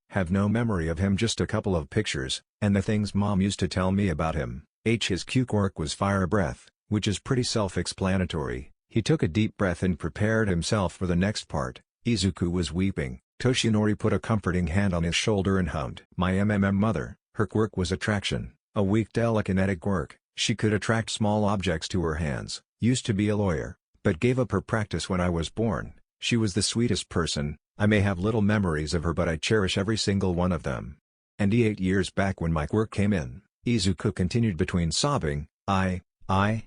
have no memory of him, just a couple of pictures, and the things Mom used to tell me about him. His Q quirk was fire breath, which is pretty self-explanatory. He took a deep breath and prepared himself for the next part. Izuku was weeping. Toshinori put a comforting hand on his shoulder and hummed. My mother, her quirk was attraction, a weak telekinetic quirk. She could attract small objects to her hands. Used to be a lawyer, but gave up her practice when I was born. She was the sweetest person. I may have little memories of her, but I cherish every single one of them. And 8 years back when my quirk came in, Izuku continued between sobbing, I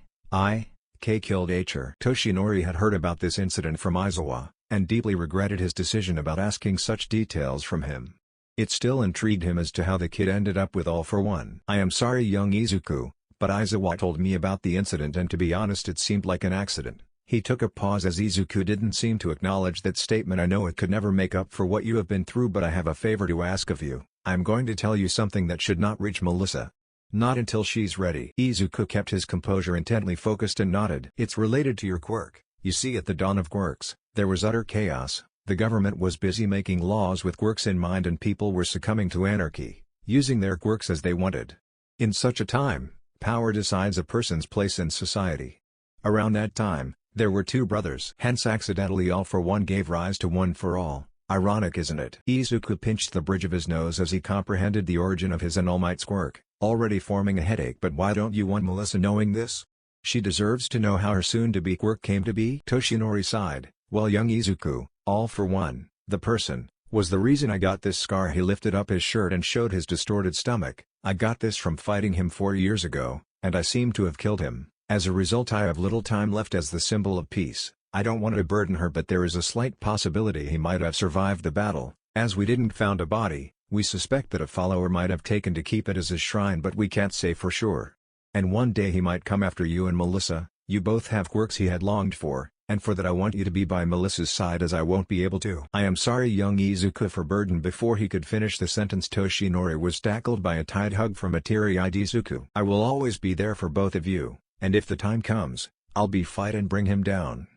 killed Acher. Toshinori had heard about this incident from Aizawa, and deeply regretted his decision about asking such details from him. It still intrigued him as to how the kid ended up with All for One. I am sorry young Izuku, but Aizawa told me about the incident and to be honest it seemed like an accident. He took a pause as Izuku didn't seem to acknowledge that statement. I know it could never make up for what you have been through, but I have a favor to ask of you. I'm going to tell you something that should not reach Melissa. Not until she's ready. Izuku kept his composure intently focused and nodded. It's related to your quirk. You see, at the dawn of quirks, there was utter chaos. The government was busy making laws with quirks in mind and people were succumbing to anarchy, using their quirks as they wanted. In such a time, power decides a person's place in society. Around that time, there were two brothers. Hence accidentally All for One gave rise to One for All. Ironic, isn't it? Izuku pinched the bridge of his nose as he comprehended the origin of his and All Might's quirk, already forming a headache. But why don't you want Melissa knowing this? She deserves to know how her soon-to-be quirk came to be. Toshinori sighed. Well, young Izuku, All for One, the person, was the reason I got this scar. He lifted up his shirt and showed his distorted stomach. I got this from fighting him 4 years ago, and I seem to have killed him. As a result I have little time left as the symbol of peace. I don't want to burden her, but there is a slight possibility he might have survived the battle. As we didn't found a body, we suspect that a follower might have taken to keep it as his shrine, but we can't say for sure. And one day he might come after you and Melissa. You both have quirks he had longed for, and for that I want you to be by Melissa's side as I won't be able to. I am sorry young Izuku for burden. Before he could finish the sentence Toshinori was tackled by a tight hug from a teary-eyed Izuku. I will always be there for both of you, and if the time comes, I'll be fight and bring him down.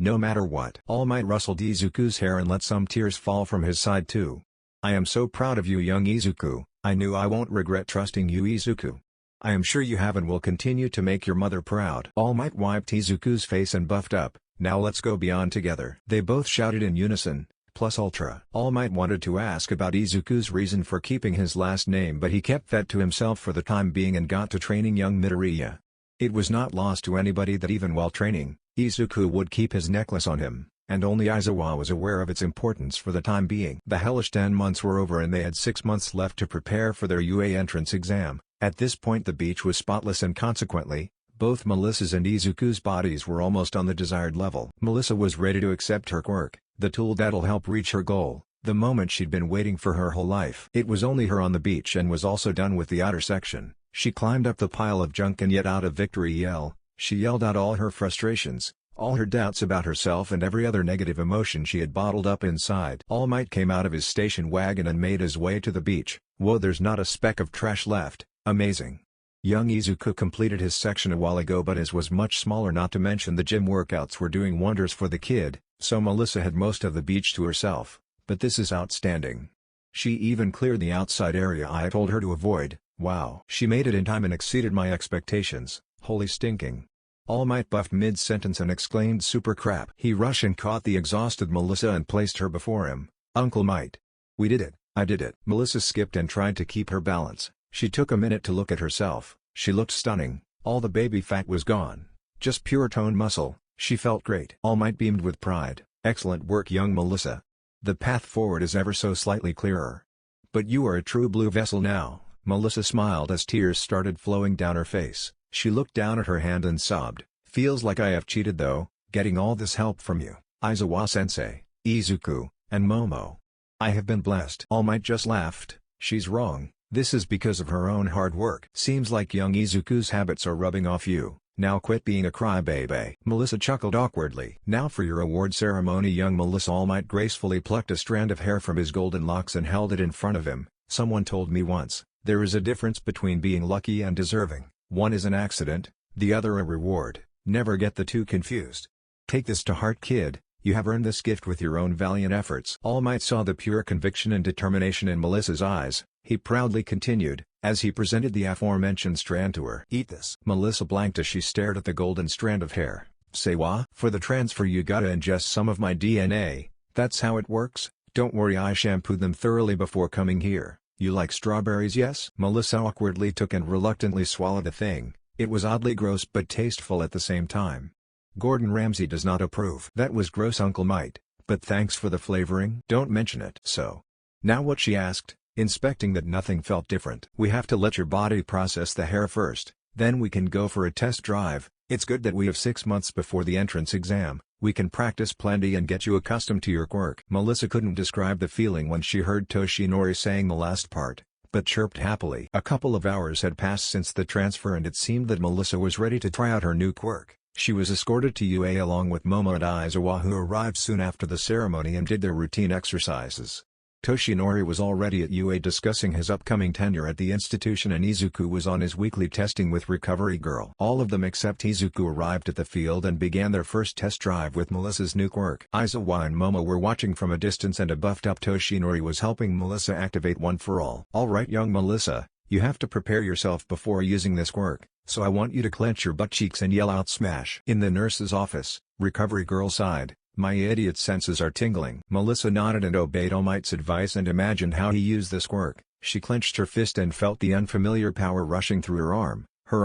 No matter what. All Might rustled Izuku's hair and let some tears fall from his side too. I am so proud of you young Izuku. I knew I won't regret trusting you Izuku. I am sure you have and will continue to make your mother proud. All Might wiped Izuku's face and buffed up. Now let's go beyond together. They both shouted in unison, plus ultra. All Might wanted to ask about Izuku's reason for keeping his last name, but he kept that to himself for the time being and got to training young Midoriya. It was not lost to anybody that even while training, Izuku would keep his necklace on him, and only Aizawa was aware of its importance for the time being. The hellish 10 months were over and they had 6 months left to prepare for their UA entrance exam. At this point the beach was spotless and consequently, both Melissa's and Izuku's bodies were almost on the desired level. Melissa was ready to accept her quirk, the tool that'll help reach her goal, the moment she'd been waiting for her whole life. It was only her on the beach and was also done with the outer section. She climbed up the pile of junk and yet out of victory yell, she yelled out all her frustrations, all her doubts about herself and every other negative emotion she had bottled up inside. All Might came out of his station wagon and made his way to the beach. Whoa, there's not a speck of trash left, amazing. Young Izuku completed his section a while ago, but his was much smaller, not to mention the gym workouts were doing wonders for the kid, so Melissa had most of the beach to herself, but this is outstanding. She even cleared the outside area I told her to avoid. Wow. She made it in time and exceeded my expectations, holy stinking. All Might buffed mid-sentence and exclaimed super crap. He rushed and caught the exhausted Melissa and placed her before him. Uncle Might. We did it, I did it. Melissa skipped and tried to keep her balance. She took a minute to look at herself. She looked stunning. All the baby fat was gone. Just pure toned muscle. She felt great. All Might beamed with pride. Excellent work young Melissa. The path forward is ever so slightly clearer. But you are a true blue vessel now. Melissa smiled as tears started flowing down her face. She looked down at her hand and sobbed. Feels like I have cheated though, getting all this help from you, Aizawa-sensei, Izuku, and Momo. I have been blessed. All Might just laughed. She's wrong. This is because of her own hard work. Seems like young Izuku's habits are rubbing off you. Now quit being a crybaby. Melissa chuckled awkwardly. Now for your award ceremony. Young Melissa. All Might gracefully plucked a strand of hair from his golden locks and held it in front of him. Someone told me once, there is a difference between being lucky and deserving. One is an accident, the other a reward. Never get the two confused. Take this to heart kid, you have earned this gift with your own valiant efforts. All Might saw the pure conviction and determination in Melissa's eyes. He proudly continued, as he presented the aforementioned strand to her. Eat this. Melissa blanked as she stared at the golden strand of hair. Say what? For the transfer you gotta ingest some of my DNA, that's how it works? Don't worry, I shampooed them thoroughly before coming here. You like strawberries, yes? Melissa awkwardly took and reluctantly swallowed the thing. It was oddly gross but tasteful at the same time. Gordon Ramsay does not approve. That was gross Uncle Might, but thanks for the flavoring. Don't mention it. So. Now what? She asked, inspecting that nothing felt different. We have to let your body process the hair first, Then we can go for a test drive. It's good that we have 6 months before the entrance exam. We can practice plenty and get you accustomed to your quirk." Melissa couldn't describe the feeling when she heard Toshinori saying the last part, but chirped happily. A couple of hours had passed since the transfer and it seemed that Melissa was ready to try out her new quirk. She was escorted to UA along with Momo and Aizawa, who arrived soon after the ceremony and did their routine exercises. Toshinori was already at UA discussing his upcoming tenure at the institution and Izuku was on his weekly testing with Recovery Girl. All of them except Izuku arrived at the field and began their first test drive with Melissa's new quirk. Aizawa and Momo were watching from a distance and a buffed-up Toshinori was helping Melissa activate One for All. "Alright young Melissa, you have to prepare yourself before using this quirk, so I want you to clench your butt cheeks and yell out smash." In the nurse's office, Recovery Girl sighed. "My idiot senses are tingling." Melissa nodded and obeyed All Might's advice and imagined how he used this quirk. She clenched her fist and felt the unfamiliar power rushing through her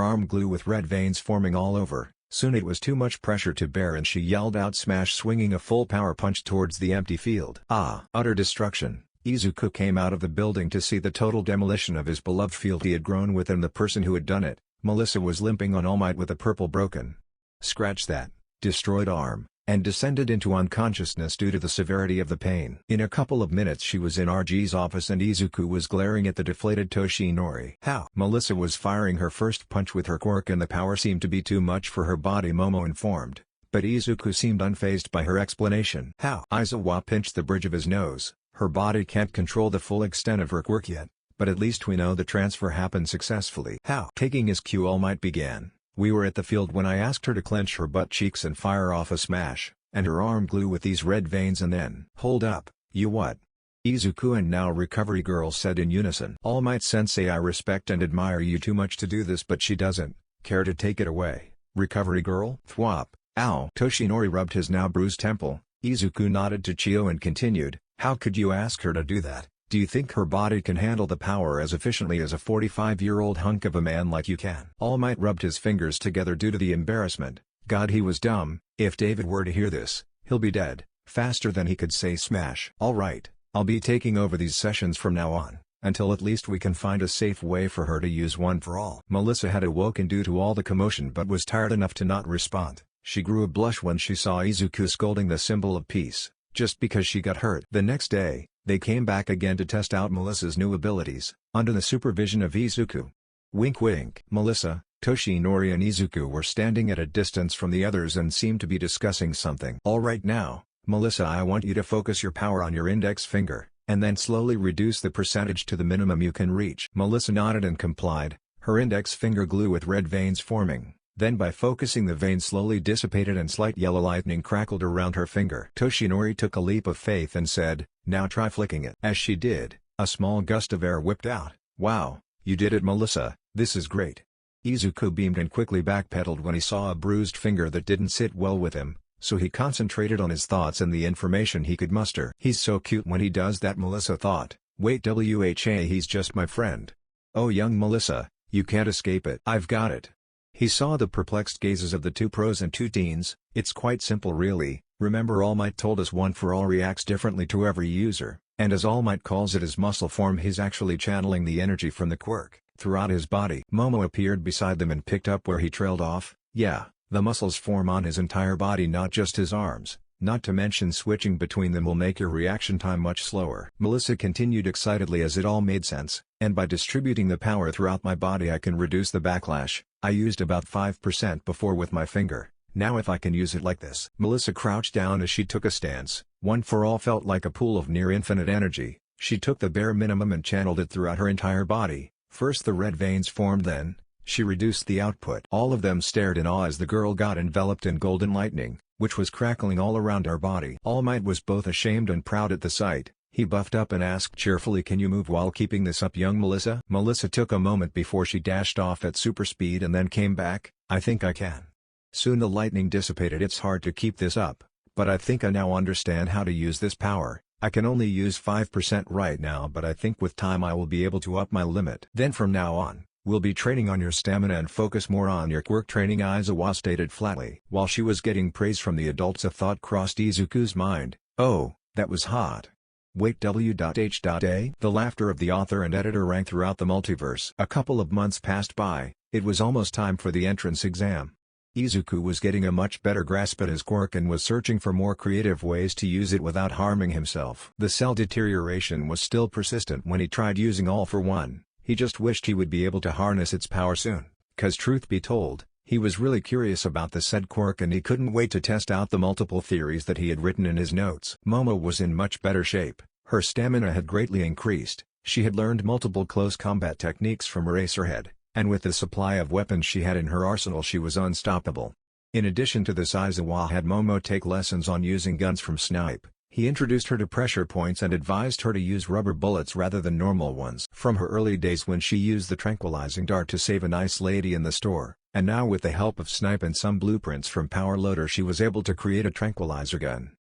arm glue with red veins forming all over. Soon it was too much pressure to bear and she yelled out smash, swinging a full power punch towards the empty field. Utter destruction. Izuku came out of the building to see the total demolition of his beloved field he had grown with and the person who had done it. Melissa was limping on All Might with a purple broken, scratch that, destroyed arm, and descended into unconsciousness due to the severity of the pain. In a couple of minutes she was in RG's office and Izuku was glaring at the deflated Toshinori. "How?" Melissa was firing her first punch with her quirk and the power seemed to be too much for her body, Momo informed, but Izuku seemed unfazed by her explanation. "How?" Aizawa pinched the bridge of his nose. "Her body can't control the full extent of her quirk yet, but at least we know the transfer happened successfully." "How?" Taking his cue, All Might began. "We were at the field when I asked her to clench her butt cheeks and fire off a smash, and her arm glue with these red veins and then—" "Hold up, you what?" Izuku and now Recovery Girl said in unison. "All Might Sensei, I respect and admire you too much to do this, but she doesn't care to take it away." "Recovery Girl?" "Thwop, ow." Toshinori rubbed his now bruised temple. Izuku nodded to Chio and continued, "How could you ask her to do that? Do you think her body can handle the power as efficiently as a 45-year-old hunk of a man like you can?" All Might rubbed his fingers together due to the embarrassment. God, he was dumb. If David were to hear this, he'll be dead, faster than he could say smash. "Alright, I'll be taking over these sessions from now on, until at least we can find a safe way for her to use One for All." Melissa had awoken due to all the commotion but was tired enough to not respond. She grew a blush when she saw Izuku scolding the symbol of peace, just because she got hurt. The next day, they came back again to test out Melissa's new abilities, under the supervision of Izuku. Wink wink. Melissa, Toshinori and Izuku were standing at a distance from the others and seemed to be discussing something. "Alright now, Melissa, I want you to focus your power on your index finger, and then slowly reduce the percentage to the minimum you can reach." Melissa nodded and complied, her index finger glue with red veins forming. Then by focusing the veins slowly dissipated and slight yellow lightning crackled around her finger. Toshinori took a leap of faith and said, "Now try flicking it." As she did, a small gust of air whipped out. "Wow, you did it, Melissa, this is great." Izuku beamed and quickly backpedaled when he saw a bruised finger that didn't sit well with him, so he concentrated on his thoughts and the information he could muster. "He's so cute when he does that," Melissa thought. "Wait, he's just my friend. Oh young Melissa, you can't escape it." "I've got it." He saw the perplexed gazes of the two pros and two teens. "It's quite simple really, remember All Might told us One for All reacts differently to every user, and as All Might calls it his muscle form, he's actually channeling the energy from the quirk throughout his body." Momo appeared beside them and picked up where he trailed off. "Yeah, the muscles form on his entire body, not just his arms, not to mention switching between them will make your reaction time much slower." Melissa continued excitedly as it all made sense, "And by distributing the power throughout my body I can reduce the backlash. I used about 5% before with my finger, now if I can use it like this." Melissa crouched down as she took a stance. One for All felt like a pool of near-infinite energy. She took the bare minimum and channeled it throughout her entire body. First the red veins formed, then she reduced the output. All of them stared in awe as the girl got enveloped in golden lightning, which was crackling all around her body. All Might was both ashamed and proud at the sight. He buffed up and asked cheerfully, "Can you move while keeping this up, young Melissa?" Melissa took a moment before she dashed off at super speed and then came back. "I think I can." Soon the lightning dissipated. "It's hard to keep this up, but I think I now understand how to use this power. I can only use 5% right now, but I think with time I will be able to up my limit. Then from now on, we'll be training on your stamina and focus more on your quirk training," Aizawa stated flatly. While she was getting praise from the adults, a thought crossed Izuku's mind. "Oh, that was hot. Wait, W.H.A." The laughter of the author and editor rang throughout the multiverse. A couple of months passed by, It was almost time for the entrance exam. Izuku was getting a much better grasp at his quirk and was searching for more creative ways to use it without harming himself. The cell deterioration was still persistent when he tried using All for One. He just wished he would be able to harness its power soon, cause truth be told, he was really curious about the said quirk and he couldn't wait to test out the multiple theories that he had written in his notes. Momo was in much better shape, her stamina had greatly increased, she had learned multiple close combat techniques from Eraserhead, and with the supply of weapons she had in her arsenal she was unstoppable. In addition to this, Aizawa had Momo take lessons on using guns from Snipe. He introduced her to pressure points and advised her to use rubber bullets rather than normal ones. From her early days when she used the tranquilizing dart to save a nice lady in the store, and now with the help of Snipe and some blueprints from Power Loader she was able to create a tranquilizer gun.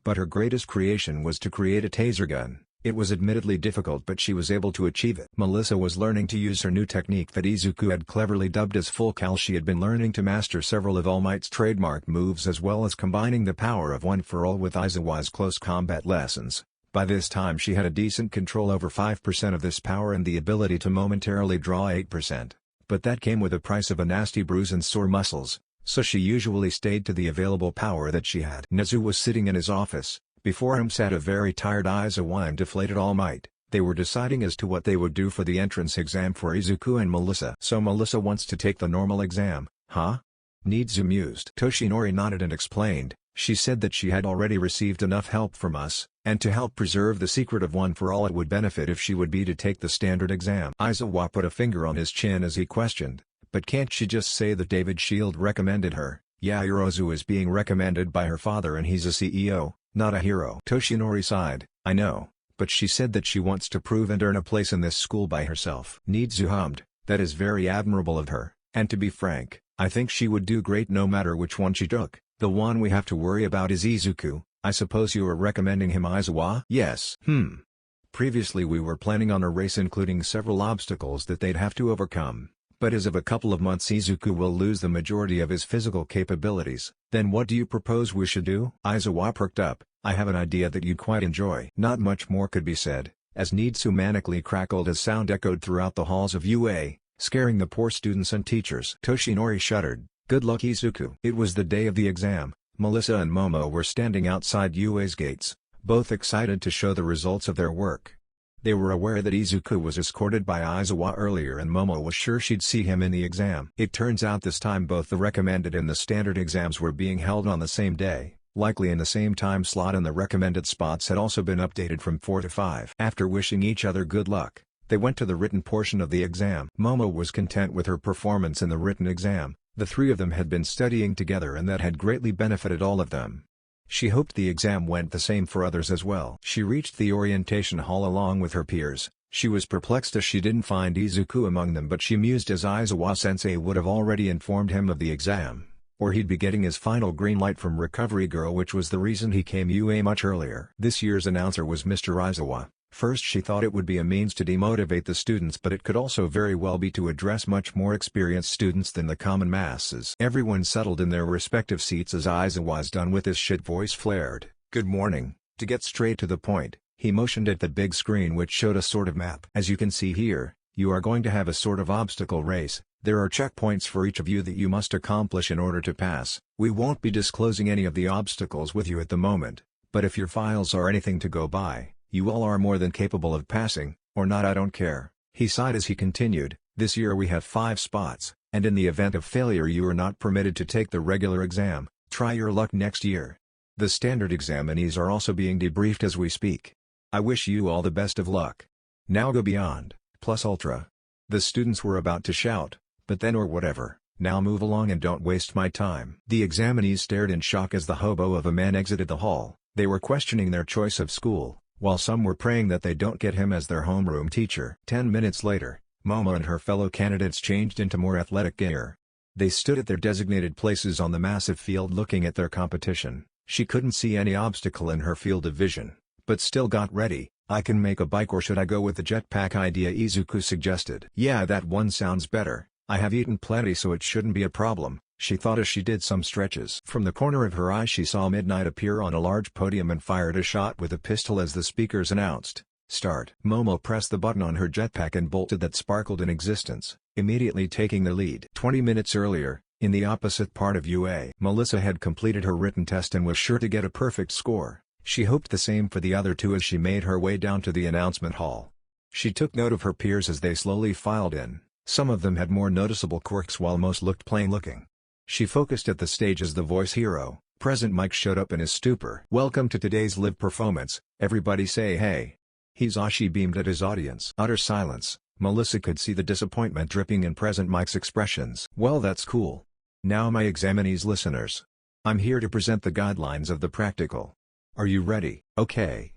But her greatest creation was to create a taser gun. It was admittedly difficult but she was able to achieve it. Melissa was learning to use her new technique that Izuku had cleverly dubbed as Full Cal. She had been learning to master several of All Might's trademark moves as well as combining the power of One for All with Aizawa's close combat lessons. By this time she had a decent control over 5% of this power and the ability to momentarily draw 8%. But that came with a price of a nasty bruise and sore muscles, so she usually stayed to the available power that she had. Nezu was sitting in his office. Before him sat a very tired Aizawa and deflated All Might. They were deciding as to what they would do for the entrance exam for Izuku and Melissa. So Melissa wants to take the normal exam, huh? Needs amused. Toshinori nodded and explained, she said that she had already received enough help from us, and to help preserve the secret of One for All it would benefit if she would be to take the standard exam. Aizawa put a finger on his chin as he questioned, but can't she just say that David Shield recommended her? Yeah, Yorozu is being recommended by her father and he's a CEO. Not a hero. Toshinori sighed, I know, but she said that she wants to prove and earn a place in this school by herself. Needzu hummed, that is very admirable of her, and to be frank, I think she would do great no matter which one she took. The one we have to worry about is Izuku. I suppose you are recommending him, Aizawa? Yes. Previously we were planning on a race including several obstacles that they'd have to overcome. But as of a couple of months Izuku will lose the majority of his physical capabilities. Then what do you propose we should do? Aizawa perked up, I have an idea that you'd quite enjoy. Not much more could be said, as Needsu manically crackled as sound echoed throughout the halls of UA, scaring the poor students and teachers. Toshinori shuddered, good luck Izuku. It was the day of the exam. Melissa and Momo were standing outside UA's gates, both excited to show the results of their work. They were aware that Izuku was escorted by Aizawa earlier and Momo was sure she'd see him in the exam. It turns out this time both the recommended and the standard exams were being held on the same day, likely in the same time slot, and the recommended spots had also been updated from 4 to 5. After wishing each other good luck, they went to the written portion of the exam. Momo was content with her performance in the written exam. The three of them had been studying together and that had greatly benefited all of them. She hoped the exam went the same for others as well. She reached the orientation hall along with her peers. She was perplexed as she didn't find Izuku among them, but she mused as Aizawa-sensei would have already informed him of the exam, or he'd be getting his final green light from Recovery Girl, which was the reason he came UA much earlier. This year's announcer was Mr. Aizawa. First she thought it would be a means to demotivate the students, but it could also very well be to address much more experienced students than the common masses. Everyone settled in their respective seats as Aizawa's done with his shit voice flared. Good morning. To get straight to the point, he motioned at the big screen which showed a sort of map. As you can see here, you are going to have a sort of obstacle race. There are checkpoints for each of you that you must accomplish in order to pass. We won't be disclosing any of the obstacles with you at the moment, but if your files are anything to go by, you all are more than capable of passing, or not, I don't care. He sighed as he continued, this year we have 5 spots, and in the event of failure you are not permitted to take the regular exam. Try your luck next year. The standard examinees are also being debriefed as we speak. I wish you all the best of luck. Now go beyond, plus ultra. The students were about to shout, but then or whatever, now move along and don't waste my time. The examinees stared in shock as the hobo of a man exited the hall. They were questioning their choice of school, while some were praying that they don't get him as their homeroom teacher. 10 minutes later, Momo and her fellow candidates changed into more athletic gear. They stood at their designated places on the massive field looking at their competition. She couldn't see any obstacle in her field of vision, but still got ready. I can make a bike, or should I go with the jetpack idea? Izuku suggested. Yeah, that one sounds better. I have eaten plenty so it shouldn't be a problem, she thought as she did some stretches. From the corner of her eye she saw Midnight appear on a large podium and fired a shot with a pistol as the speakers announced, "Start." Momo pressed the button on her jetpack and bolted that sparkled in existence. immediately taking the lead. 20 minutes earlier, in the opposite part of UA, Melissa had completed her written test and was sure to get a perfect score. She hoped the same for the other two as she made her way down to the announcement hall. She took note of her peers as they slowly filed in. Some of them had more noticeable quirks while most looked plain-looking. She focused at the stage as the voice hero. Present Mike showed up in his stupor. "Welcome to today's live performance, everybody say hey." Hisashi beamed at his audience. Utter silence. Melissa could see the disappointment dripping in Present Mike's expressions. "Well, that's cool. Now my examinees listeners. I'm here to present the guidelines of the practical. Are you ready?" Okay.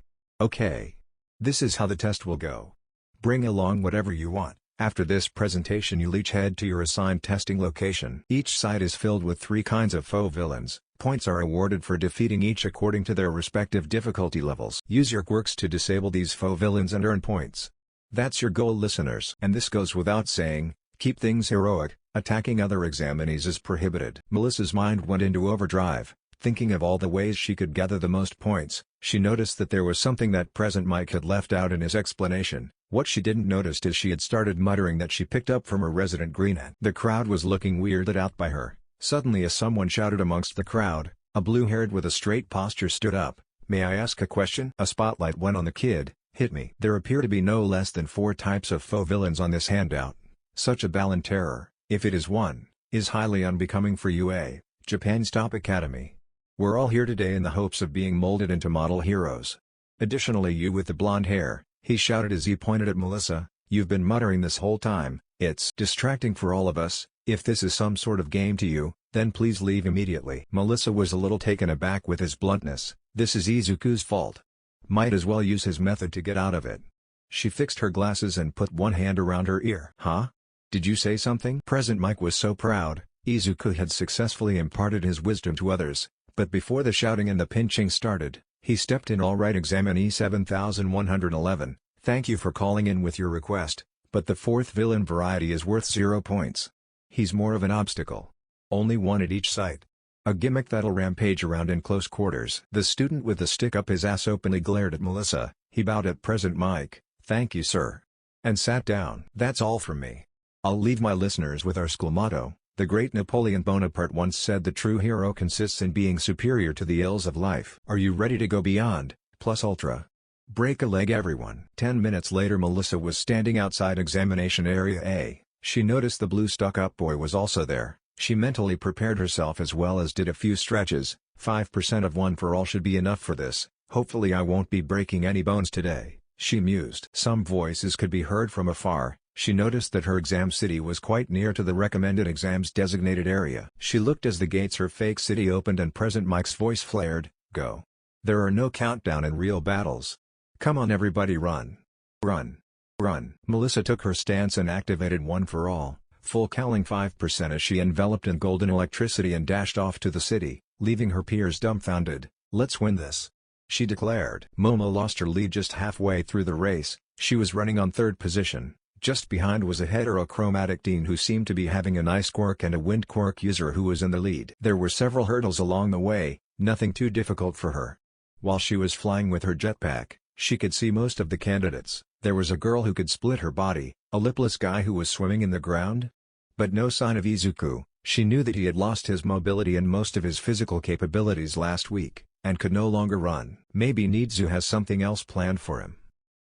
This is how the test will go. Bring along whatever you want. After this presentation you'll each head to your assigned testing location. Each site is filled with 3 kinds of foe villains. Points are awarded for defeating each according to their respective difficulty levels. Use your quirks to disable these foe villains and earn points. That's your goal, listeners. And this goes without saying, keep things heroic. Attacking other examinees is prohibited. Melissa's mind went into overdrive, thinking of all the ways she could gather the most points. She noticed that there was something that Present Mike had left out in his explanation. What she didn't notice is she had started muttering that she picked up from her resident greenette. The crowd was looking weirded out by her. Suddenly someone shouted amongst the crowd. A blue-haired with a straight posture stood up. "May I ask a question?" A spotlight went on the kid. "Hit me." There appear to be no less than 4 types of foe villains on this handout. Such a balance terror, if it is one, is highly unbecoming for UA, Japan's top academy. We're all here today in the hopes of being molded into model heroes. Additionally, you with the blonde hair, he shouted as he pointed at Melissa, "you've been muttering this whole time. It's distracting for all of us. If this is some sort of game to you, then please leave immediately." Melissa was a little taken aback with his bluntness. This is Izuku's fault. Might as well use his method to get out of it. She fixed her glasses and put one hand around her ear. "Huh? Did you say something?" Present Mike was so proud. Izuku had successfully imparted his wisdom to others, but before the shouting and the pinching started, he stepped in. "All right, examinee 7111, thank you for calling in with your request, but the 4th villain variety is worth 0 points. He's more of an obstacle. Only one at each site. A gimmick that'll rampage around in close quarters." The student with the stick up his ass openly glared at Melissa. He bowed at Present Mike. "Thank you, sir," and sat down. "That's all from me. I'll leave my listeners with our school motto. The great Napoleon Bonaparte once said the true hero consists in being superior to the ills of life. Are you ready to go beyond, plus ultra? Break a leg, everyone." 10 minutes later Melissa was standing outside examination area A. She noticed the blue stuck-up boy was also there. She mentally prepared herself as well as did a few stretches. 5% of 1 for all should be enough for this. "Hopefully I won't be breaking any bones today," she mused. Some voices could be heard from afar. She noticed that her exam city was quite near to the recommended exams designated area. She looked as the gates her fake city opened and Present Mike's voice flared, "Go. There are no countdown in real battles. Come on everybody, run. Run. Run." Melissa took her stance and activated 1 for all, full calling 5% as she enveloped in golden electricity and dashed off to the city, leaving her peers dumbfounded. "Let's win this," she declared. Momo lost her lead just halfway through the race. She was running on 3rd position. Just behind was a heterochromatic teen who seemed to be having a nice quirk and a wind quirk user who was in the lead. There were several hurdles along the way, nothing too difficult for her. While she was flying with her jetpack, she could see most of the candidates. There was a girl who could split her body, a lipless guy who was swimming in the ground. But no sign of Izuku. She knew that he had lost his mobility and most of his physical capabilities last week, and could no longer run. Maybe Nizu has something else planned for him.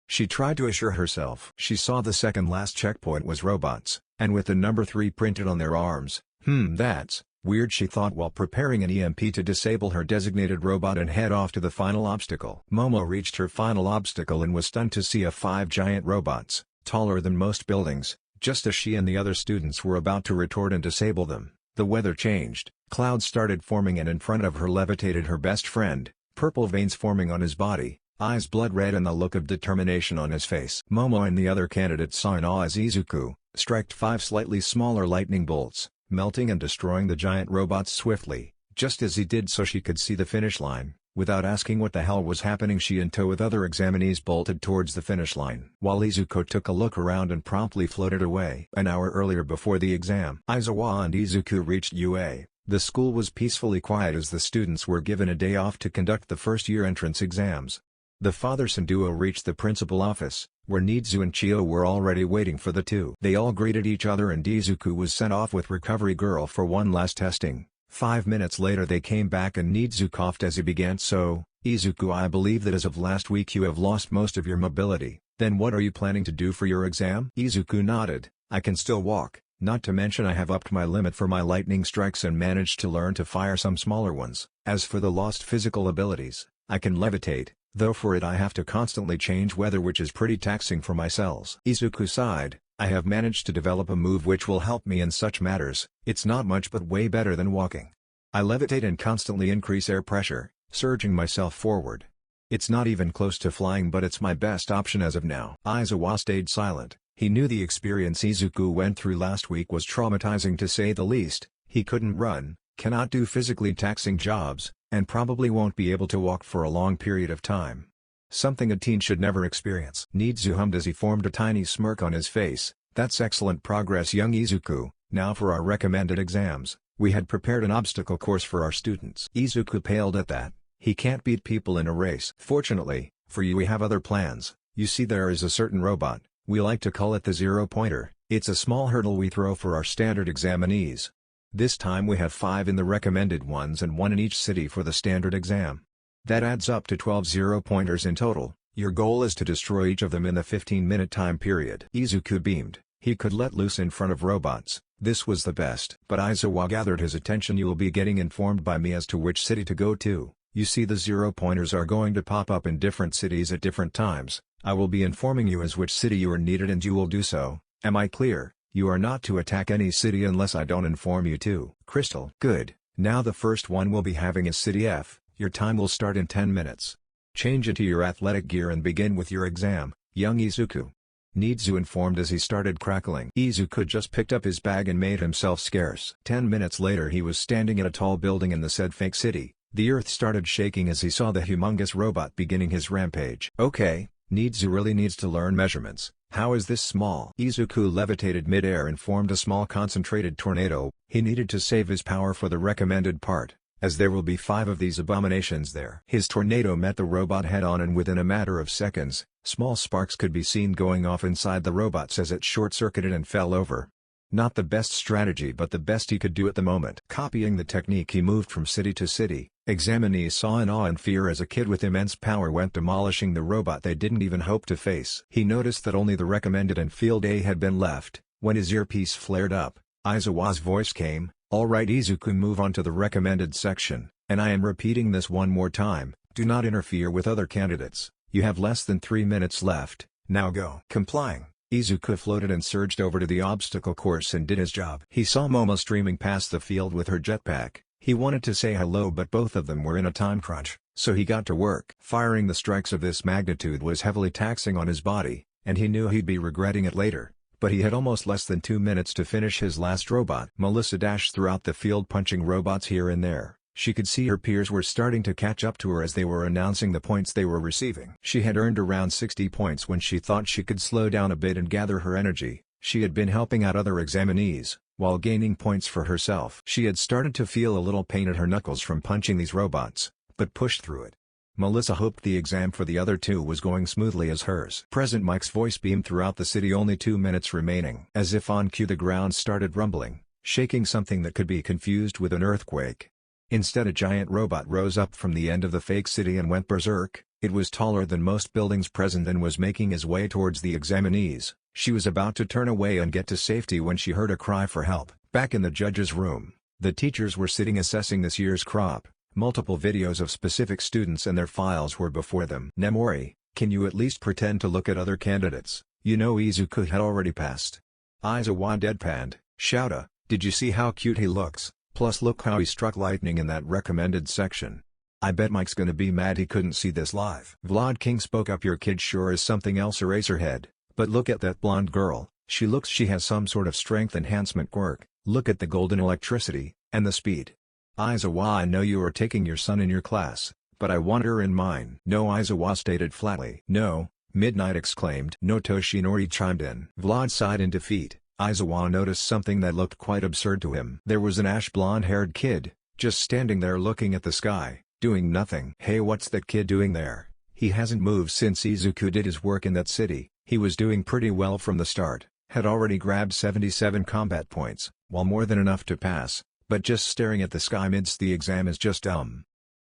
She tried to assure herself. She saw the second last checkpoint was robots, and with the number 3 printed on their arms. That's weird, she thought while preparing an EMP to disable her designated robot and head off to the final obstacle. Momo reached her final obstacle and was stunned to see 5 giant robots, taller than most buildings. Just as she and the other students were about to retort and disable them, the weather changed. Clouds started forming and in front of her levitated her best friend, purple veins forming on his body, eyes blood red and the look of determination on his face. Momo and the other candidates saw in awe as Izuku struck 5 slightly smaller lightning bolts, melting and destroying the giant robots swiftly. Just as he did so she could see the finish line. Without asking what the hell was happening, she in tow with other examinees bolted towards the finish line. While Izuku took a look around and promptly floated away. An hour earlier before the exam, Aizawa and Izuku reached UA. The school was peacefully quiet as the students were given a day off to conduct the first-year entrance exams. The father-son duo reached the principal office, where Nizu and Chio were already waiting for the two. They all greeted each other and Izuku was sent off with Recovery Girl for one last testing. 5 minutes later they came back and Nizu coughed as he began. So, Izuku, I believe that as of last week you have lost most of your mobility. Then what are you planning to do for your exam? Izuku nodded. I can still walk, not to mention I have upped my limit for my lightning strikes and managed to learn to fire some smaller ones. As for the lost physical abilities, I can levitate, though for it I have to constantly change weather, which is pretty taxing for my cells. Izuku sighed. I have managed to develop a move which will help me in such matters. It's not much but way better than walking. I levitate and constantly increase air pressure, surging myself forward. It's not even close to flying, but it's my best option as of now. Aizawa stayed silent. He knew the experience Izuku went through last week was traumatizing to say the least. He couldn't run, cannot do physically taxing jobs, and probably won't be able to walk for a long period of time. Something a teen should never experience. Nizu hummed as he formed a tiny smirk on his face. That's excellent progress, young Izuku. Now for our recommended exams. We had prepared an obstacle course for our students. Izuku paled at that. He can't beat people in a race. Fortunately, for you we have other plans. You see, there is a certain robot, we like to call it the zero-pointer. It's a small hurdle we throw for our standard examinees. This time we have 5 in the recommended ones and 1 in each city for the standard exam. That adds up to 12 zero-pointers in total. Your goal is to destroy each of them in the 15-minute time period. Izuku beamed. He could let loose in front of robots. This was the best. But Aizawa gathered his attention. You will be getting informed by me as to which city to go to. You see, the zero-pointers are going to pop up in different cities at different times. I will be informing you as which city you are needed and you will do so. Am I clear? You are not to attack any city unless I don't inform you to. Crystal. Good. Now the first one will be having is City F. Your time will start in 10 minutes. Change into your athletic gear and begin with your exam, young Izuku. Nizu informed as he started crackling. Izuku just picked up his bag and made himself scarce. 10 minutes later he was standing in a tall building in the said fake city. The earth started shaking as he saw the humongous robot beginning his rampage. Okay, Nizu really needs to learn measurements. How is this small? Izuku levitated mid-air and formed a small concentrated tornado. He needed to save his power for the recommended part, as there will be 5 of these abominations there. His tornado met the robot head-on and within a matter of seconds, small sparks could be seen going off inside the robots as it short-circuited and fell over. Not the best strategy but the best he could do at the moment. Copying the technique he moved from city to city. Examinees saw in awe and fear as a kid with immense power went demolishing the robot they didn't even hope to face. He noticed that only the recommended and Field A had been left. When his earpiece flared up, Aizawa's voice came, "Alright Izuku, move on to the recommended section, and I am repeating this one more time, do not interfere with other candidates. You have less than 3 minutes left, now go." Complying, Izuku floated and surged over to the obstacle course and did his job. He saw Momo streaming past the field with her jetpack. He wanted to say hello but both of them were in a time crunch, so he got to work. Firing the strikes of this magnitude was heavily taxing on his body, and he knew he'd be regretting it later. But he had almost less than 2 minutes to finish his last robot. Melissa dashed throughout the field punching robots here and there. She could see her peers were starting to catch up to her as they were announcing the points they were receiving. She had earned around 60 points when she thought she could slow down a bit and gather her energy. She had been helping out other examinees, while gaining points for herself. She had started to feel a little pain at her knuckles from punching these robots, but pushed through it. Melissa hoped the exam for the other two was going smoothly as hers. President Mike's voice beamed throughout the city. Only 2 minutes remaining. As if on cue the ground started rumbling, shaking, something that could be confused with an earthquake. Instead a giant robot rose up from the end of the fake city and went berserk. It was taller than most buildings present and was making his way towards the examinees. She was about to turn away and get to safety when she heard a cry for help. Back in the judge's room, the teachers were sitting assessing this year's crop. Multiple videos of specific students and their files were before them. "Nemori, can you at least pretend to look at other candidates? You know Izuku had already passed." Aizawa deadpanned. "Shouta, did you see how cute he looks? Plus look how he struck lightning in that recommended section. I bet Mike's gonna be mad he couldn't see this live." Vlad King spoke up. "Your kid sure is something else, Eraserhead. But look at that blonde girl, she has some sort of strength enhancement quirk. Look at the golden electricity, and the speed. Aizawa, I know you are taking your son in your class, but I want her in mine." "No," Aizawa stated flatly. "No," Midnight exclaimed. "No," Toshinori chimed in. Vlad sighed in defeat. Aizawa noticed something that looked quite absurd to him. There was an ash blonde-haired kid, just standing there looking at the sky, doing nothing. "Hey, what's that kid doing there? He hasn't moved since Izuku did his work in that city. He was doing pretty well from the start, had already grabbed 77 combat points, while more than enough to pass, but just staring at the sky midst the exam is just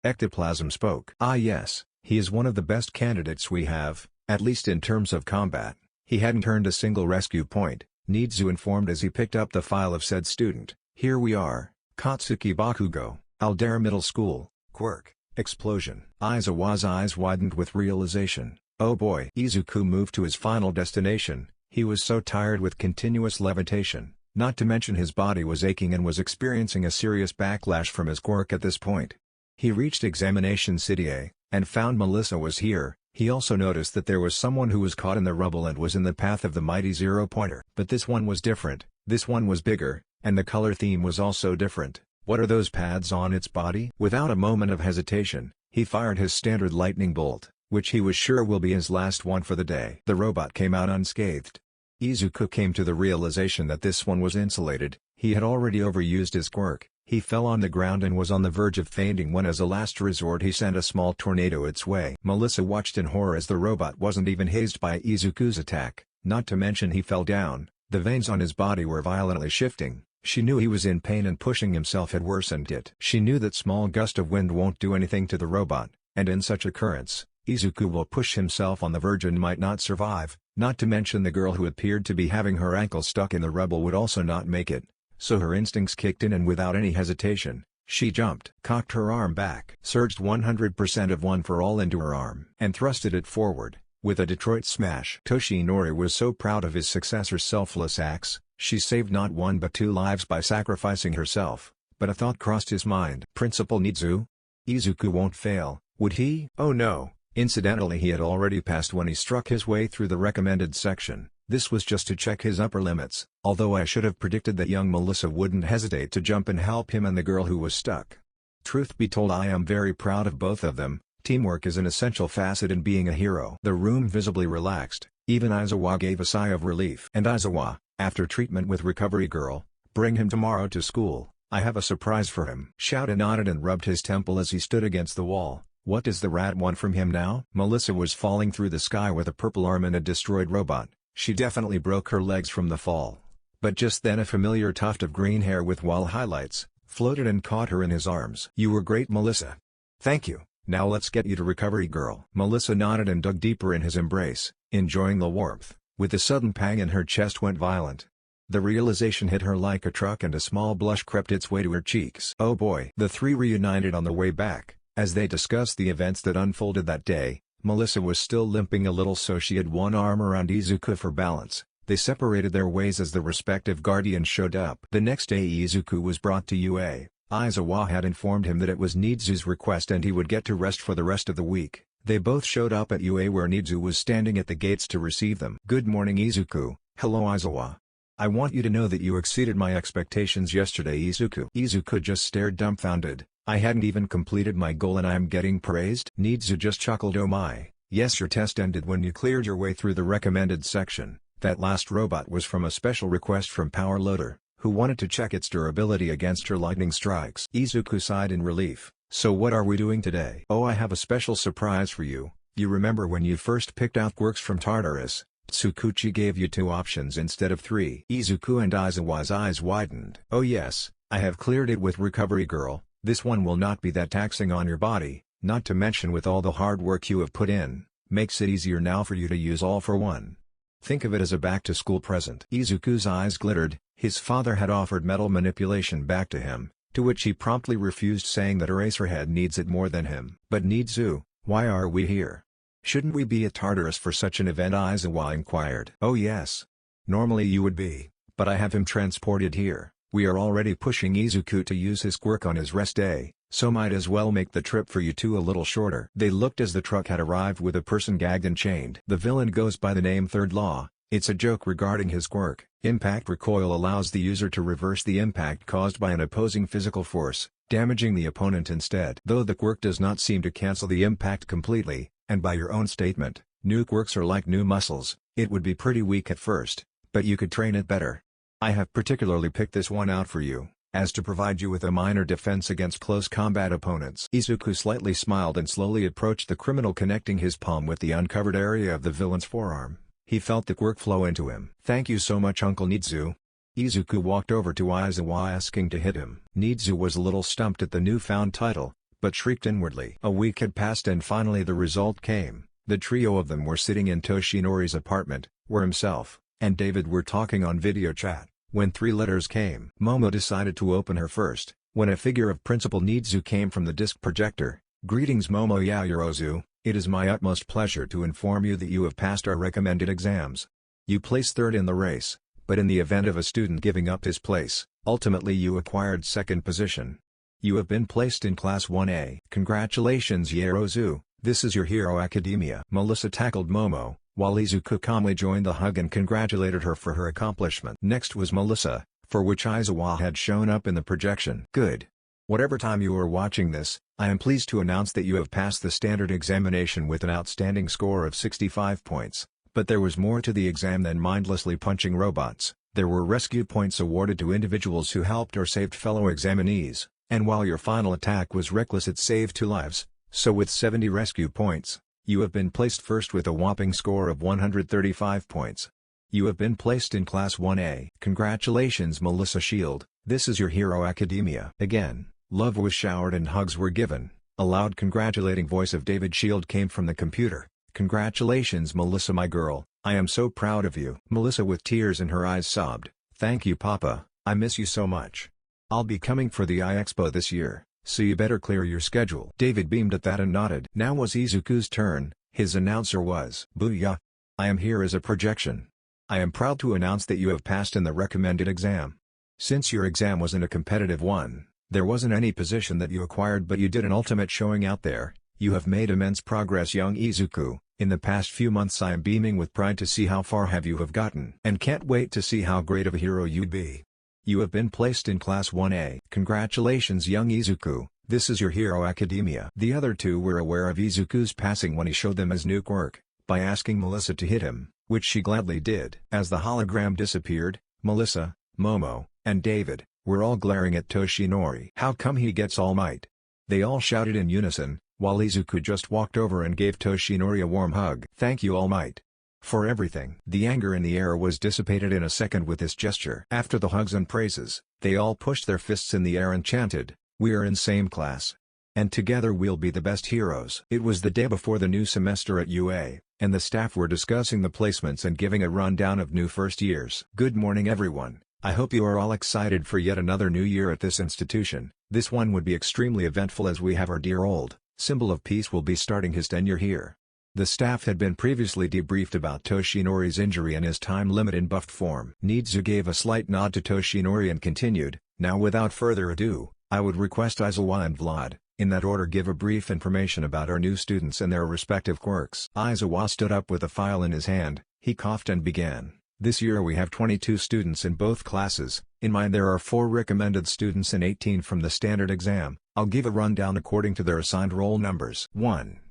Ectoplasm spoke. Ah yes, he is one of the best candidates we have, at least in terms of combat. He hadn't earned a single rescue point, Nizu informed as he picked up the file of said student. Here we are, Katsuki Bakugo, Aldera Middle School, Quirk. Explosion. Aizawa's eyes widened with realization. Oh boy. Izuku moved to his final destination. He was so tired with continuous levitation, not to mention his body was aching and was experiencing a serious backlash from his quirk at this point. He reached Examination City A, and found Melissa was here. He also noticed that there was someone who was caught in the rubble and was in the path of the mighty zero-pointer. But this one was different, this one was bigger, and the color theme was also different. What are those pads on its body? Without a moment of hesitation, he fired his standard lightning bolt, which he was sure will be his last one for the day. The robot came out unscathed. Izuku came to the realization that this one was insulated. He had already overused his quirk. He fell on the ground and was on the verge of fainting when as a last resort he sent a small tornado its way. Melissa watched in horror as the robot wasn't even hazed by Izuku's attack, not to mention he fell down. The veins on his body were violently shifting. She knew he was in pain and pushing himself had worsened it. She knew that small gust of wind won't do anything to the robot, and in such occurrence, Izuku will push himself on the verge and might not survive, not to mention the girl who appeared to be having her ankle stuck in the rubble would also not make it. So her instincts kicked in and without any hesitation, she jumped, cocked her arm back, surged 100% of one for all into her arm, and thrusted it forward, with a Detroit smash. Toshinori was so proud of his successor's selfless acts. She saved not one but two lives by sacrificing herself, but a thought crossed his mind. Principal Nizu? Izuku won't fail, would he? Oh no, incidentally he had already passed when he struck his way through the recommended section. This was just to check his upper limits, although I should have predicted that young Melissa wouldn't hesitate to jump and help him and the girl who was stuck. Truth be told, I am very proud of both of them. Teamwork is an essential facet in being a hero. The room visibly relaxed, even Aizawa gave a sigh of relief. And Aizawa, after treatment with Recovery Girl, bring him tomorrow to school, I have a surprise for him. Shouta nodded and rubbed his temple as he stood against the wall. What does the rat want from him now? Melissa was falling through the sky with a purple arm and a destroyed robot. She definitely broke her legs from the fall. But just then a familiar tuft of green hair with wall highlights, floated and caught her in his arms. You were great, Melissa. Thank you. Now let's get you to Recovery Girl. Melissa nodded and dug deeper in his embrace, enjoying the warmth. With a sudden pang in her chest went violent. The realization hit her like a truck and a small blush crept its way to her cheeks. Oh boy. The three reunited on the way back. As they discussed the events that unfolded that day, Melissa was still limping a little so she had one arm around Izuku for balance. They separated their ways as the respective guardians showed up. The next day Izuku was brought to UA. Aizawa had informed him that it was Nizu's request and he would get to rest for the rest of the week. They both showed up at UA where Nizu was standing at the gates to receive them. Good morning Izuku. Hello Aizawa. I want you to know that you exceeded my expectations yesterday Izuku. Izuku just stared dumbfounded. I hadn't even completed my goal and I am getting praised? Nizu just chuckled. Oh my. Yes, your test ended when you cleared your way through the recommended section. That last robot was from a special request from Power Loader, who wanted to check its durability against her lightning strikes. Izuku sighed in relief. So what are we doing today? Oh, I have a special surprise for you. You remember when you first picked out quirks from Tartarus, Tsukuchi gave you 2 options instead of 3. Izuku and Aizawa's eyes widened. Oh yes, I have cleared it with Recovery Girl. This one will not be that taxing on your body, not to mention with all the hard work you have put in, makes it easier now for you to use all for one. Think of it as a back-to-school present. Izuku's eyes glittered. His father had offered metal manipulation back to him, to which he promptly refused, saying that Eraserhead needs it more than him. But Nizu, why are we here? Shouldn't we be at Tartarus for such an event? Aizawa inquired. Oh yes. Normally you would be, but I have him transported here. We are already pushing Izuku to use his quirk on his rest day, so might as well make the trip for you two a little shorter. They looked as the truck had arrived with a person gagged and chained. The villain goes by the name Third Law. It's a joke regarding his quirk. Impact Recoil allows the user to reverse the impact caused by an opposing physical force, damaging the opponent instead. Though the quirk does not seem to cancel the impact completely, and by your own statement, new quirks are like new muscles, it would be pretty weak at first, but you could train it better. I have particularly picked this one out for you, as to provide you with a minor defense against close combat opponents. Izuku slightly smiled and slowly approached the criminal, connecting his palm with the uncovered area of the villain's forearm. He felt the quirk flow into him. "Thank you so much, Uncle Nizu." Izuku walked over to Aizawa asking to hit him. Nizu was a little stumped at the newfound title, but shrieked inwardly. A week had passed and finally the result came. The trio of them were sitting in Toshinori's apartment, where himself and David were talking on video chat, when 3 letters came. Momo decided to open her first, when a figure of Principal Nizu came from the disc projector. "Greetings Momo Yaoyorozu, it is my utmost pleasure to inform you that you have passed our recommended exams. You placed 3rd in the race, but in the event of a student giving up his place, ultimately you acquired 2nd position. You have been placed in Class 1A. Congratulations Yaoyorozu, this is your Hero Academia." Melissa tackled Momo, while Izuku calmly joined the hug and congratulated her for her accomplishment. Next was Melissa, for which Aizawa had shown up in the projection. "Good. Whatever time you are watching this, I am pleased to announce that you have passed the standard examination with an outstanding score of 65 points. But there was more to the exam than mindlessly punching robots. There were rescue points awarded to individuals who helped or saved fellow examinees, and while your final attack was reckless it saved 2 lives, so with 70 rescue points, you have been placed first with a whopping score of 135 points. You have been placed in Class 1A. Congratulations Melissa Shield, this is your Hero Academia." Again, love was showered and hugs were given. A loud congratulating voice of David Shield came from the computer. "Congratulations Melissa my girl, I am so proud of you." Melissa with tears in her eyes sobbed, "Thank you Papa, I miss you so much. I'll be coming for the Expo this year, so you better clear your schedule." David beamed at that and nodded. Now was Izuku's turn. His announcer was, "Booyah! I am here as a projection. I am proud to announce that you have passed in the recommended exam. Since your exam wasn't a competitive one, there wasn't any position that you acquired but you did an ultimate showing out there. You have made immense progress young Izuku. In the past few months I am beaming with pride to see how far you have gotten. And can't wait to see how great of a hero you'd be. You have been placed in Class 1A. Congratulations young Izuku, this is your Hero Academia." The other 2 were aware of Izuku's passing when he showed them his new quirk, by asking Melissa to hit him, which she gladly did. As the hologram disappeared, Melissa, Momo, and David were all glaring at Toshinori. "How come he gets All Might?" they all shouted in unison, while Izuku just walked over and gave Toshinori a warm hug. "Thank you All Might for everything." The anger in the air was dissipated in a second with this gesture. After the hugs and praises, they all pushed their fists in the air and chanted, "We are in same class. And together we'll be the best heroes." It was the day before the new semester at UA, and the staff were discussing the placements and giving a rundown of new first years. "Good morning everyone, I hope you are all excited for yet another new year at this institution. This one would be extremely eventful as we have our dear old symbol of peace will be starting his tenure here." The staff had been previously debriefed about Toshinori's injury and his time limit in buffed form. Nizu gave a slight nod to Toshinori and continued, "Now without further ado, I would request Aizawa and Vlad, in that order give a brief information about our new students and their respective quirks." Aizawa stood up with a file in his hand, he coughed and began. "This year we have 22 students in both classes. In mine there are 4 recommended students and 18 from the standard exam. I'll give a rundown according to their assigned roll numbers. 1.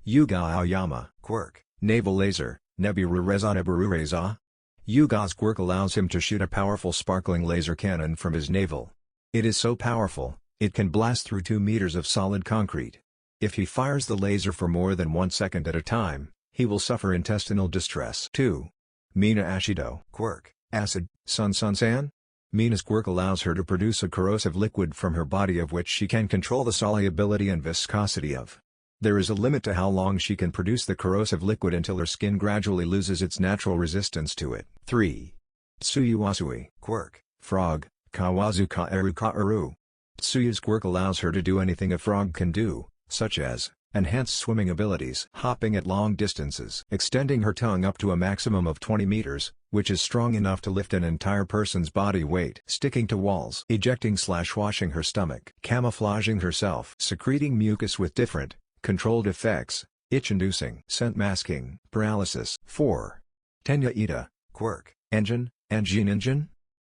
Yuga Aoyama, quirk, Naval Laser, Neburu Reza Neburu Reza. Yuga's quirk allows him to shoot a powerful sparkling laser cannon from his navel. It is so powerful, it can blast through 2 meters of solid concrete. If he fires the laser for more than 1 second at a time, he will suffer intestinal distress. 2. Mina Ashido, quirk, acid, Sun-San. Mina's quirk allows her to produce a corrosive liquid from her body of which she can control the solubility and viscosity of. There is a limit to how long she can produce the corrosive liquid until her skin gradually loses its natural resistance to it. 3. Tsuyuwasui, quirk, frog, Kawazuka Eru. Tsuyu's quirk allows her to do anything a frog can do, such as enhanced swimming abilities, hopping at long distances, extending her tongue up to a maximum of 20 meters, which is strong enough to lift an entire person's body weight, sticking to walls, ejecting/washing her stomach, camouflaging herself, secreting mucus with different, controlled effects, itch-inducing, scent masking, paralysis. 4. Tenya Ida, quirk, engine.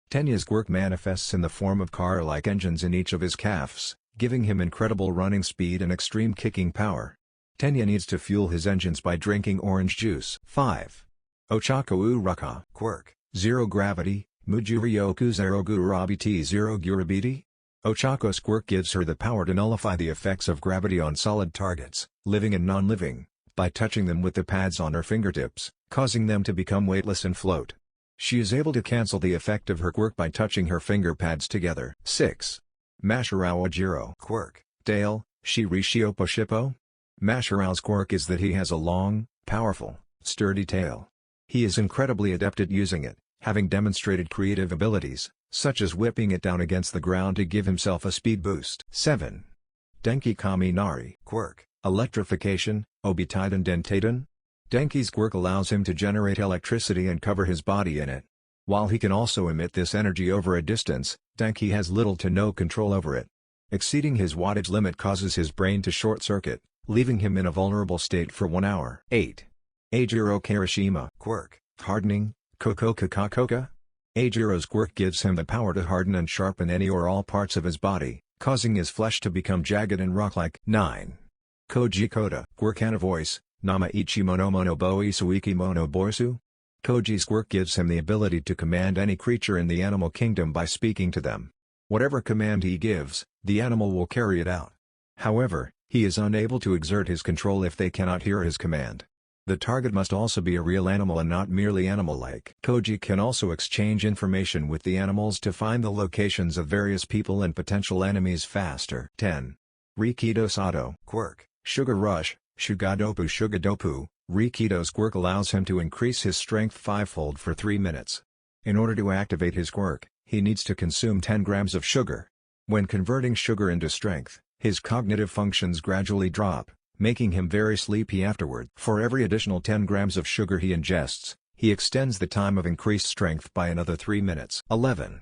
Tenya's quirk manifests in the form of car-like engines in each of his calves, giving him incredible running speed and extreme kicking power. Tenya needs to fuel his engines by drinking orange juice. 5. Ochako Uraka, quirk, zero gravity, Mujuryoku Zero Gurabiti Zero Gurabiti. Ochako's quirk gives her the power to nullify the effects of gravity on solid targets, living and non-living, by touching them with the pads on her fingertips, causing them to become weightless and float. She is able to cancel the effect of her quirk by touching her finger pads together. 6. Mashirawa Jiro quirk, Tail, Shirishiopo Shippo. Mashirao's quirk is that he has a long, powerful, sturdy tail. He is incredibly adept at using it, having demonstrated creative abilities, such as whipping it down against the ground to give himself a speed boost. 7. Denki Kaminari quirk, Electrification, Obitaiden Dentaiden. Denki's quirk allows him to generate electricity and cover his body in it. While he can also emit this energy over a distance, Denki has little to no control over it. Exceeding his wattage limit causes his brain to short-circuit, leaving him in a vulnerable state for 1 hour. 8. Eijiro Kirishima quirk, Hardening, Kokoka. Eijiro's quirk gives him the power to harden and sharpen any or all parts of his body, causing his flesh to become jagged and rock-like. 9. Koji Koda quirk and a voice, Nama Ichi Mono Mono Boi Suiki Mono Boisu. Koji's quirk gives him the ability to command any creature in the animal kingdom by speaking to them. Whatever command he gives, the animal will carry it out. However, he is unable to exert his control if they cannot hear his command. The target must also be a real animal and not merely animal-like. Koji can also exchange information with the animals to find the locations of various people and potential enemies faster. 10. Rikido Sato quirk, Sugar Rush, Shugadopu. Rikido's quirk allows him to increase his strength 5-fold for 3 minutes. In order to activate his quirk, he needs to consume 10 grams of sugar. When converting sugar into strength, his cognitive functions gradually drop, making him very sleepy afterward. For every additional 10 grams of sugar he ingests, he extends the time of increased strength by another 3 minutes. 11.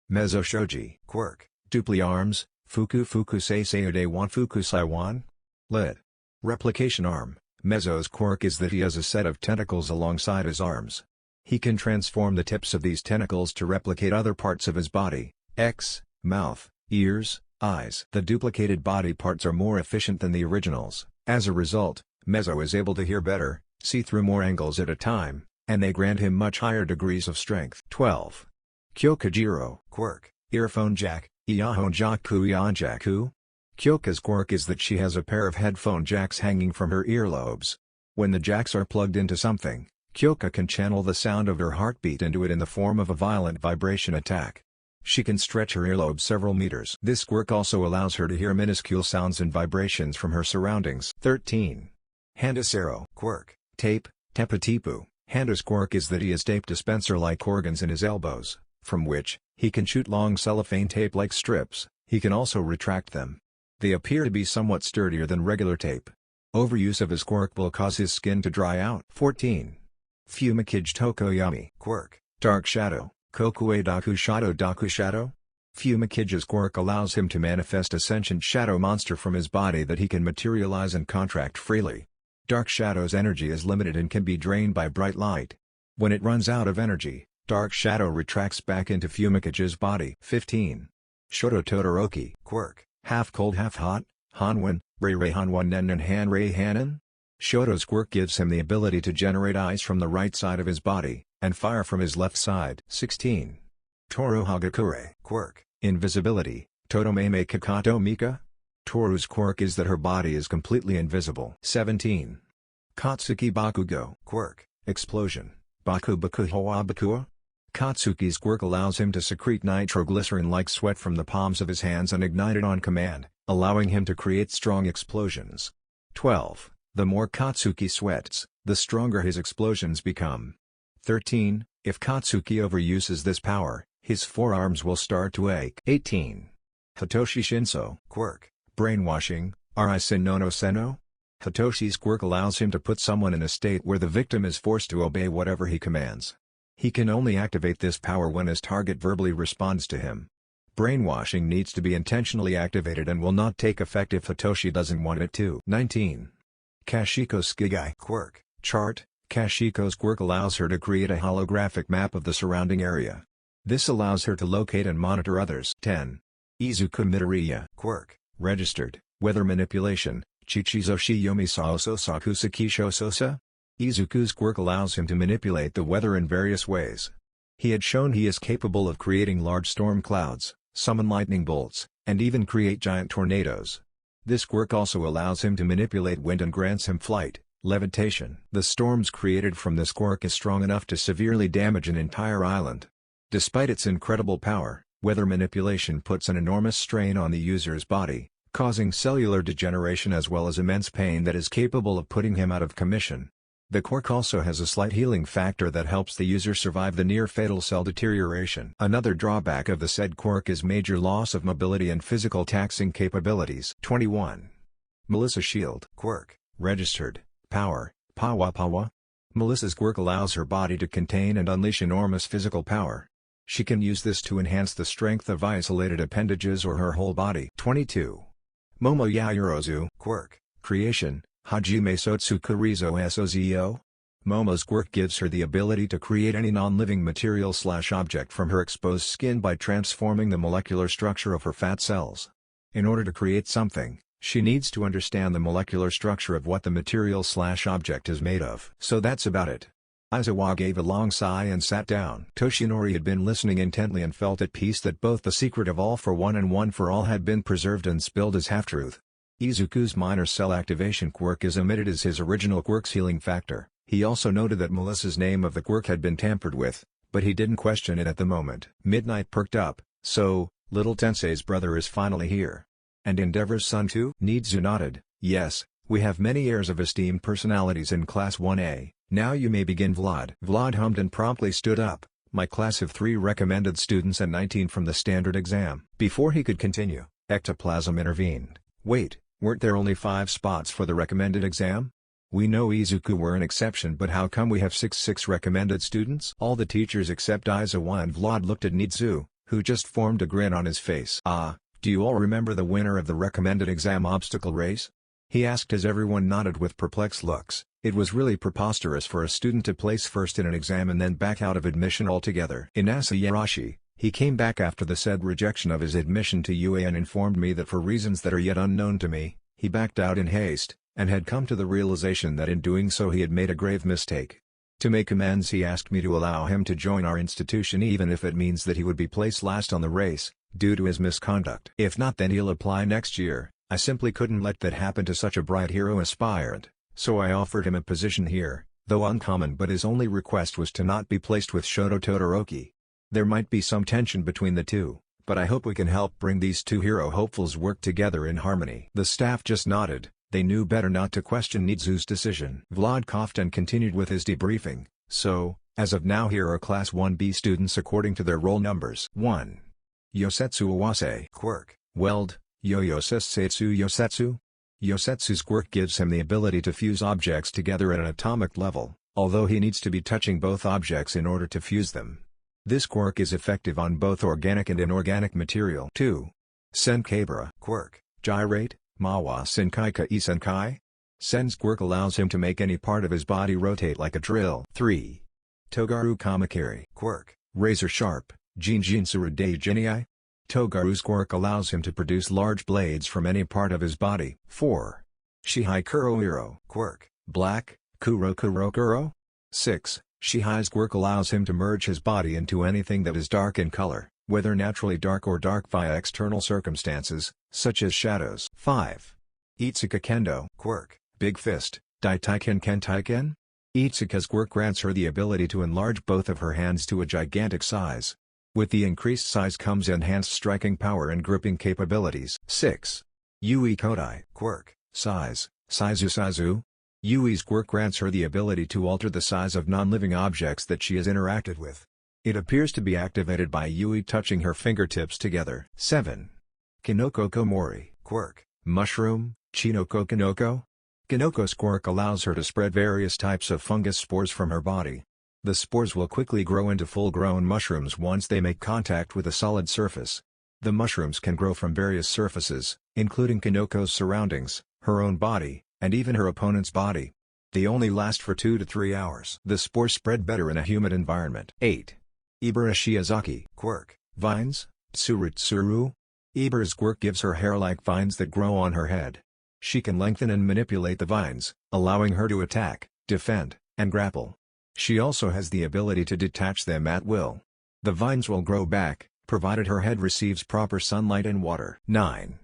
Mezzo Shoji quirk, Dupli Arms, Fuku Seiyude Wan Fuku Saiwan. Lit. Replication Arm. Mezzo's quirk is that he has a set of tentacles alongside his arms. He can transform the tips of these tentacles to replicate other parts of his body, mouth, ears, eyes. The duplicated body parts are more efficient than the originals. As a result, Mezzo is able to hear better, see through more angles at a time, and they grant him much higher degrees of strength. 12. Kyokujiro quirk, Earphone Jack, Iahonjaku Ianjaku. Kyoka's quirk is that she has a pair of headphone jacks hanging from her earlobes. When the jacks are plugged into something, Kyoka can channel the sound of her heartbeat into it in the form of a violent vibration attack. She can stretch her earlobe several meters. This quirk also allows her to hear minuscule sounds and vibrations from her surroundings. 13. Handasero quirk, Tape, Tepatipu. Handa's quirk is that he has tape dispenser-like organs in his elbows, from which he can shoot long cellophane tape-like strips. He can also retract them. They appear to be somewhat sturdier than regular tape. Overuse of his quirk will cause his skin to dry out. 14. Fumikage Tokoyami quirk, Dark Shadow, Kokue Daku Shadow. Fumikage's quirk allows him to manifest a sentient shadow monster from his body that he can materialize and contract freely. Dark Shadow's energy is limited and can be drained by bright light. When it runs out of energy, Dark Shadow retracts back into Fumikage's body. 15. Shoto Todoroki quirk, Half Cold Half Hot, Hanwen, Rei Hanwan Nen and Han Rei Hanan. Shoto's quirk gives him the ability to generate eyes from the right side of his body, and fire from his left side. 16. Toru Hagakure quirk, Invisibility, Totomeme Kakato Mika. Toru's quirk is that her body is completely invisible. 17. Katsuki Bakugo quirk, Explosion, Baku Baku Hoa Bakua. Katsuki's quirk allows him to secrete nitroglycerin-like sweat from the palms of his hands and ignite it on command, allowing him to create strong explosions. 12. The more Katsuki sweats, the stronger his explosions become. 13. If Katsuki overuses this power, his forearms will start to ache. 18. Hitoshi Shinso quirk, Brainwashing, Arisin no Seno. Hitoshi's quirk allows him to put someone in a state where the victim is forced to obey whatever he commands. He can only activate this power when his target verbally responds to him. Brainwashing needs to be intentionally activated and will not take effect if Hitoshi doesn't want it to. 19. Kashiko Skigai quirk, Chart. Kashiko's quirk allows her to create a holographic map of the surrounding area. This allows her to locate and monitor others. 10. Izuku Midoriya quirk, Registered, Weather Manipulation, Chichizoshi Yomi Saoso Sakusaki Shososa. Izuku's quirk allows him to manipulate the weather in various ways. He had shown he is capable of creating large storm clouds, summon lightning bolts, and even create giant tornadoes. This quirk also allows him to manipulate wind and grants him flight, levitation. The storms created from this quirk is strong enough to severely damage an entire island. Despite its incredible power, weather manipulation puts an enormous strain on the user's body, causing cellular degeneration as well as immense pain that is capable of putting him out of commission. The quirk also has a slight healing factor that helps the user survive the near-fatal cell deterioration. Another drawback of the said quirk is major loss of mobility and physical taxing capabilities. 21. Melissa Shield Quirk, Registered, Power, Pawa Pawa. Melissa's quirk allows her body to contain and unleash enormous physical power. She can use this to enhance the strength of isolated appendages or her whole body. 22. Momo Yayorozu Quirk, Creation, Hajime Sotsukurizo Sozo. Momo's quirk gives her the ability to create any non-living material/object from her exposed skin by transforming the molecular structure of her fat cells. In order to create something, she needs to understand the molecular structure of what the material/object is made of. So that's about it. Aizawa gave a long sigh and sat down. Toshinori had been listening intently and felt at peace that both the secret of all for one and one for all had been preserved and spilled as half-truth. Izuku's minor cell activation quirk is omitted as his original quirk's healing factor. He also noted that Melissa's name of the quirk had been tampered with, but he didn't question it at the moment. Midnight perked up. So, little Tensei's brother is finally here. And Endeavor's son too? Nizu nodded. Yes, we have many heirs of esteemed personalities in Class 1A. Now you may begin, Vlad. Vlad hummed and promptly stood up. My class of 3 recommended students and 19 from the standard exam. Before he could continue, Ectoplasm intervened. Wait, weren't there only 5 spots for the recommended exam? We know Izuku were an exception, but how come we have 6 recommended students? All the teachers except Aizawa and Vlad looked at Nizu, who just formed a grin on his face. Do you all remember the winner of the recommended exam obstacle race? He asked as everyone nodded with perplexed looks. It was really preposterous for a student to place first in an exam and then back out of admission altogether. Inasa Yarashi, he came back after the said rejection of his admission to UA and informed me that for reasons that are yet unknown to me, he backed out in haste, and had come to the realization that in doing so he had made a grave mistake. To make amends, he asked me to allow him to join our institution even if it means that he would be placed last on the race, due to his misconduct. If not, then he'll apply next year. I simply couldn't let that happen to such a bright hero aspirant, so I offered him a position here, though uncommon, but his only request was to not be placed with Shoto Todoroki. There might be some tension between the two, but I hope we can help bring these two hero hopefuls work together in harmony. The staff just nodded. They knew better not to question Nizu's decision. Vlad coughed and continued with his debriefing. So, as of now, here are Class 1B students according to their roll numbers. 1. Yosetsu Owase Quirk, Weld, Yoyosetsu Yosetsu. Yosetsu's quirk gives him the ability to fuse objects together at an atomic level, although he needs to be touching both objects in order to fuse them. This quirk is effective on both organic and inorganic material. 2. Senkabura Quirk, Gyrate, Mawa Senkaika Senkai. Sen's quirk allows him to make any part of his body rotate like a drill. 3. Togaru Kamakiri Quirk, Razor Sharp, Jinjin Surudei Jinai. Togaru's quirk allows him to produce large blades from any part of his body. 4. Shihai Kurohiro Quirk, Black, Kuro Kuro Kuro. 6. Shihai's quirk allows him to merge his body into anything that is dark in color, whether naturally dark or dark via external circumstances, such as shadows. 5. Itsuka Kendo Quirk, Big Fist, Daitaiken Kentaiken. Itsuka's quirk grants her the ability to enlarge both of her hands to a gigantic size. With the increased size comes enhanced striking power and gripping capabilities. 6. Yui Kodai Quirk, Size, Saizu Saizu. Yui's quirk grants her the ability to alter the size of non-living objects that she has interacted with. It appears to be activated by Yui touching her fingertips together. 7. Kinoko Komori Quirk, Mushroom, Chinoko Kinoko. Kinoko's quirk allows her to spread various types of fungus spores from her body. The spores will quickly grow into full-grown mushrooms once they make contact with a solid surface. The mushrooms can grow from various surfaces, including Kinoko's surroundings, her own body, and even her opponent's body. They only last for 2 to 3 hours. The spores spread better in a humid environment. 8. Ibara Shiozaki Quirk, Vines, Tsurutsuru. Ibara's quirk gives her hair-like vines that grow on her head. She can lengthen and manipulate the vines, allowing her to attack, defend, and grapple. She also has the ability to detach them at will. The vines will grow back, provided her head receives proper sunlight and water. 9.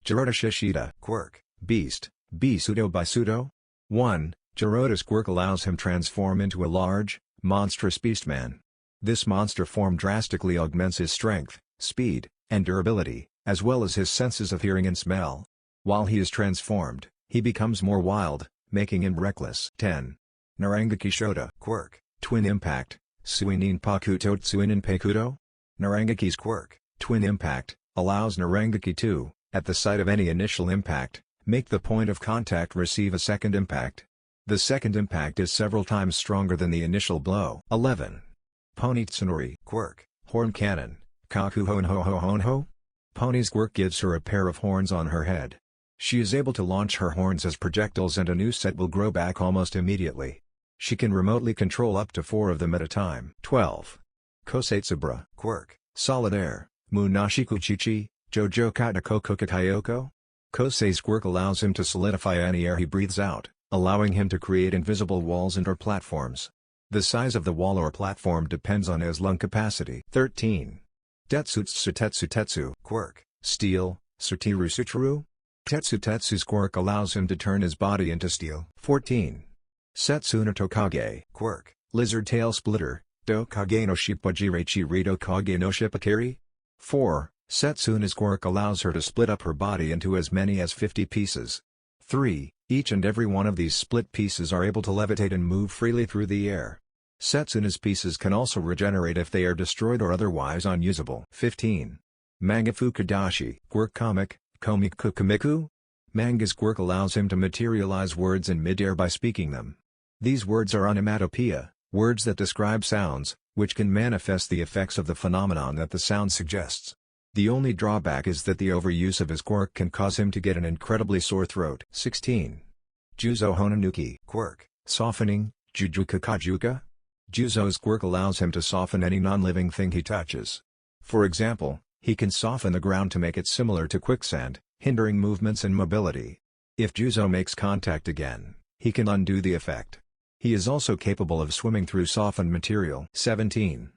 Jirota Shishida, Quirk, Beast, B pseudo by pseudo. 1. Jirota's quirk allows him transform into a large, monstrous beastman. This monster form drastically augments his strength, speed, and durability, as well as his senses of hearing and smell. While he is transformed, he becomes more wild, making him reckless. 10. Narangaki Shota, Quirk, Twin Impact, Suinin Pakuto Tsuinin Pekuto. Narangaki's quirk, Twin Impact, allows Narangaki to, at the site of any initial impact, make the point of contact receive a second impact. The second impact is several times stronger than the initial blow. 11. Pony Tsunori, Quirk, Horn Cannon, Kaku Honho Honho. Pony's quirk gives her a pair of horns on her head. She is able to launch her horns as projectiles and a new set will grow back almost immediately. She can remotely control up to 4 of them at a time. 12. Koseitsubra, Quirk, Solid Air, Munashiku Chichi, Jojo Katako Kokakayoko. Kosei's quirk allows him to solidify any air he breathes out, allowing him to create invisible walls and/or platforms. The size of the wall or platform depends on his lung capacity. 13. Tetsu, Quirk, Steel, Sutiru Suturu. Tetsu's quirk allows him to turn his body into steel. 14. Setsuna Tokage, Quirk, Lizard Tail Splitter, Dokage no Shippajirechi Rito Kage no Shippakiri. 4. Setsuna's quirk allows her to split up her body into as many as 50 pieces. 3. Each and every one of these split pieces are able to levitate and move freely through the air. Setsuna's pieces can also regenerate if they are destroyed or otherwise unusable. 15. Manga Fukadashi, Quirk Comic, Komiku Kamiku. Manga's quirk allows him to materialize words in midair by speaking them. These words are onomatopoeia, words that describe sounds, which can manifest the effects of the phenomenon that the sound suggests. The only drawback is that the overuse of his quirk can cause him to get an incredibly sore throat. 16. Juzo Honanuki, Quirk, Softening, Jujuka Kajuka. Juzo's quirk allows him to soften any non-living thing he touches. For example, he can soften the ground to make it similar to quicksand, hindering movements and mobility. If Juzo makes contact again, he can undo the effect. He is also capable of swimming through softened material. 17.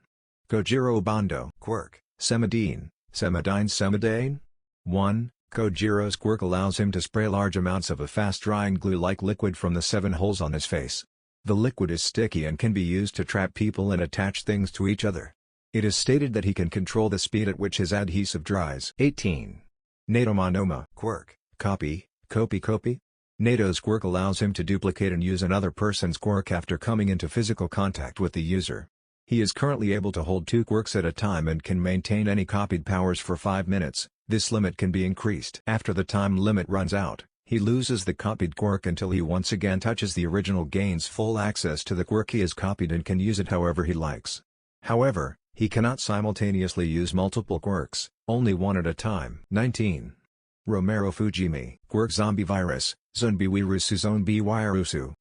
Kojiro Bando, Quirk, Semidine, Semidine. 1. Kojiro's quirk allows him to spray large amounts of a fast-drying glue-like liquid from the 7 holes on his face. The liquid is sticky and can be used to trap people and attach things to each other. It is stated that he can control the speed at which his adhesive dries. 18. Nato Quirk, Kopi. Nato's quirk allows him to duplicate and use another person's quirk after coming into physical contact with the user. He is currently able to hold 2 quirks at a time and can maintain any copied powers for 5 minutes. This limit can be increased. After the time limit runs out, he loses the copied quirk until he once again touches the original, gains full access to the quirk he has copied and can use it however he likes. However, he cannot simultaneously use multiple quirks, only one at a time. 19. Romero Fujimi, Quirk Zombie Virus, Zonbiwirusu Zonbiwirusu?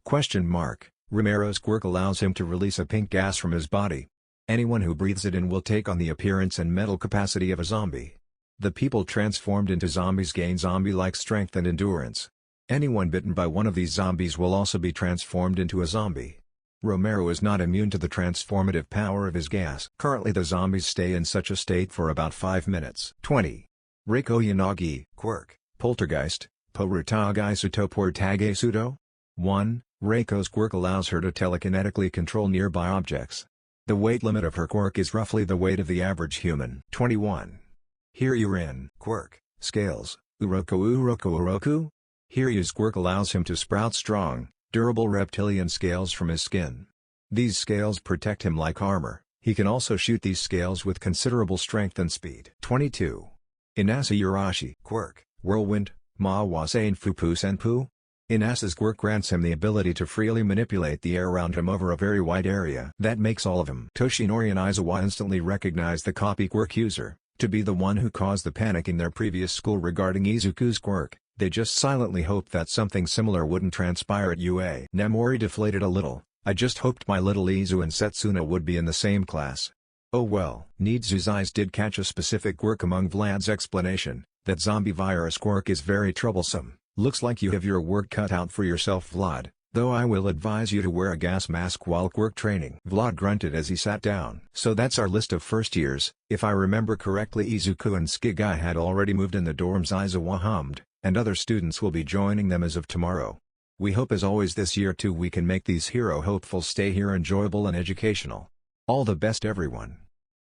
Romero's quirk allows him to release a pink gas from his body. Anyone who breathes it in will take on the appearance and mental capacity of a zombie. The people transformed into zombies gain zombie-like strength and endurance. Anyone bitten by one of these zombies will also be transformed into a zombie. Romero is not immune to the transformative power of his gas. Currently the zombies stay in such a state for about 5 minutes. 20. Reiko Yanagi, Quirk, Poltergeist, Porutagaisuto Portagesuto? 1. Reiko's quirk allows her to telekinetically control nearby objects. The weight limit of her quirk is roughly the weight of the average human. 21. Hiryurin, Quirk, Scales, Uroku? Hiryu's quirk allows him to sprout strong, durable reptilian scales from his skin. These scales protect him like armor. He can also shoot these scales with considerable strength and speed. 22. Inasa Urashi, Quirk, Whirlwind, Mawasain Fupu Senpu? Inasa's quirk grants him the ability to freely manipulate the air around him over a very wide area. That makes all of him. Toshinori and Aizawa instantly recognize the copy quirk user to be the one who caused the panic in their previous school regarding Izuku's quirk. They just silently hoped that something similar wouldn't transpire at UA. Namori deflated a little. I just hoped my little Izu and Setsuna would be in the same class. Oh well. Nizu's eyes did catch a specific quirk among Vlad's explanation, that zombie virus quirk is very troublesome. Looks like you have your work cut out for yourself, Vlad. Though I will advise you to wear a gas mask while Quirk training. Vlad grunted as he sat down. So that's our list of first years. If I remember correctly, Izuku and Skigai had already moved in the dorms, Aizawa hummed, and other students will be joining them as of tomorrow. We hope as always this year too we can make these hero hopefuls stay here enjoyable and educational. All the best everyone.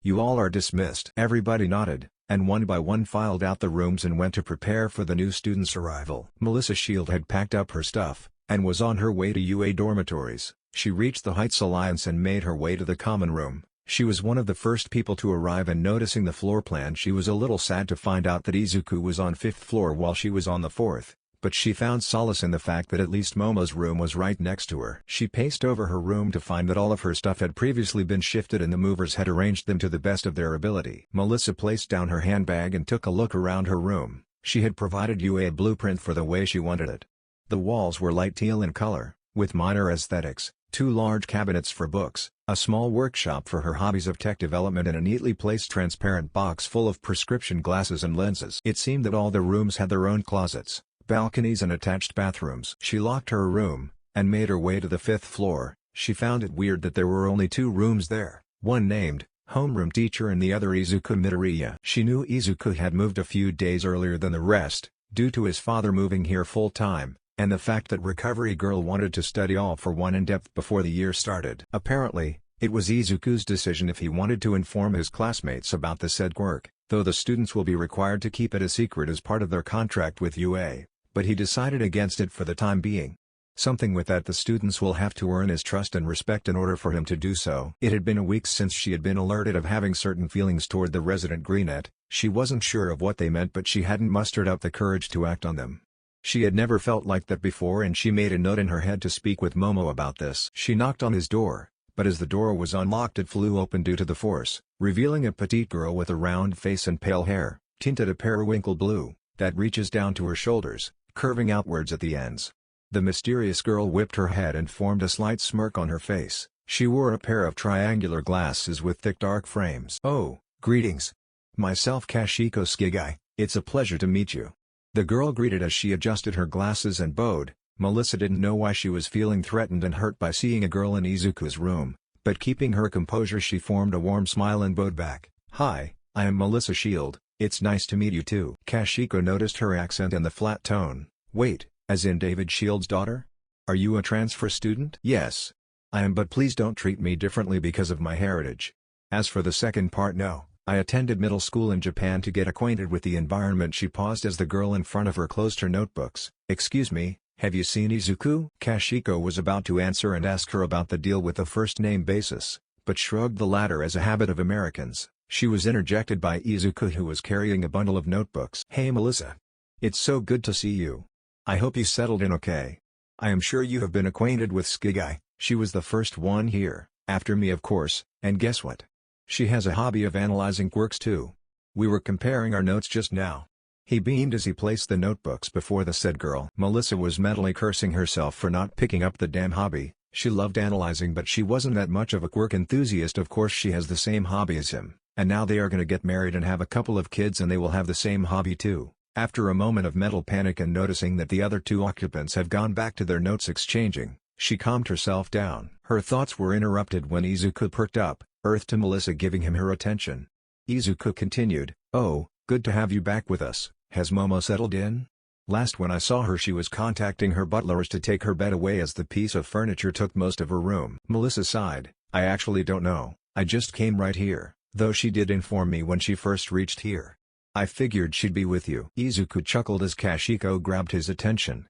You all are dismissed. Everybody nodded, and one by one filed out the rooms and went to prepare for the new students' arrival. Melissa Shield had packed up her stuff, and was on her way to UA dormitories. She reached the Heights Alliance and made her way to the common room. She was one of the first people to arrive, and noticing the floor plan she was a little sad to find out that Izuku was on 5th floor while she was on the 4th, but she found solace in the fact that at least Momo's room was right next to her. She paced over her room to find that all of her stuff had previously been shifted and the movers had arranged them to the best of their ability. Melissa placed down her handbag and took a look around her room. She had provided UA a blueprint for the way she wanted it. The walls were light teal in color, with minor aesthetics, 2 large cabinets for books, a small workshop for her hobbies of tech development, and a neatly placed transparent box full of prescription glasses and lenses. It seemed that all the rooms had their own closets, balconies and attached bathrooms. She locked her room, and made her way to the 5th floor. She found it weird that there were only 2 rooms there, one named Homeroom Teacher and the other Izuku Midoriya. She knew Izuku had moved a few days earlier than the rest, due to his father moving here full-time, and the fact that Recovery Girl wanted to study all for one in depth before the year started. Apparently, it was Izuku's decision if he wanted to inform his classmates about the said quirk, though the students will be required to keep it a secret as part of their contract with UA, but he decided against it for the time being. Something with that the students will have to earn his trust and respect in order for him to do so. It had been a week since she had been alerted of having certain feelings toward the resident Greenette. She wasn't sure of what they meant, but she hadn't mustered up the courage to act on them. She had never felt like that before, and she made a note in her head to speak with Momo about this. She knocked on his door, but as the door was unlocked it flew open due to the force, revealing a petite girl with a round face and pale hair, tinted a periwinkle blue, that reaches down to her shoulders, curving outwards at the ends. The mysterious girl whipped her head and formed a slight smirk on her face. She wore a pair of triangular glasses with thick dark frames. "Oh, greetings. Myself Kashiko Skigai, it's a pleasure to meet you." The girl greeted as she adjusted her glasses and bowed. Melissa didn't know why she was feeling threatened and hurt by seeing a girl in Izuku's room, but keeping her composure she formed a warm smile and bowed back. "Hi, I am Melissa Shield, it's nice to meet you too." Kashiko noticed her accent and the flat tone. "Wait, as in David Shield's daughter? Are you a transfer student?" "Yes. I am, but please don't treat me differently because of my heritage. As for the second part, no. I attended middle school in Japan to get acquainted with the environment." She paused as the girl in front of her closed her notebooks. "Excuse me, have you seen Izuku?" Kashiko was about to answer and ask her about the deal with the first-name basis, but shrugged the latter as a habit of Americans. She was interjected by Izuku, who was carrying a bundle of notebooks. "Hey Melissa. It's so good to see you. I hope you settled in okay. I am sure you have been acquainted with Skigai. She was the first one here, after me of course, and guess what? She has a hobby of analyzing quirks too. We were comparing our notes just now." He beamed as he placed the notebooks before the said girl. Melissa was mentally cursing herself for not picking up the damn hobby. She loved analyzing, but she wasn't that much of a quirk enthusiast. Of course she has the same hobby as him, and now they are gonna get married and have a couple of kids and they will have the same hobby too. After a moment of mental panic and noticing that the other 2 occupants had gone back to their notes exchanging, she calmed herself down. Her thoughts were interrupted when Izuku perked up, earth to Melissa, giving him her attention. Izuku continued, "Oh, good to have you back with us. Has Momo settled in? Last when I saw her she was contacting her butlers to take her bed away as the piece of furniture took most of her room." Melissa sighed. "I actually don't know. I just came right here, though she did inform me when she first reached here. I figured she'd be with you." Izuku chuckled as Kashiko grabbed his attention.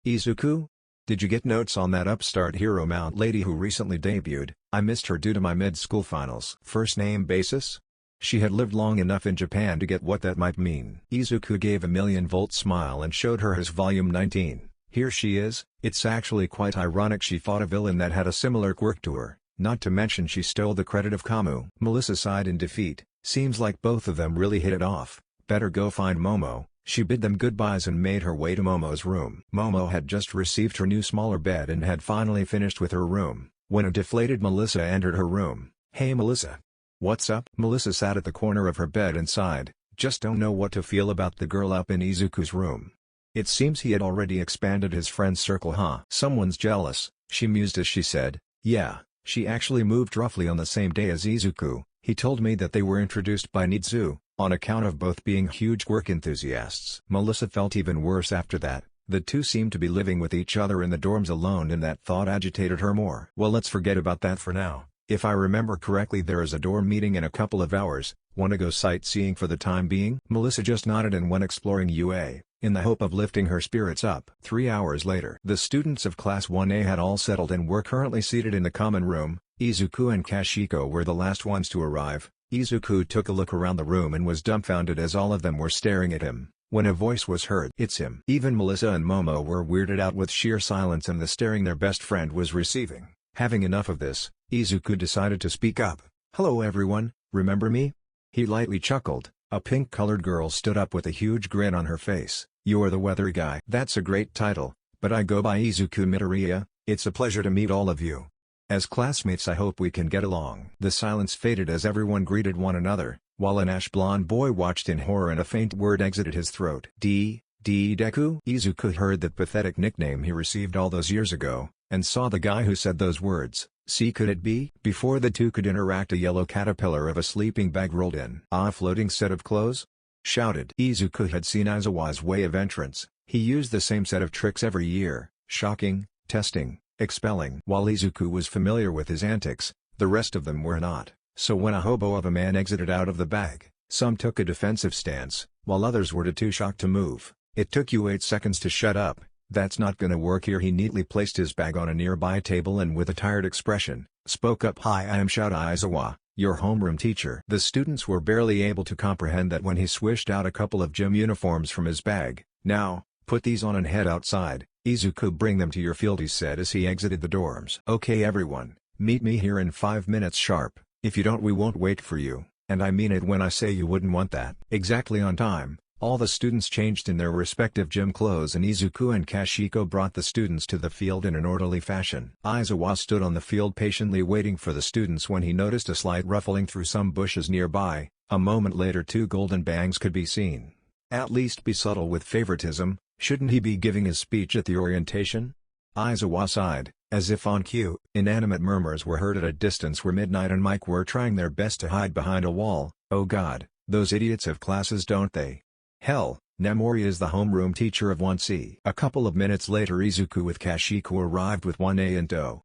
Izuku? Did you get notes on that upstart hero mount lady who recently debuted? I missed her due to my mid-school finals." First name basis? She had lived long enough in Japan to get what that might mean. Izuku gave a million-volt smile and showed her his volume 19. "Here she is." It's actually quite ironic she fought a villain that had a similar quirk to her, not to mention she stole the credit of Kamu. Melissa sighed in defeat. Seems like both of them really hit it off. Better go find Momo. She bid them goodbyes and made her way to Momo's room. Momo had just received her new smaller bed and had finally finished with her room, when a deflated Melissa entered her room. "Hey Melissa. What's up?" Melissa sat at the corner of her bed and sighed. "Just don't know what to feel about the girl up in Izuku's room. It seems he had already expanded his friend's circle, huh? Someone's jealous, she mused as she said. Yeah, she actually moved roughly on the same day as Izuku. He told me that they were introduced by Nizu, on account of both being huge Quirk enthusiasts. Melissa felt even worse after that. The two seemed to be living with each other in the dorms alone, and that thought agitated her more. Well, let's forget about that for now. If I remember correctly, there is a dorm meeting in a couple of hours. Wanna go sightseeing for the time being? Melissa just nodded and went exploring UA, in the hope of lifting her spirits up. 3 hours later, the students of Class 1A had all settled and were currently seated in the common room. Izuku and Kashiko were the last ones to arrive. Izuku took a look around the room and was dumbfounded as all of them were staring at him. When a voice was heard, "It's him." Even Melissa and Momo were weirded out with sheer silence and the staring their best friend was receiving. Having enough of this, Izuku decided to speak up. "Hello everyone, remember me?" He lightly chuckled. A pink-colored girl stood up with a huge grin on her face. "You're the weather guy." "That's a great title, but I go by Izuku Midoriya. It's a pleasure to meet all of you. As classmates I hope we can get along." The silence faded as everyone greeted one another, while an ash-blonde boy watched in horror and a faint word exited his throat. Deku? Izuku heard that pathetic nickname he received all those years ago, and saw the guy who said those words. See, could it be? Before the two could interact, a yellow caterpillar of a sleeping bag rolled in. "Ah, floating set of clothes?" shouted. Izuku had seen Aizawa's way of entrance. He used the same set of tricks every year, shocking, testing, expelling. While Izuku was familiar with his antics, the rest of them were not. So when a hobo of a man exited out of the bag, some took a defensive stance, while others were too shocked to move. "It took you 8 seconds to shut up. That's not gonna work here." He neatly placed his bag on a nearby table and with a tired expression, spoke up. "Hi, I am Shouta Aizawa, your homeroom teacher." The students were barely able to comprehend that when he swished out a couple of gym uniforms from his bag. "Now, put these on and head outside. Izuku, bring them to your field," he said as he exited the dorms. "Okay everyone, meet me here in 5 minutes sharp. If you don't, we won't wait for you, and I mean it when I say you wouldn't want that." Exactly on time, all the students changed in their respective gym clothes and Izuku and Kashiko brought the students to the field in an orderly fashion. Aizawa stood on the field patiently waiting for the students when he noticed a slight ruffling through some bushes nearby. A moment later 2 golden bangs could be seen. At least be subtle with favoritism, shouldn't he be giving his speech at the orientation? Aizawa sighed, as if on cue. Inanimate murmurs were heard at a distance where Midnight and Mike were trying their best to hide behind a wall. "Oh god, those idiots have classes, don't they? Hell, Namori is the homeroom teacher of 1C. A couple of minutes later Izuku with Kashiko arrived with 1A and Do.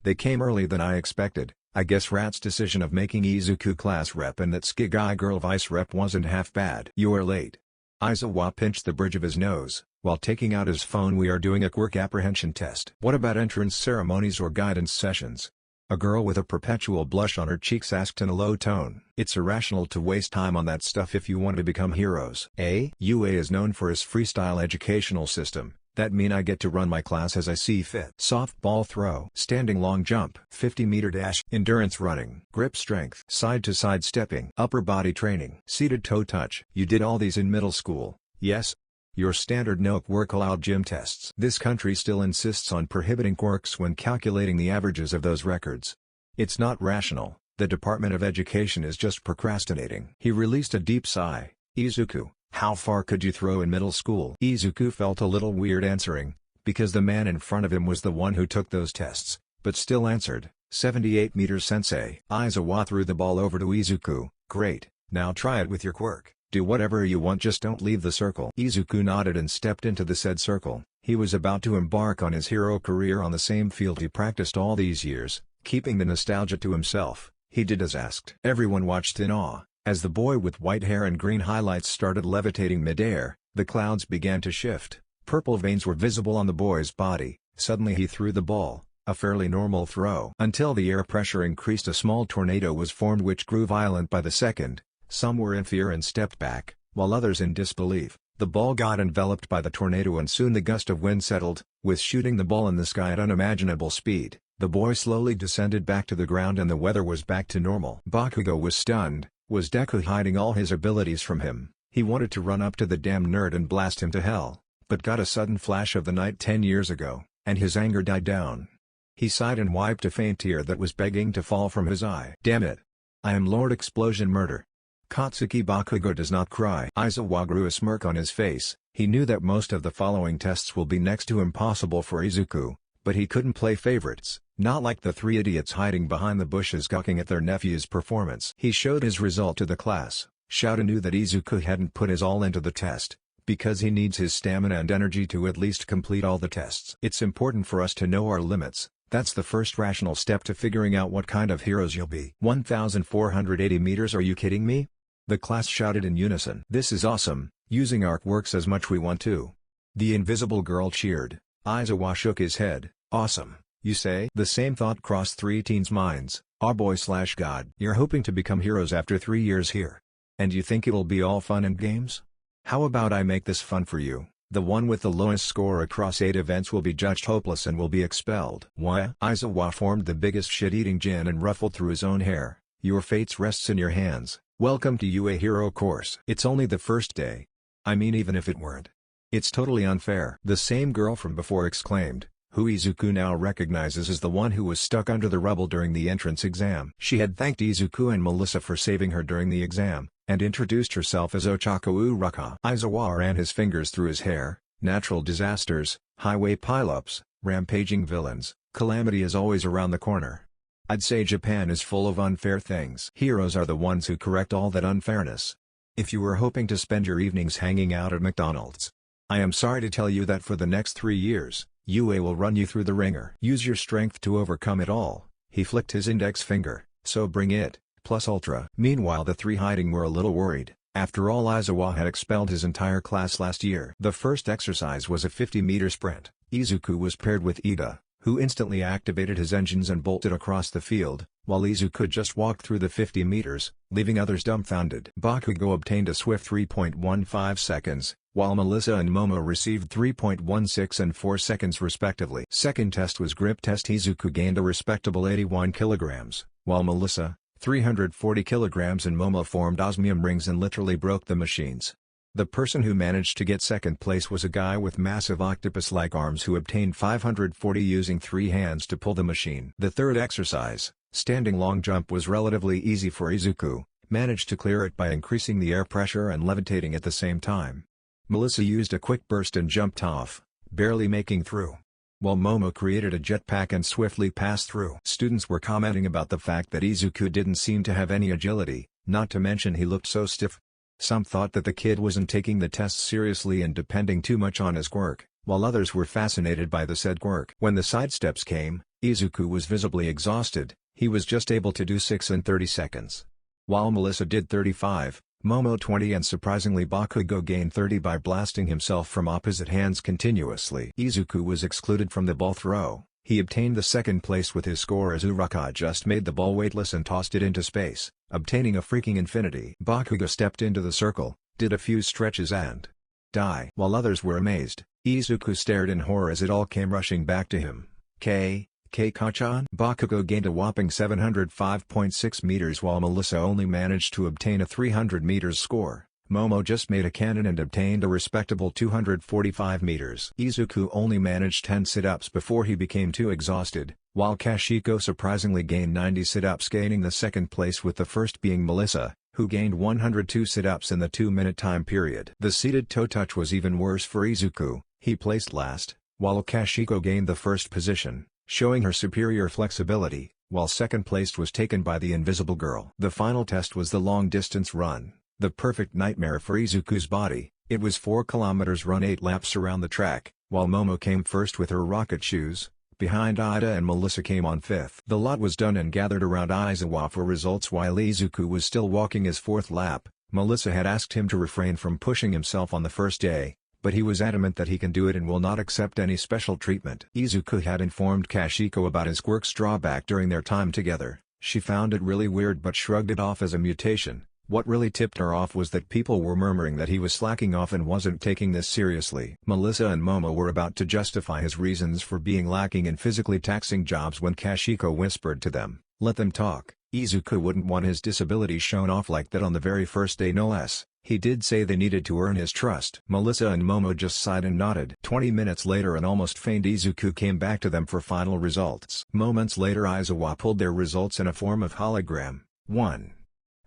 They came earlier than I expected. I guess Rat's decision of making Izuku class rep and that Skigai girl vice rep wasn't half bad. You're late. Aizawa pinched the bridge of his nose, while taking out his phone. We are doing a Quirk apprehension test. What about entrance ceremonies or guidance sessions? A girl with a perpetual blush on her cheeks asked in a low tone. It's irrational to waste time on that stuff if you want to become heroes. UA is known for its freestyle educational system. That mean I get to run my class as I see fit. Softball throw, standing long jump, 50-meter dash, endurance running, grip strength, side-to-side stepping, upper body training, seated toe touch. You did all these in middle school, yes? Your standard no Quirk allowed gym tests. This country still insists on prohibiting quirks when calculating the averages of those records. It's not rational. The Department of Education is just procrastinating. He released a deep sigh. Izuku, how far could you throw in middle school? Izuku felt a little weird answering, because the man in front of him was the one who took those tests, but still answered, 78 meters sensei. Aizawa threw the ball over to Izuku. Great, now try it with your quirk. Do whatever you want, just don't leave the circle. Izuku nodded and stepped into the said circle. He was about to embark on his hero career on the same field he practiced all these years, keeping the nostalgia to himself. He did as asked. Everyone watched in awe, as the boy with white hair and green highlights started levitating midair. The clouds began to shift. Purple veins were visible on the boy's body. Suddenly he threw the ball, a fairly normal throw. Until the air pressure increased, a small tornado was formed which grew violent by the second. Some were in fear and stepped back, while others in disbelief. The ball got enveloped by the tornado and soon the gust of wind settled, with shooting the ball in the sky at unimaginable speed. The boy slowly descended back to the ground and the weather was back to normal. Bakugo was stunned. Was Deku hiding all his abilities from him? He wanted to run up to the damn nerd and blast him to hell, but got a sudden flash of the night 10 years ago, and his anger died down. He sighed and wiped a faint tear that was begging to fall from his eye. Damn it! I am Lord Explosion Murder. Katsuki Bakugo does not cry. Aizawa grew a smirk on his face. He knew that most of the following tests will be next to impossible for Izuku, but he couldn't play favorites, not like the three idiots hiding behind the bushes gawking at their nephew's performance. He showed his result to the class. Shouta knew that Izuku hadn't put his all into the test, because he needs his stamina and energy to at least complete all the tests. It's important for us to know our limits. That's the first rational step to figuring out what kind of heroes you'll be. 1,480 meters, are you kidding me? The class shouted in unison. This is awesome, using arc works as much we want to. The invisible girl cheered. Aizawa shook his head. Awesome, you say? The same thought crossed three teens' minds. Our boy/god. You're hoping to become heroes after 3 years here. And you think it'll be all fun and games? How about I make this fun for you? The one with the lowest score across 8 events will be judged hopeless and will be expelled. What? Aizawa formed the biggest shit-eating grin and ruffled through his own hair. Your fate rests in your hands. Welcome to UA Hero course. It's only the first day. I mean, even if it weren't. It's totally unfair. The same girl from before exclaimed, who Izuku now recognizes as the one who was stuck under the rubble during the entrance exam. She had thanked Izuku and Melissa for saving her during the exam, and introduced herself as Ochaku Uraka. Aizawa ran his fingers through his hair. Natural disasters, highway pileups, rampaging villains, calamity is always around the corner. I'd say Japan is full of unfair things. Heroes are the ones who correct all that unfairness. If you were hoping to spend your evenings hanging out at McDonald's, I am sorry to tell you that for the next 3 years, UA will run you through the ringer. Use your strength to overcome it all. He flicked his index finger. So bring it, plus ultra. Meanwhile, the three hiding were a little worried. After all, Aizawa had expelled his entire class last year. The first exercise was a 50-meter sprint. Izuku was paired with Ida, who instantly activated his engines and bolted across the field, while Izuku just walked through the 50 meters, leaving others dumbfounded. Bakugo obtained a swift 3.15 seconds, while Melissa and Momo received 3.16 and 4 seconds respectively. Second test was grip test. Izuku gained a respectable 81 kilograms, while Melissa, 340 kilograms, and Momo formed osmium rings and literally broke the machines. The person who managed to get second place was a guy with massive octopus-like arms who obtained 540 using 3 hands to pull the machine. The third exercise, standing long jump, was relatively easy for Izuku, managed to clear it by increasing the air pressure and levitating at the same time. Melissa used a quick burst and jumped off, barely making through, while Momo created a jetpack and swiftly passed through. Students were commenting about the fact that Izuku didn't seem to have any agility, not to mention he looked so stiff. Some thought that the kid wasn't taking the tests seriously and depending too much on his quirk, while others were fascinated by the said quirk. When the sidesteps came, Izuku was visibly exhausted. He was just able to do 6 in 30 seconds. While Melissa did 35, Momo 20, and surprisingly Bakugo gained 30 by blasting himself from opposite hands continuously. Izuku was excluded from the ball throw. He obtained the second place with his score as Uraka just made the ball weightless and tossed it into space, obtaining a freaking infinity. Bakugo stepped into the circle, did a few stretches and die. While others were amazed, Izuku stared in horror as it all came rushing back to him. Kachan? Bakugo gained a whopping 705.6 meters while Melissa only managed to obtain a 300 meters score. Momo just made a cannon and obtained a respectable 245 meters. Izuku only managed 10 sit-ups before he became too exhausted, while Kashiko surprisingly gained 90 sit-ups, gaining the second place, with the first being Melissa, who gained 102 sit-ups in the 2-minute time period. The seated toe touch was even worse for Izuku. He placed last, while Kashiko gained the first position, showing her superior flexibility, while second place was taken by the invisible girl. The final test was the long-distance run. The perfect nightmare for Izuku's body. It was 4 kilometers run 8 laps around the track, while Momo came first with her rocket shoes. Behind Ida and Melissa came on 5th. The lot was done and gathered around Aizawa for results while Izuku was still walking his 4th lap. Melissa had asked him to refrain from pushing himself on the first day, but he was adamant that he can do it and will not accept any special treatment. Izuku had informed Kashiko about his quirk's drawback during their time together. She found it really weird but shrugged it off as a mutation. What really tipped her off was that people were murmuring that he was slacking off and wasn't taking this seriously. Melissa and Momo were about to justify his reasons for being lacking in physically taxing jobs when Kashiko whispered to them, "Let them talk." Izuku wouldn't want his disability shown off like that on the very first day, no less. He did say they needed to earn his trust. Melissa and Momo just sighed and nodded. 20 minutes later, an almost faint Izuku came back to them for final results. Moments later, Aizawa pulled their results in a form of hologram. 1.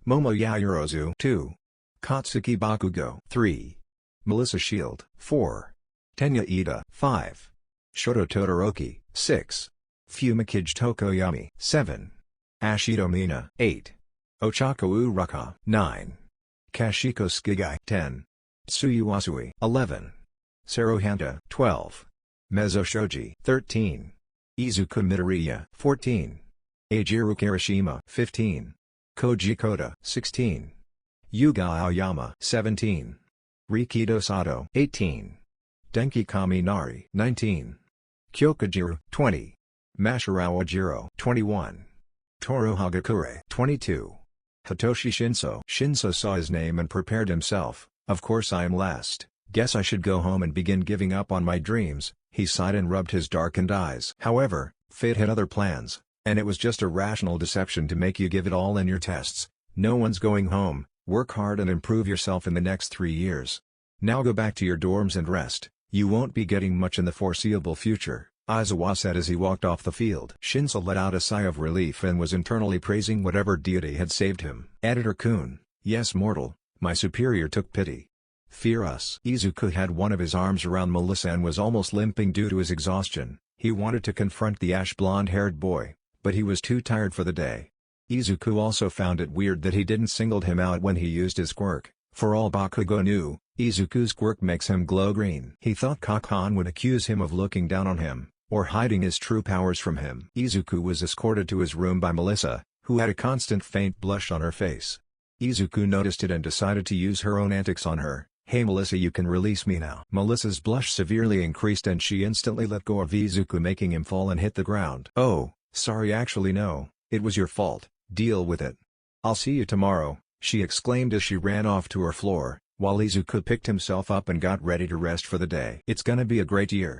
Momo Yaoyorozu 2. Katsuki Bakugo 3. Melissa Shield, 4. Tenya Ida, 5. Shoto Todoroki, 6. Fumikage Tokoyami, 7. Ashido Mina, 8. Ochako Uraka, 9. Kashiko Skigai, 10. Tsuyuasui, 11. Saruhanta, 12. Mezzo Shoji, 13. Izuku Midoriya, 14. Eiichiro Kirishima, 15. Koji Koda, 16. Yuga Aoyama, 17. Rikido Sato, 18. Denki Kaminari, 19. Kyokajiru, 20. Mashirawa Jiro, 21. Toru Hagakure, 22. Hitoshi Shinso. Shinso saw his name and prepared himself. Of course I am last. Guess I should go home and begin giving up on my dreams, he sighed and rubbed his darkened eyes. However, fate had other plans, and it was just a rational deception to make you give it all in your tests. No one's going home. Work hard and improve yourself in the next 3 years. Now go back to your dorms and rest. You won't be getting much in the foreseeable future, Aizawa said as he walked off the field. Shinso let out a sigh of relief and was internally praising whatever deity had saved him. Editor-kun, yes mortal, my superior took pity. Fear us. Izuku had one of his arms around Melissa and was almost limping due to his exhaustion. He wanted to confront the ash-blonde-haired boy, but he was too tired for the day. Izuku also found it weird that he didn't singled him out when he used his quirk. For all Bakugo knew, Izuku's quirk makes him glow green. He thought Kakan would accuse him of looking down on him, or hiding his true powers from him. Izuku was escorted to his room by Melissa, who had a constant faint blush on her face. Izuku noticed it and decided to use her own antics on her. Hey Melissa, you can release me now. Melissa's blush severely increased and she instantly let go of Izuku, making him fall and hit the ground. Oh, sorry, actually no, it was your fault, deal with it. I'll see you tomorrow, she exclaimed as she ran off to her floor, while Izuku picked himself up and got ready to rest for the day. It's gonna be a great year.